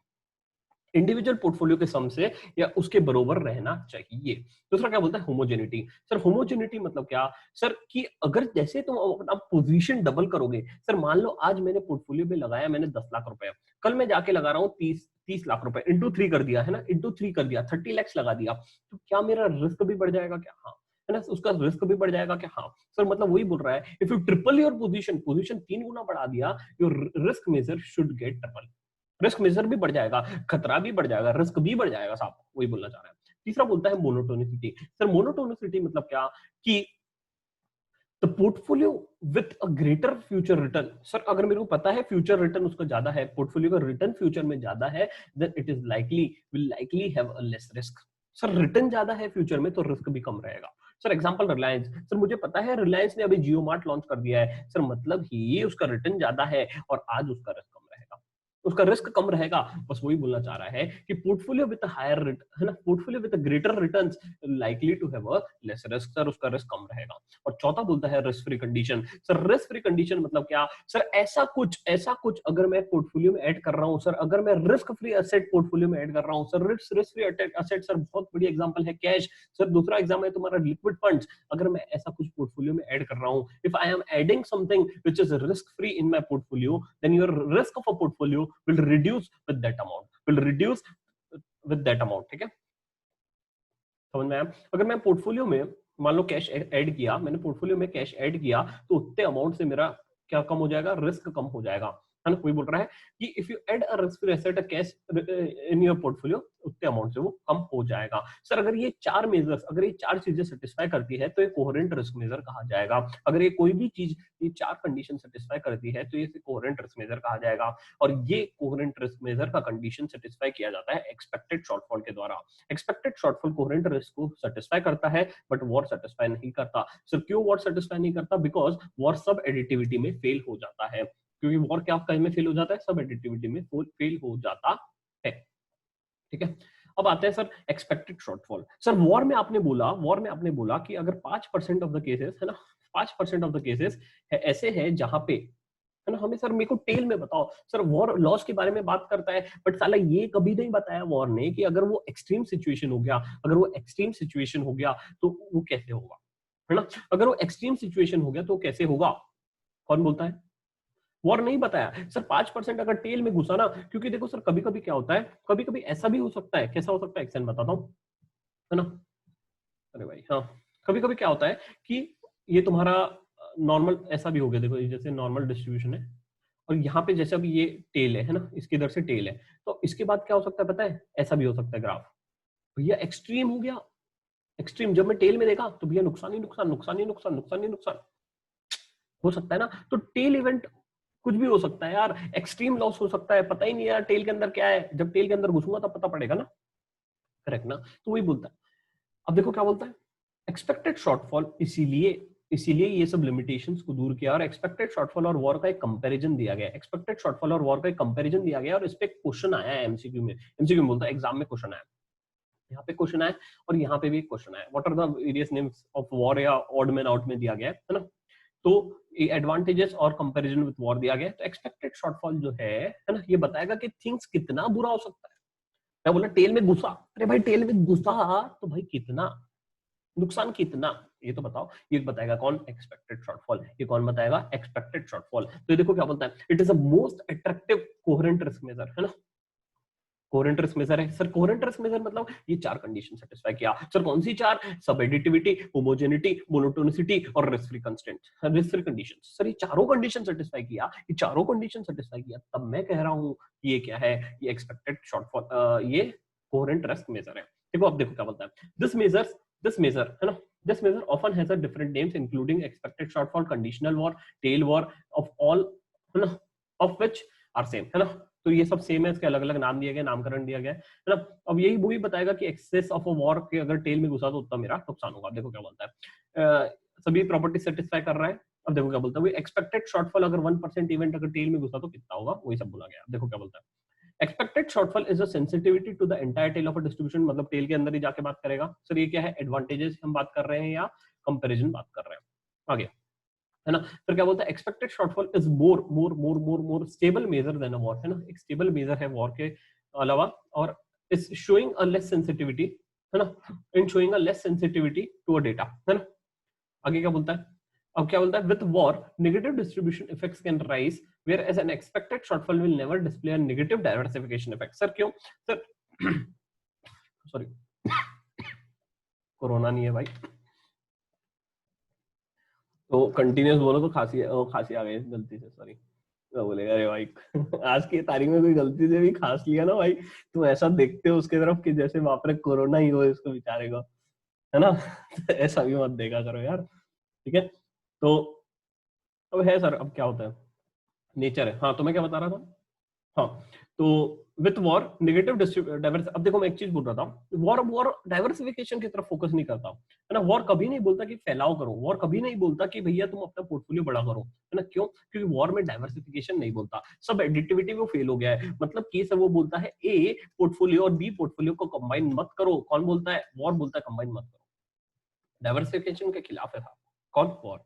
Individual portfolio के सम से या उसके बरोबर रहना चाहिए। दूसरा क्या बोलता है, होमोजेनिटी। सर होमोजेनिटी मतलब क्या? सर कि अगर जैसे तुम अपना पोजीशन डबल करोगे, सर मान लो आज मैंने पोर्टफोलियो में लगाया मैंने 10 लाख रुपए, कल मैं जाके लगा रहा हूँ 30 लाख रुपए, इंटू 3 कर दिया, है ना, इंटू 3 कर दिया, 30 लाख लगा दिया, तो क्या मेरा रिस्क भी बढ़ जाएगा क्या? हाँ, है ना, उसका रिस्क भी बढ़ जाएगा क्या? हाँ। सर मतलब वही बोल रहा है, if you triple your position, position 3 गुना बढ़ा दिया, your risk measure should get triple, risk measure भी बढ़ जाएगा, खतरा भी बढ़ जाएगा, रिस्क भी बढ़ जाएगा साहब, वही बोलना चाह रहा है। तीसरा बोलता है मोनोटोनिसिटी। सर मोनोटोनिसिटी मतलब क्या कि the portfolio with a greater future return. Sir अगर मेरे को पता है फ्यूचर रिटर्न उसका ज्यादा है, पोर्टफोलियो का रिटर्न फ्यूचर में ज्यादा है, then it is likely will likely have a less risk. Sir return ज्यादा है फ्यूचर में तो रिस्क भी कम रहेगा। सर एग्जांपल रिलायंस, सर मुझे पता है रिलायंस ने अभी जियो मार्ट लॉन्च कर दिया है, सर मतलब ही उसका रिटर्न ज्यादा है और आज उसका रिस्क कम रहेगा, उसका रिस्क कम रहेगा। बस वही बोलना चाह रहा है कि पोर्टफोलियो विद हायर रिटर्न, है ना, portfolio with greater returns likely to have a less risk, sir उसका रिस्क कम रहेगा। और चौथा बोलता है risk free condition. Sir risk free condition मतलब क्या? सर ऐसा कुछ अगर मैं पोर्टफोलियो में ऐड कर रहा हूं, सर अगर मैं रिस्क फ्री एसेट पोर्टफोलियो में ऐड कर रहा हूं, sir risk free asset, sir बहुत बड़ी एग्जांपल है कैश। सर दूसरा एग्जांपल है तुम्हारा लिक्विड फंड्स। अगर मैं ऐसा कुछ पोर्टफोलियो में ऐड कर रहा हूँ, if I am adding something which is risk free in my portfolio, then your risk of a portfolio will reduce with that amount, will reduce with that amount. ठीक है, समझ में आया? अगर मैं पोर्टफोलियो में मान लो कैश ऐड किया, मैंने पोर्टफोलियो में कैश ऐड किया, तो उतने अमाउंट से मेरा क्या कम हो जाएगा, रिस्क कम हो जाएगा, है ना। कोई बोल रहा है कि if you add a risk free asset, a cash in your portfolio, उतने अमाउंट से वो कम हो जाएगा। सर अगर ये चार मेजर्स, अगर ये चार चीजें सेटिस्फाई करती है तो ये कोहेरेंट रिस्क मेजर कहा जाएगा। अगर ये कोई भी चीज ये चार कंडीशन सेटिस्फाई करती है तो ये कोहेरेंट रिस्क मेजर कहा जाएगा। और ये कोहेरेंट रिस्क मेजर का कंडीशन सेटिस्फाई किया जाता है एक्सपेक्टेड शॉर्टफॉल के द्वारा। एक्सपेक्टेड शॉर्टफॉल कोहेरेंट रिस्क को सेटिस्फाई करता है बट वॉर सेटिस्फाई नहीं करता। सर क्यों वॉर सेटिस्फाई नहीं करता? बिकॉज वॉर सब एडिटिविटी में फेल हो जाता है। क्योंकि वॉर क्या कहीं में फेल हो जाता है? सब एडिटिविटी में फेल हो जाता है। ठीक है, अब आते हैं sir expected shortfall. Sir war में आपने बोला कि अगर 5% ऑफ द केसेस, है ना, 5% ऑफ द केसेस ऐसे हैं जहां पे, है ना, हमें सर मेरे को टेल में बताओ। सर वॉर लॉस के बारे में बात करता है बट साला ये कभी नहीं बताया वॉर ने कि अगर वो एक्सट्रीम सिचुएशन हो गया, अगर वो एक्सट्रीम सिचुएशन हो गया तो वो कैसे होगा, है ना। अगर वो एक्सट्रीम सिचुएशन हो गया तो कैसे होगा, कौन बोलता है? वॉर नहीं बताया। सर 5% अगर टेल में घुसा ना, क्योंकि देखो सर कभी कभी क्या होता है, कभी कभी ऐसा भी हो सकता है, कैसा हो सकता है एक्शन बताता हूँ, है ना। अरे भाई हाँ, कभी कभी क्या होता है कि ये तुम्हारा नॉर्मल ऐसा भी हो गया, देखो जैसे नॉर्मल डिस्ट्रीब्यूशन है और यहाँ पे जैसे अभी ये टेल है ना, इसके इधर से टेल है, तो इसके बाद क्या हो सकता है पता है? ऐसा भी हो सकता है ग्राफ, भैया एक्सट्रीम हो गया। एक्सट्रीम जब मैं टेल में देखा तो भैया नुकसान ही नुकसान, नुकसान ही नुकसान, नुकसान ही नुकसान हो सकता है ना। तो टेल इवेंट कुछ भी हो सकता है यार, एक्सट्रीम लॉस हो सकता है, पता ही नहीं यार टेल के अंदर क्या है, जब टेल के अंदर घुसूंगा तब पता पड़ेगा ना, करेक्ट ना। तो वही बोलता है। अब देखो क्या बोलता है, एक्सपेक्टेड शॉर्टफॉल, इसीलिए इसीलिए ये सब लिमिटेशंस को दूर किया और एक्सपेक्टेड शॉर्टफॉल और वॉर का एक कंपैरिजन दिया गया। एक्सपेक्टेड शॉर्टफॉल और वॉर का एक कंपैरिजन दिया गया और इस पे क्वेश्चन आया है एमसीक्यू में। एमसीक्यू में बोलता है एग्जाम में क्वेश्चन आया, यहाँ पे क्वेश्चन आया और यहाँ पे भी क्वेश्चन आया, what are the various names of VaR, या ऑड मैन आउट में दिया गया है ना। तो एडवांटेजेस और कंपैरिजन विद वॉर दिया गया। तो एक्सपेक्टेड शॉर्टफॉल जो है ना, ये बताएगा कि थिंग्स कितना बुरा हो सकता है। मैं बोला टेल में घुसा, अरे भाई टेल में घुसा तो भाई कितना नुकसान, कितना, ये तो बताओ। ये बताएगा कौन? Expected shortfall. ये कौन बताएगा? Expected shortfall. तो ये देखो क्या बोलता है, it is a most attractive coherent risk measure, है ना। कोहेरेंट रिस्क मेजर है सर, कोहेरेंट रिस्क मेजर मतलब ये चार कंडीशन सेटिस्फाई किया। सर कौन सी चार? सब एडिटिविटी, होमोजेनिटी, मोनोटोनिसिटी और risk free constraint, risk free condition. Sir ये चारों कंडीशन सेटिस्फाई किया, ये चारों कंडीशन सेटिस्फाई किया, तब मैं कह रहा हूं कि ये क्या है, ये एक्सपेक्टेड शॉर्टफॉल, ये कोहेरेंट रिस्क मेजर है। देखो अब देखो क्या बोलता है, दिस मेजर, है ना, this measure often has a different names including expected shortfall, conditional war, tail war of all, है ना, of which are same, है ना। तो ये सब सेम है, इसके अलग अलग नाम दिए गए, नामकरण दिया गया है ना। अब यही वो ही बताएगा कि एक्सेस ऑफ अ वॉर के अगर टेल में घुसा तो उतना मेरा नुकसान होगा। देखो क्या बोलता है, सभी प्रॉपर्टी सेटिस्फाई कर रहा है। अब देखो क्या बोलता है, एक्सपेक्टेड शॉर्टफॉल अगर 1% इवेंट अगर टेल में घुसा तो कितना होगा, वही सब बोला गया। देखो क्या बोलता है, expected shortfall is a sensitivity to the entire tail of a distribution, मतलब टेल के अंदर ही जाके बात करेगा। सर ये क्या है, एडवांटेजेस हम बात कर रहे हैं या कंपैरिजन बात कर रहे हैं? आगे, है ना। फिर क्या बोलता है, expected shortfall is more stable measure than a VaR, है ना, एक स्टेबल मेजर है वॉर के अलावा, और is showing a less sensitivity, है ना, in showing a less sensitivity to a data, है ना। आगे क्या बोलता है, अब क्या बोलता है, with war negative distribution effects can rise whereas an expected shortfall will never display a negative diversification effect. Sir क्यों? सर सॉरी कोरोना नहीं है भाई, तो कंटिन्यूस बोलो तो खांसी खांसी आ गई गलती से, सॉरी। तो बोलेगा अरे भाई आज की तारीख में कोई गलती से भी खांस लिया ना भाई, तुम ऐसा देखते हो उसके तरफ कि जैसे वहां पर कोरोना ही हो इसको बेचारे को, है ना। ऐसा भी मत देखा करो यार, ठीक है। तो अब है सर, अब क्या होता है, नेचर है। हाँ तो मैं क्या बता रहा था, हाँ तो विथ वॉर नेगेटिव डाइवर्स, अब देखो मैं एक चीज बोल रहा था, वॉर वॉर डाइवर्सिफिकेशन की तरफ फोकस नहीं करता, है ना। वॉर कभी नहीं बोलता कि फैलाव करो, वॉर कभी नहीं बोलता कि भैया तुम अपना पोर्टफोलियो बड़ा करो, है ना। क्यों? क्योंकि वॉर में डाइवर्सिफिकेशन नहीं बोलता, सब एडिटिविटी वो फेल हो गया है। मतलब केस है वो बोलता है ए पोर्टफोलियो और बी पोर्टफोलियो को कंबाइन मत करो, कौन बोलता है? वॉर बोलता है कंबाइन मत करो, डाइवर्सिफिकेशन के खिलाफ है था कौन? वॉर।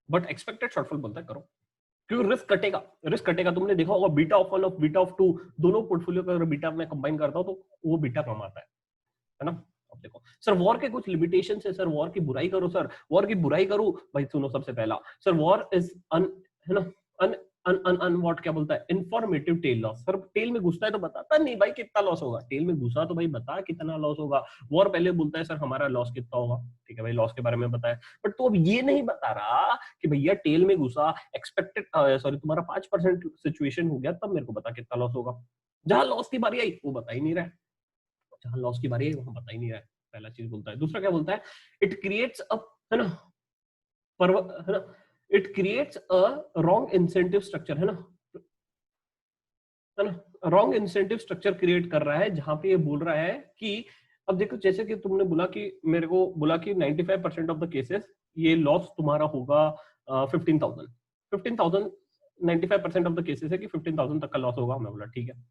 बट एक्सपेक्टेड शॉर्टफॉल बोलता है करो, क्योंकि रिस्क कटेगा, रिस्क कटेगा। तुमने देखा होगा बीटा ऑफ 1 और बीटा ऑफ 2 दोनों पोर्टफोलियो का अगर बीटा में कंबाइन करता हो तो वो बीटा कम आता है ना। अब देखो सर वॉर के कुछ लिमिटेशन है सर, वॉर की बुराई करो सर, वॉर की बुराई करूं भाई, सुनो सबसे पहला सर, वॉर इज अन, है ना, अन अन अन अन व्हाट क्या बोलता है, informative tail loss. Sir tail में घुसता है तो बताता नहीं भाई कितना लॉस होगा, टेल में घुसा तो भाई बता कितना लॉस होगा। वॉर पहले बोलता है सर हमारा लॉस कितना होगा, ठीक है भाई लॉस के बारे में बताया, बट तो अब ये नहीं बता रहा कि भैया टेल में घुसा, एक्सपेक्टेड सॉरी तुम्हारा 5% सिचुएशन हो गया तब मेरे को बता कितना लॉस होगा। जहां लॉस की बारी आई वो बता ही नहीं रहा है, जहां लॉस की बारी आई वहां बता ही नहीं रहा है, पहला चीज बोलता है। दूसरा क्या बोलता है, इट क्रिएट्स अ, है ना, है ना, it creates a wrong incentive structure, है ना, रॉन्ग इंसेंटिव स्ट्रक्चर क्रिएट कर रहा है, जहां पे ये बोल रहा है कि अब देखो जैसे कि तुमने बोला कि मेरे को बोला कि 95% ऑफ द केसेस ये लॉस तुम्हारा होगा 15,000, 15,000 95% ऑफ द केसेस है कि 15,000 तक का लॉस होगा। मैं बोला ठीक है,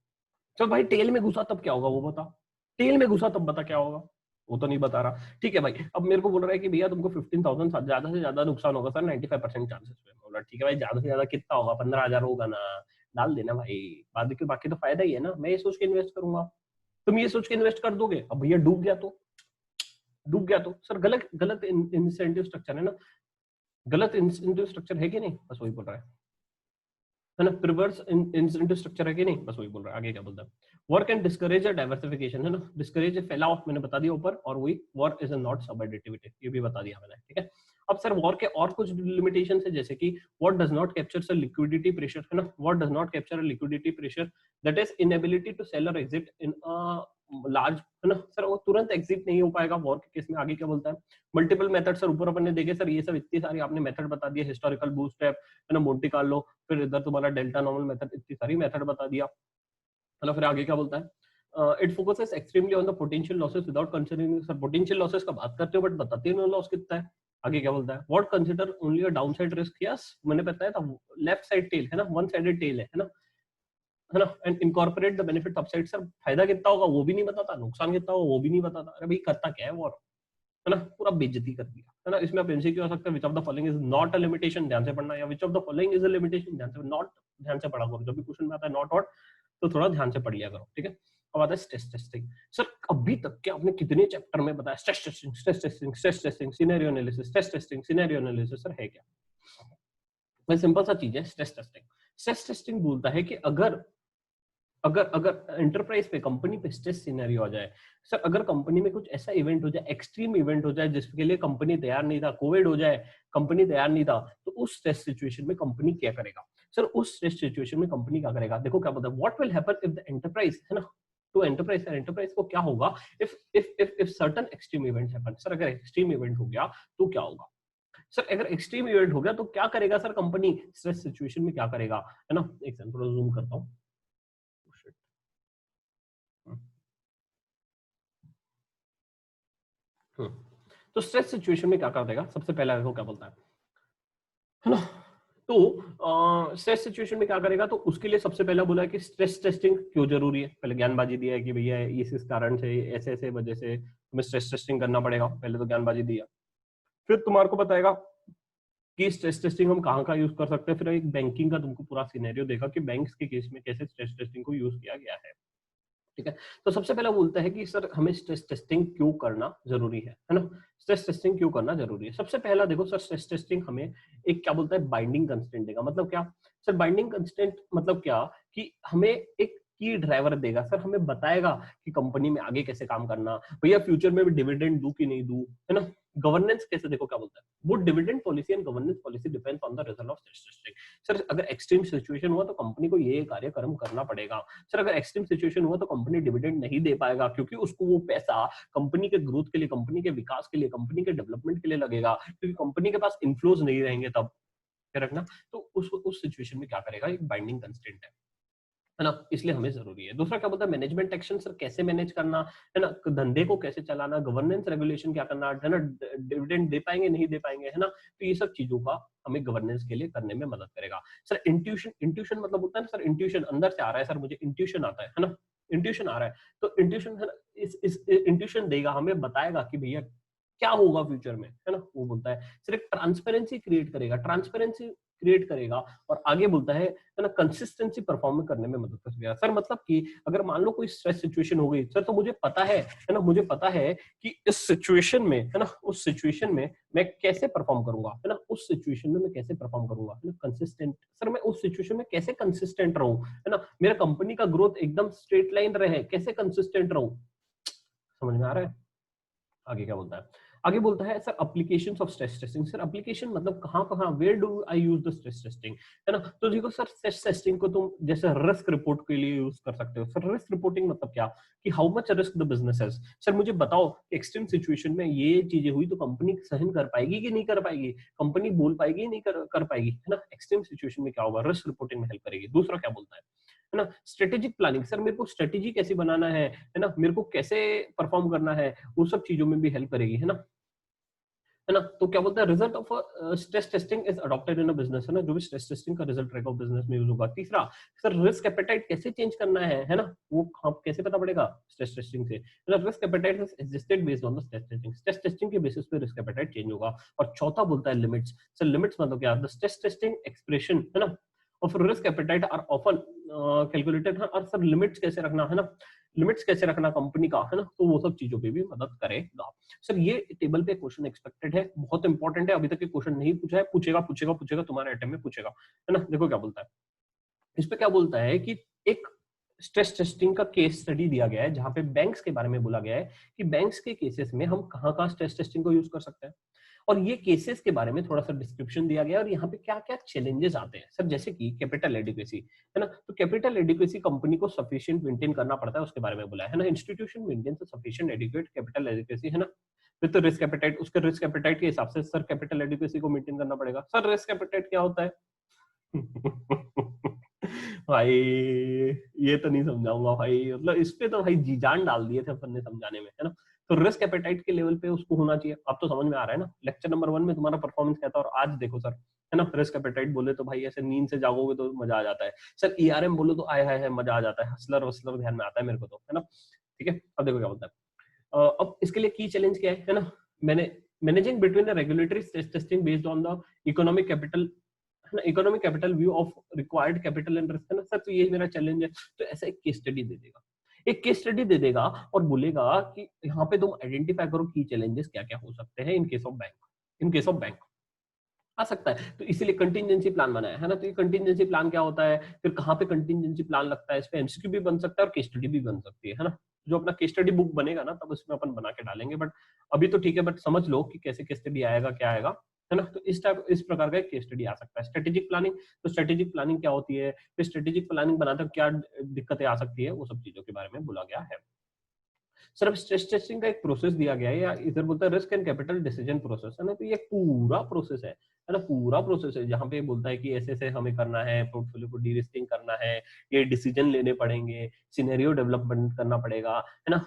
चल भाई टेल में घुसा तब क्या होगा वो बता, टेल में घुसा तब बता क्या होगा, वो तो नहीं बता रहा। ठीक है भाई, अब मेरे को बोल रहा है कि भैया तुमको 15,000 ज्यादा से ज्यादा नुकसान होगा सर 95% चांसेस में। बोला ठीक है भाई, ज्यादा से ज्यादा कितना होगा, 15,000 होगा ना, डाल देना भाई, बाकी तो फायदा ही है ना, मैं ये सोच के इन्वेस्ट करूंगा, तुम ये सोच के इन्वेस्ट कर दोगे, अब भैया डूब गया तो, डूब गया तो सर गलत गलत इंसेंटिव स्ट्रक्चर है ना, गलत इंसेंटिव स्ट्रक्चर है कि नहीं, बस वही बोल रहा है ना, रिवर्स इंसेंटिव स्ट्रक्चर है कि नहीं, बस वही बोल रहा है। आगे क्या बोलता है, वर्क एंड डिस्करेज डाइवर्सिफिकेशन, है ना, डिस्करेज फैलाव मैंने बता दिया ऊपर, और वही वर्क इज नॉट सब एडिटिविटी, ये भी बता दिया मैंने, ठीक है। अब सर वॉर के और कुछ लिमिटेशन है, जैसे कि what does not capture liquidity pressure, है ना, what does not capture liquidity pressure, that is inability to sell और एग्जिट इन अ लार्ज, है ना सर, वो तुरंत एग्जिट नहीं हो पाएगा वॉर के केस में। आगे क्या बोलता है, मल्टीपल मेथड, सर ऊपर अपन ने देखे सर, ये सब इतनी सारी आपने मेथड बता दिए, हिस्टोरिकल बूटस्ट्रैप, है ना, मोंटे कार्लो, फिर इधर तुम्हारा डेल्टा नॉर्मल मेथड, इतनी सारी मेथड बता दिया, है ना। फिर आगे क्या बोलता है, it focuses extremely on the potential losses without considering, sir potential losses का बात करते हो बट बताते नहीं लॉस कितना है। आगे क्या बोलता है, what consider only a downside risk, yes मैंने बताया था, लेफ्ट साइड टेल है ना, वन साइडेड टेल है ना, है ना, and incorporate the benefit upside, sir फायदा कितना होगा वो भी नहीं बताता, नुकसान कितना होगा वो भी नहीं बताता, अरे भाई करता क्या है वॉर, है ना, पूरा बेइज्जती कर दिया, है ना। इसमें आप एमसीक्यू आ सकता है, which of the following is not a limitation, ध्यान से पढ़ना, या which of the following is a limitation, ध्यान से नॉट, ध्यान से पढ़ा करो, जब भी क्वेश्चन में आता है नॉट वॉट तो थोड़ा ध्यान से पढ़ लिया करो, ठीक है। अब आता है स्ट्रेस टेस्टिंग, सर अभी तक के आपने कितने चैप्टर में बताया stress testing, stress testing, stress testing, scenario analysis, stress testing, scenario analysis, sir है क्या, मैं सिंपल सा चीज है स्ट्रेस टेस्टिंग। स्ट्रेस टेस्टिंग बोलता है कि अगर अगर अगर एंटरप्राइज पे, कंपनी पे स्ट्रेस सिनेरियो आ जाए, सर अगर कंपनी में कुछ ऐसा इवेंट हो जाए, एक्सट्रीम इवेंट हो जाए जिसके लिए कंपनी तैयार नहीं था, कोविड हो जाए, कंपनी तैयार नहीं था, तो उस स्ट्रेस सिचुएशन में कंपनी क्या करेगा, सर उस स्ट्रेस सिचुएशन में कंपनी क्या करेगा, देखो क्या बोलता है, what will happen if the enterprise, है ना, तो एंटरप्राइज को क्या होगा if certain extreme event happen, sir अगर एक्सट्रीम इवेंट हो गया तो क्या होगा, सर अगर एक्सट्रीम इवेंट हो गया तो क्या करेगा सर कंपनी, स्ट्रेस सिचुएशन में क्या करेगा, है ना। एक सेकंड थोड़ा जूम करता हूँ, तो स्ट्रेस सिचुएशन में क्या कर देगा, सबसे पहला देखो क्या बोलता है ना, तो स्ट्रेस सिचुएशन में क्या करेगा, तो उसके लिए सबसे पहला बोला है कि स्ट्रेस टेस्टिंग क्यों जरूरी है, पहले ज्ञानबाजी दिया है कि भैया इस कारण से ऐसे ऐसे वजह से तुम्हें स्ट्रेस टेस्टिंग करना पड़ेगा, पहले तो ज्ञानबाजी दिया। फिर तुम्हारे को बताएगा कि स्ट्रेस टेस्टिंग हम कहाँ का यूज कर सकते हैं, फिर एक बैंकिंग का तुमको पूरा सिनेरियो देगा कि बैंक्स के केस में कैसे स्ट्रेस टेस्टिंग को यूज किया गया है, ठीक है। तो सबसे पहला बोलता है कि सर हमें स्ट्रेस टेस्टिंग क्यों करना जरूरी है ना, स्ट्रेस टेस्टिंग क्यों करना जरूरी है। सबसे पहला देखो सर, स्ट्रेस टेस्टिंग हमें एक क्या बोलता है, बाइंडिंग कंस्टेंट देगा, मतलब क्या सर, बाइंडिंग कंस्टेंट मतलब क्या, कि हमें एक की ड्राइवर देगा, सर हमें बताएगा कि कंपनी में आगे कैसे काम करना, भैया फ्यूचर में भी डिविडेंड दूं कि नहीं दूं, है ना। गवर्नेंस कैसे, देखो क्या बोलता है, वो dividend policy and governance policy depends on the result of stress testing, sir अगर एक्सट्रीम सिचुएशन हुआ तो कंपनी को ये कार्यक्रम करना पड़ेगा, सर अगर एक्सट्रीम सिचुएशन हुआ तो कंपनी डिविडेंड नहीं दे पाएगा, क्योंकि उसको वो पैसा कंपनी के ग्रोथ के लिए, कंपनी के विकास के लिए, कंपनी के डेवलपमेंट के लिए लगेगा, क्योंकि कंपनी के पास इनफ्लोज नहीं रहेंगे तब, क्या रखना। तो उस सिचुएशन में क्या करेगा, एक बाइंडिंग कंस्टेंट है ना, इसलिए हमें जरूरी है। दूसरा क्या बोलता है, मैनेजमेंट एक्शन, सर कैसे मैनेज करना, है ना, धंधे को कैसे चलाना, गवर्नेंस रेगुलेशन क्या करना, है ना, डिविडेंड दे पाएंगे नहीं दे पाएंगे, है ना, तो ये सब चीजों का हमें गवर्नेंस के लिए करने में मदद करेगा। सर इंट्यूशन, इंट्यूशन मतलब होता है ना सर, इंट्यूशन अंदर से आ रहा है, सर मुझे इंट्यूशन आता है ना, इंट्यूशन आ रहा है, तो इंट्यूशन है ना, इस इंट्यूशन देगा, हमें बताएगा कि भैया क्या होगा फ्यूचर में, है ना, वो बोलता है। सर एक ट्रांसपेरेंसी क्रिएट करेगा, ट्रांसपेरेंसी क्रिएट करेगा और आगे बोलता है ना कंसिस्टेंसी परफॉर्म करने में मदद करेगा। सर मतलब कि अगर मान लो कोई स्ट्रेस सिचुएशन हो गई सर, तो मुझे पता है ना, मुझे पता है कि इस सिचुएशन में है ना, उस सिचुएशन में मैं कैसे परफॉर्म करूंगा, है ना, उस सिचुएशन में मैं कैसे परफॉर्म करूंगा, है ना, कंसिस्टेंट। सर मैं उस सिचुएशन में कैसे कंसिस्टेंट रहूं, है ना, मेरा कंपनी का ग्रोथ एकदम स्ट्रेट लाइन रहे, कैसे कंसिस्टेंट रहूं। समझ में आ रहा है? आगे क्या बोलता है? आगे बोलता है sir applications of stress testing. Sir application मतलब कहां कहां, where do I use the stress testing, है ना। तो देखो सर स्ट्रेस टेस्टिंग को तुम जैसे रिस्क रिपोर्ट के लिए यूज कर सकते हो। सर रिस्क रिपोर्टिंग मतलब क्या, कि how much risk the business has. Sir मुझे बताओ कि एक्सट्रीम सिचुएशन में ये चीजें हुई तो कंपनी सहन कर पाएगी कि नहीं कर पाएगी, कंपनी बोल पाएगी नहीं कर पाएगी, है ना। एक्सट्रीम सिचुएशन में क्या होगा, रिस्क रिपोर्टिंग में हेल्प करेगी। दूसरा क्या बोलता है ना, स्ट्रेटेजिक प्लानिंग। सर मेरे को स्ट्रेटेजी कैसे बनाना है ना, मेरे को कैसे परफॉर्म करना है, वो सब चीजों में भी हेल्प करेगी, है ना। तो क्या बोलता है, result of stress testing is adopted in a business, है ना, जो भी स्ट्रेस टेस्टिंग का रिजल्ट रहेगा बिजनेस में यूज होगा। तीसरा सर रिस्क एपेटाइट कैसे चेंज करना है ना, वो हम कैसे पता पड़ेगा, स्ट्रेस टेस्टिंग से। मतलब risk appetite is adjusted based on the stress testing, stress testing के बेसिस पे रिस्क एपेटाइट चेंज होगा। और चौथा बोलता है लिमिट्स। सर लिमिट्स मतलब क्या, द स्ट्रेस टेस्टिंग एक्सप्रेशन, है ना, of risk appetite are often calculated. और सर लिमिट्स कैसे रखना, है ना, लिमिट्स कैसे रखना कंपनी का, है ना, तो वो सब चीजों पे भी मदद करेगा। सर ये टेबल पे क्वेश्चन एक्सपेक्टेड है, बहुत इंपॉर्टेंट है, अभी तक ये क्वेश्चन नहीं पूछा है, पूछेगा पूछेगा पूछेगा, तुम्हारे अटेम्प्ट में पूछेगा, है ना। देखो क्या बोलता है इस पे, क्या बोलता है कि एक स्ट्रेस टेस्टिंग का केस स्टडी दिया गया है, जहां पे बैंक्स के बारे में बोला गया है कि बैंक्स के केसेस में हम कहां कहां स्ट्रेस टेस्टिंग को यूज कर सकते हैं। और ये केसेस के बारे में थोड़ा सा डिस्क्रिप्शन दिया गया है, और यहाँ पे क्या क्या चैलेंजेस आते हैं सर, जैसे कि कैपिटल एडिक्वेसी, है ना। तो कैपिटल एडिक्वेसी कंपनी को सफिशिएंट मेंटेन करना पड़ता है, उसके बारे में बोला है ना। Institution maintain sufficient adequate capital adequacy, है ना, विद रिस्क एपेटाइट। उसके रिस्क एपेटाइट के हिसाब से सर कैपिटल एडिक्वेसी को मेंटेन करना पड़ेगा। सर रिस्क एपेटाइट क्या होता है? भाई ये तो नहीं समझाऊंगा भाई, मतलब इस पे तो भाई जी जान डाल दिए थे अपन ने समझाने में, है ना। तो रिस्क एपेटाइट के लेवल पे उसको होना चाहिए। अब तो समझ में आ रहा है ना, लेक्चर नंबर 1 में तुम्हारा परफॉर्मेंस क्या था, और आज देखो सर, है ना। रिस्क एपेटाइट बोले तो भाई ऐसे नींद से जागोगे तो मजा आ जाता है। सर ईआरएम बोलो तो आय हाय है, मजा आ जाता है, हसलर वसलर ध्यान में आता है मेरे को तो, है ना। ठीक है, अब देखो क्या बोलता है। अब इसके लिए की चैलेंज क्या है ना, मैंने managing between the regulatory stress testing based on the economic capital, है ना, economic capital view of required capital and risk, है ना। सर तो ये मेरा चैलेंज है। तो ऐसा एक केस स्टडी दे देगा, एक केस स्टडी दे देगा और बोलेगा कि यहाँ पे तुम आइडेंटिफाई करो की चैलेंजेस क्या क्या हो सकते हैं in case of bank, in case of bank आ सकता है। तो इसीलिए कंटिजेंसी प्लान बनाया है ना। तो ये कंटिजेंसी प्लान क्या होता है, फिर कहाँ पे कंटिजेंसी प्लान लगता है, इस पे एमसीक्यू भी बन सकता है और केस स्टडी भी बन सकती है ना। जो अपना केस स्टडी बुक बनेगा ना, तब उसमें अपन बना के डालेंगे, बट अभी तो ठीक है, बट समझ लो कि कैसे केस स्टडी आएगा, क्या आएगा, है ना। तो इस प्रकार का केस स्टडी आ सकता है। स्ट्रेटेजिक प्लानिंग, तो स्ट्रेटेजिक प्लानिंग क्या होती है, फिर स्ट्रेटेजिक प्लानिंग बनाते क्या दिक्कतें आ सकती है, वो सब चीजों के बारे में बोला गया है। सर अब स्ट्रेस टेस्टिंग का एक प्रोसेस दिया गया है, या इधर बोलता है risk and capital decision process, है ना। तो ये पूरा प्रोसेस है ना, पूरा प्रोसेस है, जहाँ पे बोलता है कि ऐसे ऐसे हमें करना है, पोर्टफोलियो को डी रिस्किंग करना है, ये डिसीजन लेने पड़ेंगे, सिनेरियो डेवलपमेंट करना पड़ेगा, है ना।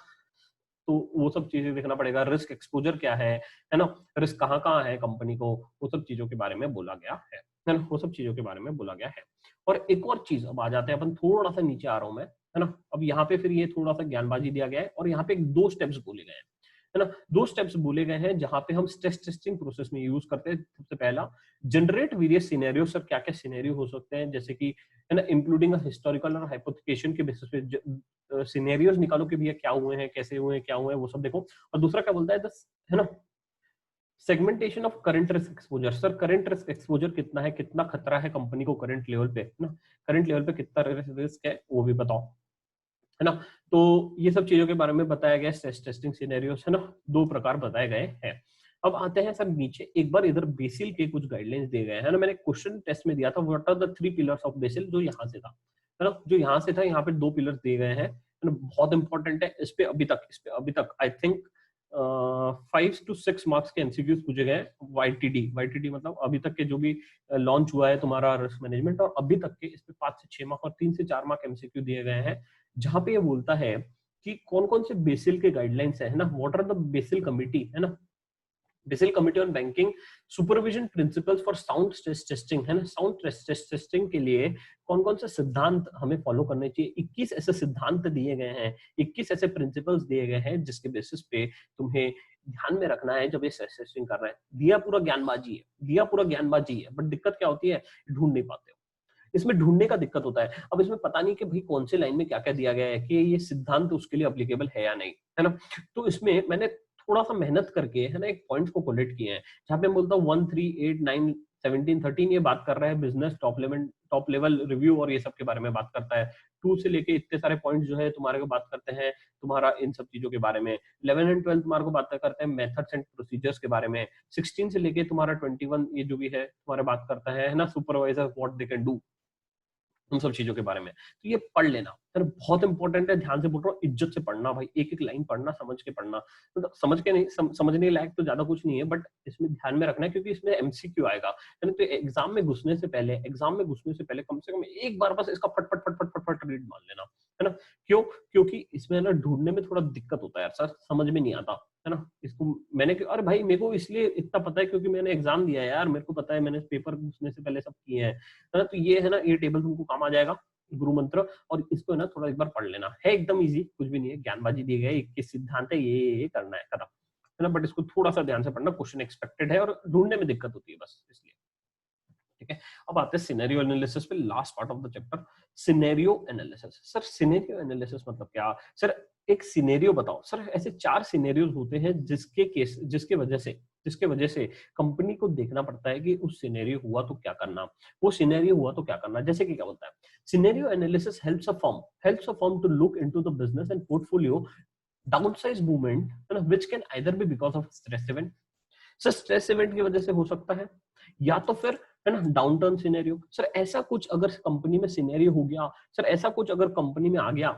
तो वो सब चीजें देखना पड़ेगा, रिस्क एक्सपोजर क्या है ना, रिस्क कहाँ कहाँ है कंपनी को, वो सब चीजों के बारे में बोला गया है ना, वो सब चीजों के बारे में बोला गया है। और एक और चीज, अब आ जाते हैं अपन, थोड़ा सा नीचे आ रहा हूं मैं, है ना। अब यहाँ पे फिर ये थोड़ा सा ज्ञानबाजी दिया गया है, और यहाँ पे 2 स्टेप्स बोले गए हैं, है ना। 2 स्टेप्स बोले गए हैं जहां पे हम स्ट्रेस टेस्टिंग प्रोसेस में यूज करते हैं। सबसे पहला, जनरेट वेरियस सिनेरियो। सर क्या क्या सिनेरियो हो सकते हैं, जैसे कि, है ना, इंक्लूडिंग हिस्टोरिकल और हाइपोथेकेशन के बेसिस पे सिनेरियोज निकालो कि भैया क्या हुए हैं, कैसे हुए हैं, क्या हुए हैं, वो सब देखो। और दूसरा क्या बोलता है, है ना, segmentation of current risk exposure. Sir current risk exposure कितना है, कितना खतरा है कंपनी को करंट लेवल पे, है ना, करंट लेवल पे कितना रिस्क है, वो भी बताओ, है ना। तो ये सब चीजों के बारे में बताया गया, स्ट्रेस टेस्टिंग सिनेरियोस, है ना, 2 प्रकार बताए गए हैं। अब आते हैं सर नीचे, एक बार इधर बेसिल के कुछ गाइडलाइंस दिए गए हैं ना, मैंने क्वेश्चन टेस्ट में दिया था, what are the 3 pillars of Basel, जो यहाँ से था, है ना, जो यहाँ से था, यहाँ पे 2 पिलर्स दिए गए हैं, है ना, बहुत इंपॉर्टेंट है। इस पे अभी तक आई थिंक 5 to 6 मार्क्स के एमसीक्यूज पूछे गए। वाईटीडी मतलब अभी तक के जो भी लॉन्च हुआ है तुम्हारा रिस्क मैनेजमेंट, और अभी तक के इस पे 5 से 6 मार्क और 3 से 4 मार्क एमसीक्यू दिए गए हैं, जहां पे ये बोलता है कि कौन कौन से बेसिल के गाइडलाइंस है ना, what are the Basel committee, है ना, Basel committee on banking supervision principles for sound stress testing, है ना। साउंड स्ट्रेस टेस्टिंग के लिए कौन कौन से सिद्धांत हमें फॉलो करने चाहिए, 21 ऐसे सिद्धांत दिए गए हैं, 21 ऐसे प्रिंसिपल्स दिए गए हैं जिसके बेसिस पे तुम्हें ध्यान में रखना है जब ये स्ट्रेस टेस्टिंग कर रहे हैं। दिया पूरा ज्ञानबाजी है, दिया पूरा ज्ञानबाजी है, बट दिक्कत क्या होती है, ढूंढ नहीं पाते हो। इसमें ढूंढने का दिक्कत होता है। अब इसमें पता नहीं कि भाई कौन से लाइन में क्या क्या दिया गया है कि ये सिद्धांत उसके लिए अप्लीकेबल है या नहीं, है ना। तो इसमें मैंने थोड़ा सा मेहनत करके, है ना, एक पॉइंट्स को कोलेक्ट किए हैं जहां पे मैं बोलता हूँ 1, 3, 8, 9, 17, 13 ये बात कर रहा है बिजनेस टॉप लेवल रिव्यू और ये सब के बारे में बात करता है। 2 से लेके इतने सारे पॉइंट्स जो है तुम्हारे को बात करते हैं तुम्हारा इन सब चीजों के बारे में। 11 एंड 12 तुम्हारे को बात करते हैं मेथड्स एंड प्रोसीजर्स के बारे में। 16 से लेके तुम्हारा 21 ये जो भी है तुम्हारा बात करता है ना, supervisor what they can do, उन सब चीजों के बारे में। तो ये पढ़ लेना सर, बहुत इंपॉर्टेंट है। ध्यान से बोल रहा हूँ, इज्जत से पढ़ना भाई, एक एक लाइन पढ़ना, समझ के पढ़ना। मतलब समझ के नहीं, समझने लायक तो ज्यादा कुछ नहीं है, बट इसमें ध्यान में रखना है क्योंकि इसमें एमसीक्यू आएगा, है ना। तो एग्जाम में घुसने से पहले कम से कम एक बार बस इसका फट फट फट फट फट फट रीड मान लेना, है ना। क्यों? क्योंकि इसमें ना ढूंढने में थोड़ा दिक्कत होता है यार सर, समझ में नहीं आता, है ना। इसको मैंने, अरे भाई मेरे को इसलिए इतना पता है क्योंकि मैंने एग्जाम दिया है यार, मेरे को पता है, मैंने पेपर घुसने से पहले सब किए हैं, है ना। तो ये है ना, ये टेबल तुमको काम आ जाएगा, गुरु मंत्र, और इसको है ना थोड़ा एक बार पढ़ लेना है। एकदम इजी, कुछ भी नहीं है, ज्ञानबाजी दी गई, 21 सिद्धांत है, ये करना है, खत्म, है ना। बट इसको थोड़ा सा ध्यान से पढ़ना, क्वेश्चन एक्सपेक्टेड है और ढूंढने में दिक्कत होती है बस, इसलिए। ठीक है, अब आते हैं सिनेरियो एनालिसिस पे, last part of the chapter, scenario analysis. Sir scenario analysis मतलब क्या? सर एक सिनेरियो बताओ। सर ऐसे 4 सिनेरियोज होते हैं जिसके वजह से कंपनी को देखना पड़ता है कि उस सिनेरियो हुआ तो क्या करना, वो सिनेरियो हुआ तो क्या करना। जैसे कि क्या बोलता है, scenario analysis helps a firm to look into the business and portfolio downsize movement, है ना, which can either be because of stress event. Sir stress event की वजह से हो सकता है, या तो फिर, है ना, डाउन टर्न सिनेरियो। सर ऐसा कुछ अगर कंपनी में सिनेरियो हो गया, सर ऐसा कुछ अगर कंपनी में आ गया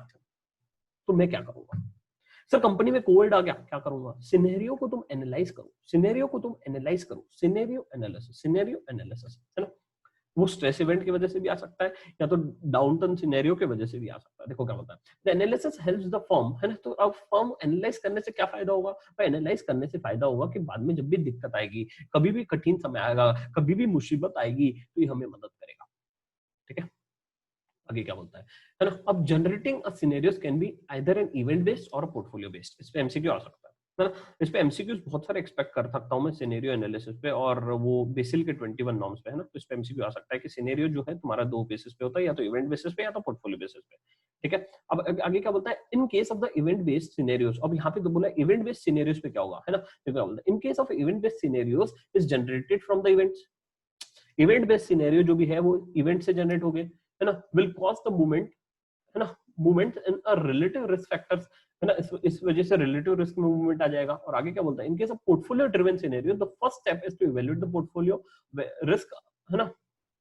तो मैं क्या करूंगा। सर कंपनी में कोविड आ गया, क्या करूंगा। सिनेरियो को तुम एनालाइज करो, सिनेरियो एनालिसिस, है ना। वो स्ट्रेस इवेंट की वजह से भी आ सकता है, या तो डाउन टर्न सिनेरियो की वजह से भी आ सकता है। देखो क्या होता है, the analysis helps the firm, है ना। तो अब फर्म एनालाइज करने से क्या फायदा होगा? तो एनालाइज करने से फायदा होगा कि बाद में जब भी दिक्कत आएगी, कभी भी कठिन समय आएगा, कभी भी मुसीबत आएगी, तो ये हमें मदद करेगा। ठीक है, आगे क्या बोलता है ना। अब generating a scenarios can be either an event based और पोर्टफोलियो बेस्ड। इस पे एमसीक्यू आ सकता है ना। इस पे एमसीक्यूज बहुत सारे एक्सपेक्ट कर सकता हूं मैं सिनेरियो एनालिसिस पे, और वो बेसिल के 21 नॉर्म्स पे, है ना। तो इस पे एमसीक्यू आ सकता है कि सिनेरियो जो है तुम्हारा 2 बेसिस पे होता है, या तो इवेंट बेसिस पे या तो पोर्टफोलियो बेसिस पे। ठीक है, अब आगे क्या बोलता है, in case of the event based scenarios. अब यहाँ पे तो बोला इवेंट बेस्ड सिनेरियोस पे क्या होगा, है ना। तो क्या बोलता है, in case of event based scenarios is generated from the events. Event based scenario जो भी है वो इवेंट से जनरेट हो गए, है ना, विल कॉज द मूवमेंट, है ना, movement in a relative risk factors, है ना। इस वजह से रिलेटिव रिस्क में मूवमेंट आ जाएगा। और आगे क्या बोलता है, in case of portfolio driven scenario the first step is to evaluate the portfolio risk, है ना,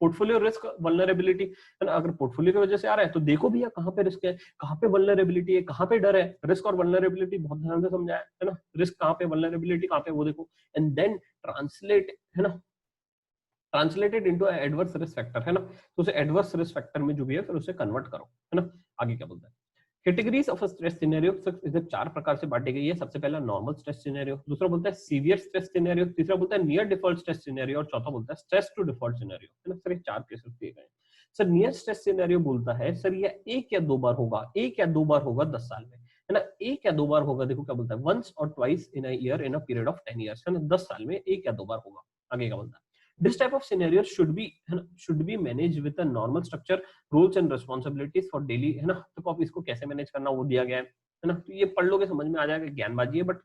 पोर्टफोलियो रिस्क वल्नरेबिलिटी, है ना। अगर पोर्टफोलियो की वजह से आ रहा है तो देखो भैया कहाँ पे रिस्क है, कहाँ पे वल्नरेबिलिटी है, कहाँ पे डर है। रिस्क और वल्नरेबिलिटी बहुत ध्यान से समझाया, है ना। रिस्क कहाँ पे, वल्नरेबिलिटी कहाँ पे, वो देखो, एंड देन ट्रांसलेट, है ना, translated into adverse risk factor, है ना। तो उसे एडवर्स रिस्क फैक्टर में जो भी है फिर उसे कन्वर्ट करो, है ना। आगे क्या बोलता है, कैटेगरीज ऑफ स्ट्रेस सिनेरियो इसे 4 प्रकार से बांटी गई है। सबसे पहला नॉर्मल स्ट्रेस सिनेरियो, दूसरा बोलता है सीवियर स्ट्रेस सिनेरियो, तीसरा बोलता है नियर डिफॉल्ट स्ट्रेस सिनेरियो, और चौथा बोलता है स्ट्रेस टू डिफॉल्ट सिनेरियो, है ना। सर ये 4 केसेस दिए गए हैं। सर नियर स्ट्रेस सिनेरियो बोलता है सर ये 1 या 2 बार होगा, 1 या 2 बार होगा 10 साल में, है ना। 1 या 2 बार होगा, देखो क्या बोलता है, once or twice in a year in a period of 10 years, है ना। 10 साल में 1 या 2 बार होगा। आगे क्या बोलता है, this type of scenario should be managed with a normal structure, rules and responsibilities for daily, है ना। तो आप इसको कैसे मैनेज करना वो दिया गया है ना। तो ये पढ़ लोगे समझ में आ जाएगा, ज्ञानबाजी है, बट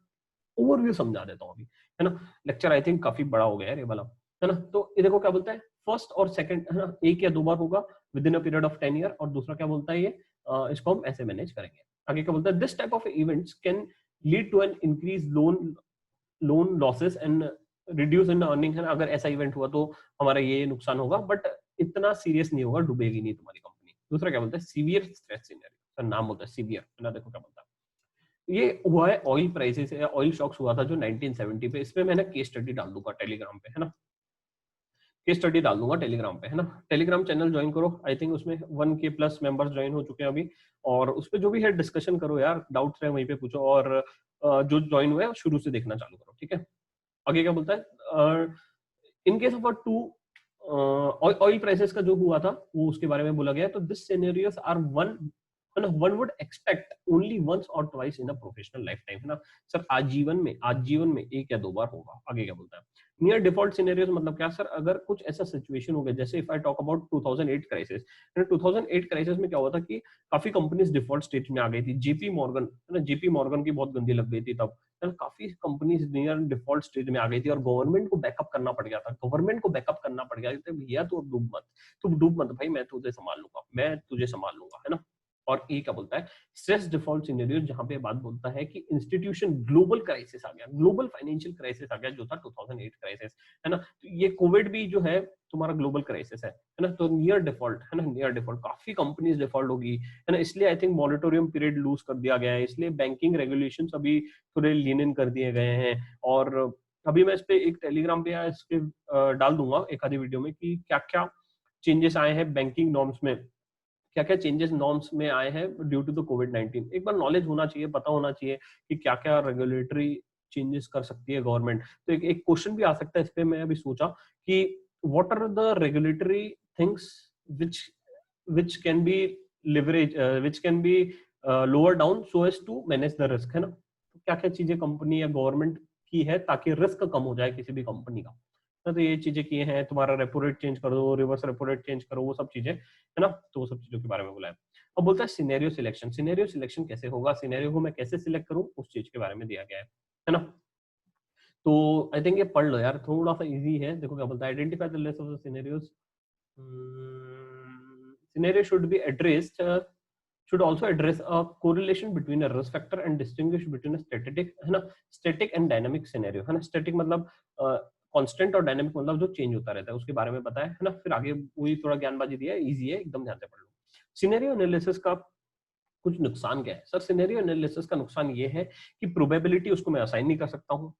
ओवरव्यू समझा देता हूँ अभी, है ना। लेक्चर आई थिंक काफी बड़ा हो गया है ये वाला, है ना। तो ये देखो क्या बोलता है, फर्स्ट और सेकंड, है ना, 1 या 2 बार होगा with in a period of 10 year, और दूसरा क्या बोलता है ये, इसको हम ऐसे मैनेज करेंगे। आगे क्या बोलता है, this type of events can lead to an increase loan losses and reduce in earning, है ना। अगर ऐसा इवेंट हुआ तो हमारा ये नुकसान होगा, बट इतना सीरियस नहीं होगा, डूबेगी नहीं तुम्हारी कंपनी। दूसरा क्या बोलता है, सीवियर स्ट्रेस सिनेरियो, नाम होता है सीवियर, है ना। देखो क्या बोलता है, ये हुआ है ऑयल प्राइसेस, ऑयल शॉक्स हुआ था जो 1970 पे। इसमें मैंने केस स्टडी डाल दूंगा टेलीग्राम पे, है ना, केस स्टडी डाल दूंगा टेलीग्राम पे, है ना। टेलीग्राम चैनल ज्वाइन करो, आई थिंक उसमें 1K प्लस मेंबर्स ज्वाइन हो चुके हैं अभी, और उस पर जो भी है डिस्कशन करो यार, डाउट्स है वहीं पे पूछो, और जो ज्वाइन हुआ है शुरू से देखना चालू करो, ठीक है। आगे क्या बोलता है, in case of to oil prices का जो हुआ था वो उसके बारे में बोला गया है। तो this scenarios are one would expect only once or twice in a professional life time, है ना सर। आज जीवन में एक या दो बार होगा। आगे क्या बोलता है, नियर डिफॉल्ट सिनेरियोस मतलब क्या सर, अगर कुछ ऐसा सिचुएशन हो गया जैसे if I talk about 2008 crisis. 2008 crisis में क्या हुआ था कि काफी कंपनीज डिफॉल्ट स्टेज में आ गई थी। जेपी मॉर्गन, है ना, जेपी मॉर्गन की बहुत गंदी लग गई थी तब, है ना, काफी कंपनीज नियर डिफॉल्ट स्टेज में आ गई थी और गवर्नमेंट को बैकअप करना पड़ गया था। गवर्नमेंट को बैकअप करना पड़ गया था, भैया तू अब डूब मत, तू डूब मत भाई, मैं तुझे संभाल लूंगा, मैं तुझे संभाल लूंगा, है ना। और ये क्या बोलता है, स्ट्रेस डिफॉल्ट सिनेरियो, जहां पे बात बोलता है कि इंस्टीट्यूशन ग्लोबल क्राइसिस आ गया, ग्लोबल फाइनेंशियल क्राइसिस आ गया, जो था 2008 क्राइसिस, है ना। तो ये कोविड भी जो है तुम्हारा ग्लोबल क्राइसिस है ना। तो नियर डिफॉल्ट, है ना, नियर डिफॉल्ट काफी कंपनीज डिफॉल्ट होगी, है ना। इसलिए I think moratorium period loose कर दिया गया है, इसलिए बैंकिंग रेगुलेशंस अभी थोड़े लीनियन कर दिए गए हैं। और अभी मैं इस पे एक टेलीग्राम पे या इस पे डाल दूंगा एक आधी वीडियो में कि क्या क्या चेंजेस आए हैं बैंकिंग नॉर्म्स में, क्या क्या चेंजेस नॉर्म्स में आए हैं ड्यू टू द कोविड-19। एक बार नॉलेज होना चाहिए, पता होना चाहिए कि क्या क्या रेगुलेटरी चेंजेस कर सकती है गवर्नमेंट। तो एक एक क्वेश्चन भी आ सकता है इस पे, मैं अभी सोचा कि what are the regulatory things which which can be leverage, which can be lower down so as to manage the risk, है ना। तो क्या क्या चीजें कंपनी या गवर्नमेंट की है ताकि रिस्क कम हो जाए किसी भी कंपनी का, तो ये चीजें किए हैं। तुम्हारा रेपो रेट चेंज कर दो, रिवर्स रेपो रेट चेंज करो, वो सब चीजें, है ना। तो वो सब चीजों के बारे में बोला है। अब बोलता है सिनेरियो सिलेक्शन, सिनेरियो सिलेक्शन कैसे होगा, सिनेरियो को मैं कैसे सिलेक्ट करूं, उस चीज के बारे में दिया गया है ना। तो आई थिंक ये पढ़ लो यार, थोड़ा सा इजी है। देखो क्या बोलता है, identify the list of the scenarios, scenario should be addressed, should also address a correlation between a risk factor and distinguish between a static, है ना, static and dynamic scenario, है ना। static मतलब कांस्टेंट और डायनामिक मतलब जो change होता रहता है, उसके बारे में बताया, है ना। फिर आगे वही थोड़ा ज्ञानबाजी दिया है, इजी है एकदम, ध्यान से पढ़ लो। सिनेरियो एनालिसिस का कुछ नुकसान क्या है सर, सिनेरियो एनालिसिस का नुकसान ये है कि प्रोबेबिलिटी उसको मैं असाइन नहीं कर सकता हूँ।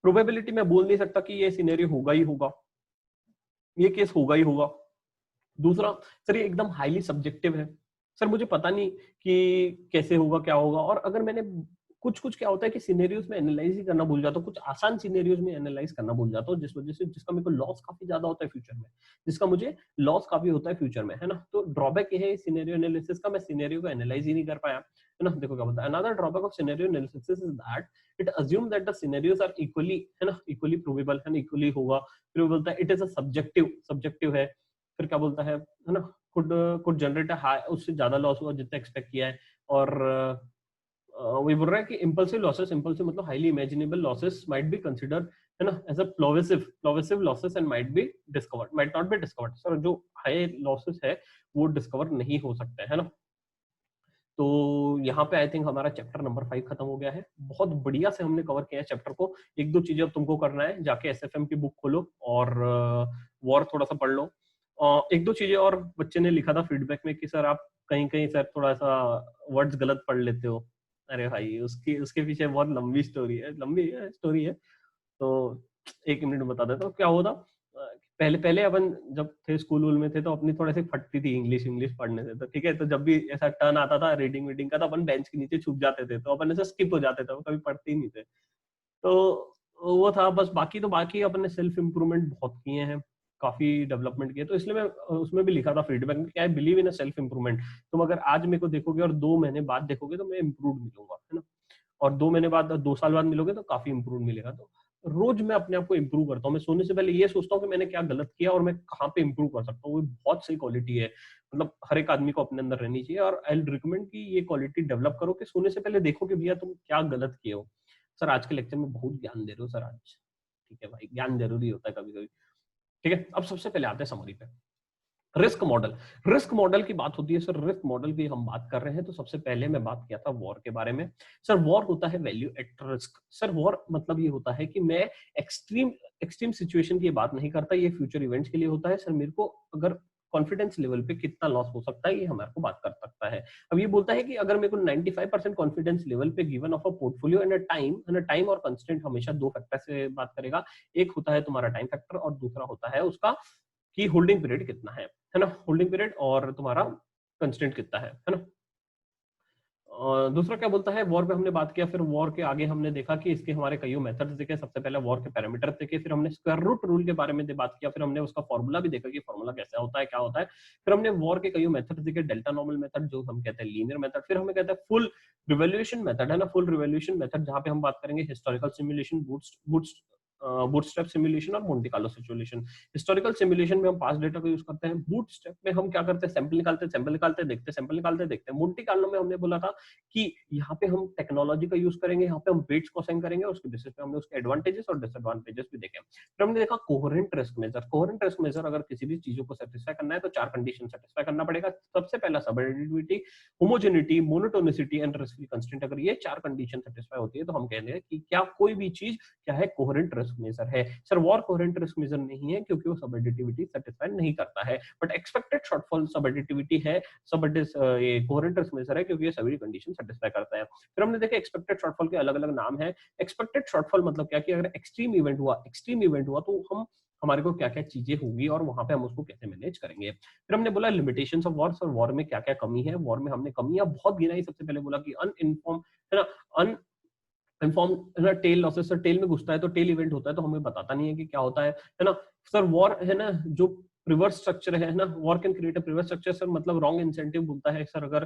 प्रोबेबिलिटी मैं बोल नहीं सकता कि ये सिनेरियो होगा ही होगा, ये केस होगा ही होगा। दूसरा सर, ये एकदम हाईली सब्जेक्टिव है। सर मुझे पता नहीं कि कैसे होगा, क्या होगा। और अगर मैंने कुछ कुछ क्या होता है कि सिनेरियोज में एनालाइज ही करना भूल जाता हूँ, कुछ आसान सिनेरियोज में एनालाइज करना भूल जाता हूँ, जिस वजह से जिसका मेरे को लॉस काफी ज्यादा होता है फ्यूचर में, जिसका मुझे लॉस काफी होता है फ्यूचर में, है ना। तो ड्रॉबैक ये है सिनेरियो एनालिसिस का, मैं सिनेरियो को एनालाइज ही नहीं कर पाया, है ना। देखो क्या बोलता है, another drawback of scenario analysis is that it assume that the scenarios are equally, है ना, इक्वली प्रोबेबल, है ना, इक्वली होगा। फिर वो बोलता है it is a subjective, subjective है। फिर क्या बोलता है ना, कुड जनरेट हाई, उससे ज्यादा लॉस हुआ जितना एक्सपेक्ट किया है। और वही बोल रहा है कि इंपल्सिव लॉसेस, इंपल्सिव मतलब highly imaginable losses might be considered, है ना, as a plosive losses and might be discovered, might not be discovered. Sir जो हाई लॉसेस है वो डिस्कवर नहीं हो सकते, है ना। तो यहाँ पे आई थिंक हमारा चैप्टर नंबर 5 खत्म हो गया है। बहुत बढ़िया से हमने कवर किया है चैप्टर को। एक दो चीजें अब तुमको करना है, जाके एसएफएम की बुक खोलो और वॉर थोड़ा सा पढ़ लो। एक दो चीजें और बच्चे ने लिखा था फीडबैक में कि सर आप कहीं कहीं सर थोड़ा सा वर्ड्स गलत पढ़ लेते हो। अरे भाई उसकी उसके पीछे बहुत लंबी स्टोरी है, लंबी स्टोरी है। तो एक मिनट बता देता हूँ क्या हुआ था। पहले पहले अपन जब थे स्कूल वूल में थे तो अपनी थोड़ी सी फटती थी इंग्लिश इंग्लिश पढ़ने से, तो ठीक है। तो जब भी ऐसा टर्न आता था रीडिंग वीडिंग का तो अपन बेंच के नीचे छुप जाते थे, तो अपन ऐसे स्किप हो जाते थे, कभी पढ़ते ही नहीं थे। तो वो था बस। बाकी तो बाकी अपन ने सेल्फ इम्प्रूवमेंट बहुत किए हैं, काफी डेवलपमेंट किए। तो इसलिए मैं उसमें भी लिखा था फीडबैक में, I believe in self improvement. तुम अगर आज मेरे को देखोगे और 2 महीने बाद देखोगे तो मैं इम्प्रूव मिलूंगा, है ना। और 2 महीने बाद, 2 साल बाद मिलोगे तो काफी इंप्रूव मिलेगा। तो रोज मैं अपने आप को इंप्रूव करता हूँ। मैं सोने से पहले ये सोचता हूँ कि मैंने क्या गलत किया और मैं कहाँ पे इंप्रूव कर सकता हूँ। वो बहुत सही क्वालिटी है, मतलब हर एक आदमी को अपने अंदर रहनी चाहिए। और आई रिकमेंड कि ये क्वालिटी डेवलप करो कि सोने से पहले देखो कि भैया तुम क्या गलत किए हो। सर आज के लेक्चर में बहुत ज्ञान दे रहे हो सर आज, ठीक है भाई, ज्ञान जरूरी होता है कभी कभी, ठीक है। अब सबसे पहले आते हैं समरी पे। रिस्क मॉडल, रिस्क मॉडल की बात होती है सर, रिस्क मॉडल की हम बात कर रहे हैं तो सबसे पहले मैं बात किया था वॉर के बारे में। सर वॉर होता है value at risk. Sir war मतलब ये होता है कि मैं एक्सट्रीम एक्सट्रीम सिचुएशन की बात नहीं करता, ये फ्यूचर इवेंट्स के लिए होता है। सर मेरे को अगर कॉन्फिडेंस लेवल पे कितना लॉस हो सकता है ये हमारे को बात कर सकता है। अब ये बोलता है कि अगर मेरे को 95% कॉन्फिडेंस लेवल पे given of a portfolio and a time और कंस्टेंट, हमेशा दो फैक्टर से बात करेगा। एक होता है तुम्हारा टाइम फैक्टर और दूसरा होता है उसका कि होल्डिंग पीरियड कितना है ना। होल्डिंग पीरियड और तुम्हारा कंस्टेंट कितना है ना। दूसरा क्या बोलता है, वॉर पे हमने बात किया, फिर वॉर के आगे हमने देखा कि इसके हमारे कई मेथड्स देखे। सबसे पहले वॉर के पैरामीटर्स देखे, फिर हमने स्क्वायर रूट रूल के बारे में बात किया, फिर हमने उसका फॉर्मूला भी देखा कि फॉर्मूला कैसा होता है, क्या होता है। फिर हमने वॉर के कई मेथड्स देखे, डेल्टा नॉर्मल मेथड जो हम कहते हैं, लीनियर मेथड, फिर हमें कहते हैं फुल रिवोल्यूशन मेथड, है ना, फुल रिवोल्यूशन मेथड, जहां पे हम बात करेंगे हिस्टोरिकल सिमुलेशन, बूटस्ट्रैप सिमुलेशन और Monte Carlo simulation. Historical simulation में हम पास्ट डेटा को यूज करते हैं, बूटस्ट्रैप में हम क्या करते हैं, सैंपल निकालते देखते, सैंपल निकालते देखते हैं। मोंटे कार्लो में हमने बोला था कि यहाँ पे हम टेक्नोलॉजी का यूज करेंगे, यहाँ पे हम वेट्स को असाइन करेंगे, उसके बेसिस पे हमने उसके एडवांटेजेस और डिसएडवांटेजेस भी देखे। फिर हमने देखा coherent risk measure. Coherent risk measure अगर किसी भी चीजों को सेटिस्फाई करना है तो 4 कंडीशन सेटिस्फाई करना पड़ेगा। सबसे पहला subadditivity, homogeneity, monotonicity and risk free constraint. अगर ये 4 कंडीशन सेटिस्फाई होती है तो हम कहते हैं कि क्या कोई भी चीज क्या है, कोहेरेंट रिस्क मेजर है। Sir war coherent risk measure नहीं है क्योंकि वो सबएडिटिविटी सेटिस्फाई नहीं करता है, बट एक्सपेक्टेड शॉर्टफॉल सबएडिटिविटी है, ये कोहेरेंट रिस्क मेजर है क्योंकि ये सभी कंडीशन सेटिस्फाई करता है। फिर हमने देखा एक्सपेक्टेड शॉर्टफॉल के अलग अलग नाम है। एक्सपेक्टेड शॉर्टफॉल मतलब क्या कि अगर एक्सट्रीम इवेंट हुआ तो हम हमारे को क्या क्या चीजें होगी और वहां पे हम उसको कैसे मैनेज करेंगे। फिर हमने बोला लिमिटेशंस ऑफ वॉर, और वॉर में क्या क्या कमी है। वॉर में हमने कमियां बहुत गिनाई। सबसे पहले बोला कि अनइनफॉर्म, है ना, इन्फॉर्म, है ना, टेल लॉसेस। सर टेल में घुसता है तो टेल इवेंट होता है तो हमें बताता नहीं है कि क्या होता है ना। सर वॉर, है ना, जो रिवर्स स्ट्रक्चर है ना, war can create a reverse structure. Sir मतलब रॉन्ग इंसेंटिव बोलता है सर। अगर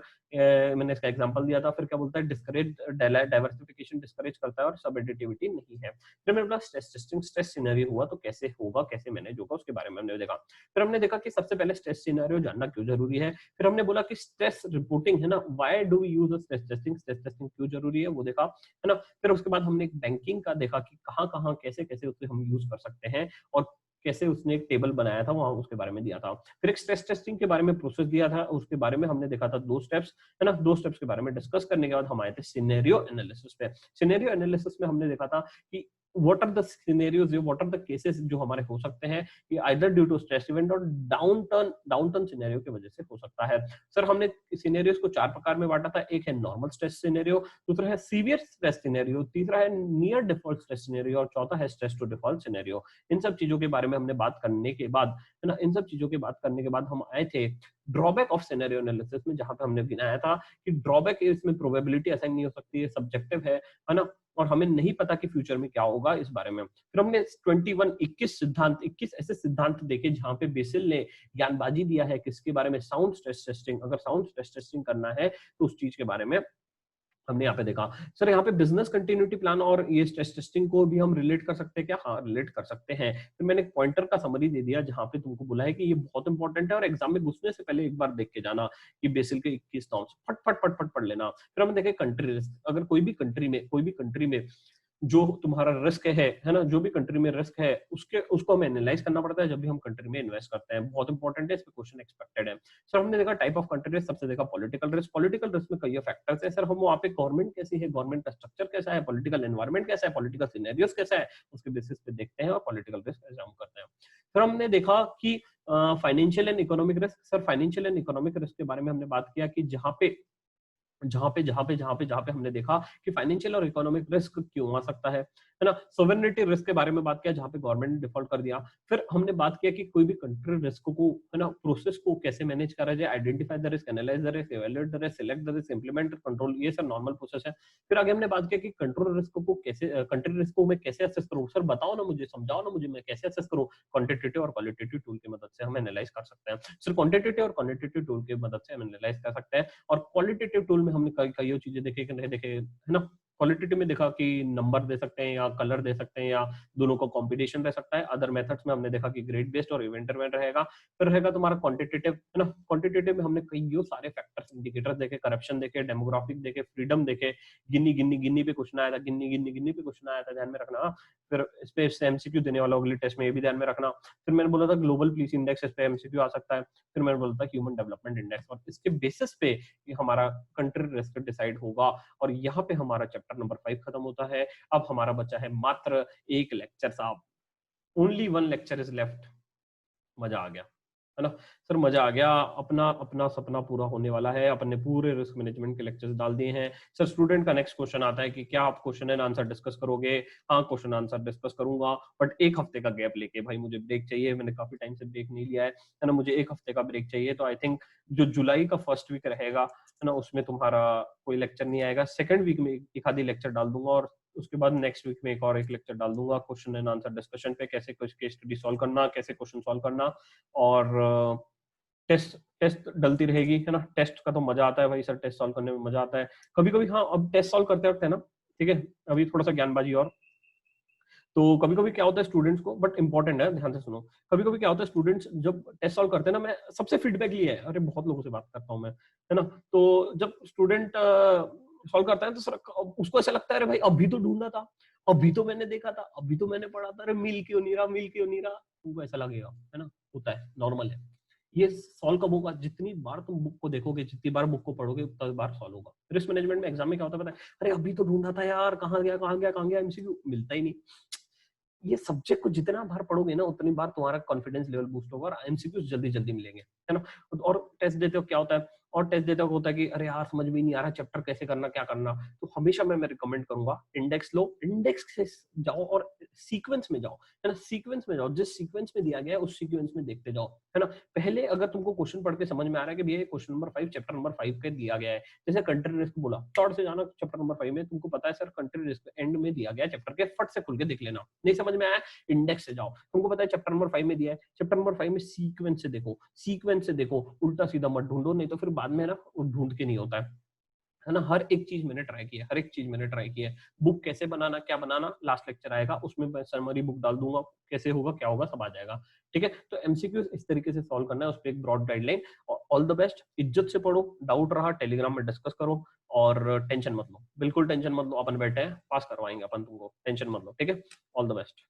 मैंने इसका एग्जांपल दिया था। फिर क्या बोलता है, डिस्करेज डाइवर्सिफिकेशन, डिस्करेज करता है और सबएडिटिविटी नहीं है। फिर मेरे पास स्ट्रेस टेस्टिंग, स्ट्रेस सिनेरियो हुआ तो कैसे होगा, कैसे मैनेज होगा, उसके बारे में हमने देखा। फिर हमने देखा कि सबसे पहले स्ट्रेस सिनेरियो जानना क्यों जरूरी है। फिर हमने बोला कि स्ट्रेस रिपोर्टिंग, है ना, why do we use stress testing, stress testing क्यों जरूरी है वो देखा, है ना। फिर उसके बाद हमने एक बैंकिंग का देखा कि कहाँ कहाँ कैसे कैसे उसे हम यूज कर सकते हैं और कैसे उसने एक टेबल बनाया था वहां, उसके बारे में दिया था। फिर एक स्ट्रेस टेस्टिंग के बारे में प्रोसेस दिया था, उसके बारे में हमने देखा था 2 स्टेप्स, है ना। 2 स्टेप्स के बारे में डिस्कस करने के बाद हम आए थे सिनेरियो एनालिसिस पे। सिनेरियो एनालिसिस में हमने देखा था कि what are the scenarios, what are the cases जो हमारे हो सकते हैं कि either due to stress event और डाउन टर्न सिनेरियो की वजह से हो सकता है। सर हमने सिनेरियोज को 4 प्रकार में बांटा था। एक है नॉर्मल स्ट्रेस सिनेरियो, दूसरा है सीवियर स्ट्रेस सिनेरियो, तीसरा है नियर डिफॉल्ट स्ट्रेस सिनेरियो और चौथा है स्ट्रेस टू डिफॉल्ट सिनेरियो। इन सब चीजों के बारे में हमने बात करने के बाद, है ना, इन सब चीजों की बात करने के बाद हम आए थे ड्रॉबैक ऑफ सिनेरियो एनालिसिस में, जहां पे हमने गिनाया था कि ड्रॉबैक इसमें प्रोबेबिलिटी असाइन नहीं हो सकती है, सब्जेक्टिव है ना, और हमें नहीं पता कि फ्यूचर में क्या होगा इस बारे में। फिर हमने 21 ऐसे सिद्धांत देखे जहां पे बेसिल ने ज्ञानबाजी दिया है किसके बारे में, साउंड स्ट्रेस टेस्टिंग। अगर साउंड स्ट्रेस टेस्टिंग करना है तो उस चीज के बारे में हमने यहाँ पे देखा। सर यहाँ पे बिजनेस कंटिन्यूटी प्लान और ये स्ट्रेस टेस्टिंग को भी हम रिलेट कर सकते हैं क्या? हाँ, रिलेट कर सकते हैं। फिर मैंने एक पॉइंटर का समरी दे दिया जहाँ पे तुमको बोला है कि ये बहुत इंपॉर्टेंट है और एग्जाम में घुसने से पहले एक बार देख के जाना कि बेसिल के 21 नॉर्म्स फट फट फट फट पढ़ लेना। फिर हमने देखे कंट्री रिस्क। अगर कोई भी कंट्री में जो तुम्हारा रिस्क है ना, जो भी कंट्री में रिस्क है उसको हमें एनालाइज करना पड़ता है जब भी हम कंट्री में इन्वेस्ट करते हैं। बहुत इंपॉर्टेंट है, इस पे क्वेश्चन एक्सपेक्टेड है। सर हमने देखा टाइप ऑफ कंट्री रिस्क, सबसे देखा पॉलिटिकल रिस्क। पॉलिटिकल रिस्क में कई फैक्टर्स है। सर हम वहाँ पे गवर्नमेंट कैसी है, गवर्नमेंट का स्ट्रक्चर कैसा है, पॉलिटिकल एनवायरमेंट कैसा है, पॉलिटिकल सिनेरियोस कैसा है, उसके बेसिस पे देखते हैं और पॉलिटिकल रिस्क एग्जाम करते हैं। फिर हमने देखा कि financial and economic risk. Sir financial and economic risk के बारे में हमने बात किया कि जहां पे हमने देखा कि फाइनेंशियल और इकोनॉमिक रिस्क क्यों आ सकता है ना। सोवरेनिटी रिस्क के बारे में बात किया जहां पे गवर्नमेंट ने डिफॉल्ट कर दिया। फिर हमने बात किया कि कोई भी कंट्री रिस्क को, है ना, प्रोसेस को कैसे मैनेज करा जाए, identify the risk, analyse the risk, evaluate the risk, select the risk, implement control, ये सब नॉर्मल प्रोसेस है। फिर आगे हमने बात किया कि कंट्रोल रिस्क को कैसे, कंट्री रिस्क को मैं कैसे असेस करूं। सर बताओ ना मुझे, समझाओ ना मुझे, मैं कैसे असेस करूं। क्वांटिटेटिव और क्वालिटेटिव टूल की मदद से हम एनालाइज कर सकते हैं। सर क्वांटिटेटिव और क्वांटिटेटिव टूल की मदद से हम एनालाइज कर सकते हैं। और क्वालिटेटिव टूल में हमने कई चीजें देखे कि नहीं देखे, है ना। क्वालिटेटिव में देखा कि नंबर दे सकते हैं या कलर दे सकते हैं या दोनों का कॉम्बिनेशन रह सकता है। अदर मेथड्स में हमने देखा कि ग्रेड बेस्ड और इवेंट ड्रिवन रहेगा। फिर रहेगा तुम्हारा क्वांटिटेटिव, है ना। क्वांटिटेटिव में हमने कई सारे फैक्टर्स, इंडिकेटर्स देखे, करप्शन देखे, डेमोग्राफिक देखे, फ्रीडम देखे, गिन्नी पे क्वेश्चन आया था, गिन्नी पे क्वेश्चन आया था, ध्यान में रखना। फिर इस पे एमसीक्यू देने वाला अगले टेस्ट में, ये भी ध्यान में रखना। फिर मैंने बोला था ग्लोबल पीस इंडेक्स, इस पे एमसीक्यू आ सकता है। फिर मैंने बोला था ह्यूमन डेवलपमेंट इंडेक्स, और इसके बेसिस पे हमारा कंट्री रिस्क डिसाइड होगा। और यहाँ पे हमारा चैप्टर नंबर 5 खत्म होता है। अब हमारा बचा है मात्र एक लेक्चर साहब, ओनली 1 लेक्चर इज लेफ्ट। मजा आ गया। है ना। सर मजा आ गया, अपना अपना सपना पूरा होने वाला है, अपन ने पूरे रिस्क मैनेजमेंट के लेक्चर्स डाल दिए हैं। सर स्टूडेंट का नेक्स्ट क्वेश्चन आता है कि क्या आप क्वेश्चन एंड आंसर डिस्कस करोगे? हाँ क्वेश्चन आंसर डिस्कस करूंगा, बट एक हफ्ते का गैप लेके, भाई मुझे ब्रेक चाहिए, मैंने काफी टाइम से ब्रेक नहीं लिया है ना, मुझे एक हफ्ते का ब्रेक चाहिए। तो आई थिंक जो जुलाई का फर्स्ट वीक रहेगा है ना, उसमें तुम्हारा कोई लेक्चर नहीं आएगा, सेकंड वीक में एक आधी लेक्चर डाल दूंगा, और उसके बाद नेक्स्ट वीक में एक और एक लेक्चर डाल दूंगा क्वेश्चन एंड आंसर डिस्कशन पे, कैसे कुछ केस स्टडी सॉल्व करना, कैसे क्वेश्चन सॉल्व करना। और टेस्ट टेस्ट डलती रहेगी, है ना। टेस्ट का तो मजा आता है भाई सर, टेस्ट सॉल्व करने में मजा आता है कभी कभी। हाँ अब टेस्ट सॉल्व करते वक्त है ना, ठीक है, अभी थोड़ा सा ज्ञानबाजी और, तो कभी कभी क्या होता है स्टूडेंट्स को, बट इंपॉर्टेंट है, ध्यान से सुनो। कभी कभी क्या होता है स्टूडेंट्स जब टेस्ट सॉल्व करते हैं ना, मैं सबसे फीडबैक लिया है, अरे बहुत लोगों से बात करता हूँ मैं, है ना। तो जब स्टूडेंट सॉल्व करता है तो सर उसको ऐसा लगता है अरे भाई अभी तो ढूंढा था, अभी तो मैंने देखा था, अभी तो मैंने पढ़ा था, अरे मिल क्यों नहीं रहा, मिल क्यों नहीं रहा, तुमको ऐसा लगेगा, है ना। होता है, नॉर्मल है। ये सॉल्व कब होगा? जितनी बार तुम बुक को देखोगे, जितनी बार बुक को पढ़ोगे, उतनी बार सॉल्व होगा। रिस्क मैनेजमेंट में एग्जाम में क्या होता है पता है? अरे अभी तो ढूंढा था यार, कहाँ गया कहाँ गया कहाँ गया, एमसीक्यू मिलता ही नहीं। ये सब्जेक्ट को जितना बार पढ़ोगे ना, उतनी बार तुम्हारा कॉन्फिडेंस लेवल बूस्ट होगा और एमसीक्यू जल्दी जल्दी मिलेंगे, है ना। और टेस्ट देते हो क्या होता है, और टेस्ट देते हो होता है कि अरे यार समझ में नहीं आ रहा चैप्टर कैसे करना, क्या करना। तो हमेशा मैं रिकमेंड करूंगा इंडेक्स लो, इंडेक्स से जाओ और सीक्वेंस में जाओ, है ना। सीक्वेंस में जाओ, जिस सीक्वेंस में दिया गया है उस सीक्वेंस में देखते जाओ, है ना। पहले अगर तुमको क्वेश्चन पढ़ के समझ में आ रहा है कि भैया क्वेश्चन नंबर 5 चैप्टर नंबर 5 के दिया गया है, जैसे कंट्री रिस्क बोला, शॉर्ट से जाना चैप्टर नंबर 5 में, तुमको पता है सर कंट्री रिस्क एंड में दिया गया है चैप्टर के, फट से खुल के देख लेना। नहीं समझ में आया, इंडेक्स से जाओ, तुमको पता है चैप्टर नंबर 5 में दिया है, चैप्टर नंबर 5 में सीक्वेंस से देखो, सीक्वेंस से देखो, उल्टा सीधा मत ढूंढो, नहीं तो फिर बाद में ना ढूंढ के नहीं होता है ना। हर एक चीज मैंने ट्राई किया, हर एक चीज मैंने ट्राई किया है। बुक कैसे बनाना, क्या बनाना, लास्ट लेक्चर आएगा उसमें मैं समरी बुक डाल दूंगा, कैसे होगा क्या होगा सब आ जाएगा, ठीक है। तो एमसीक्यू इस तरीके से सॉल्व करना है, उस पर एक broad guideline. All the best, इज्जत से पढ़ो, डाउट रहा टेलीग्राम में डिस्कस करो, और टेंशन मत लो, बिल्कुल टेंशन मत लो, अपन बैठे हैं, पास करवाएंगे अपन तुमको, टेंशन मत लो, ठीक है। All the best.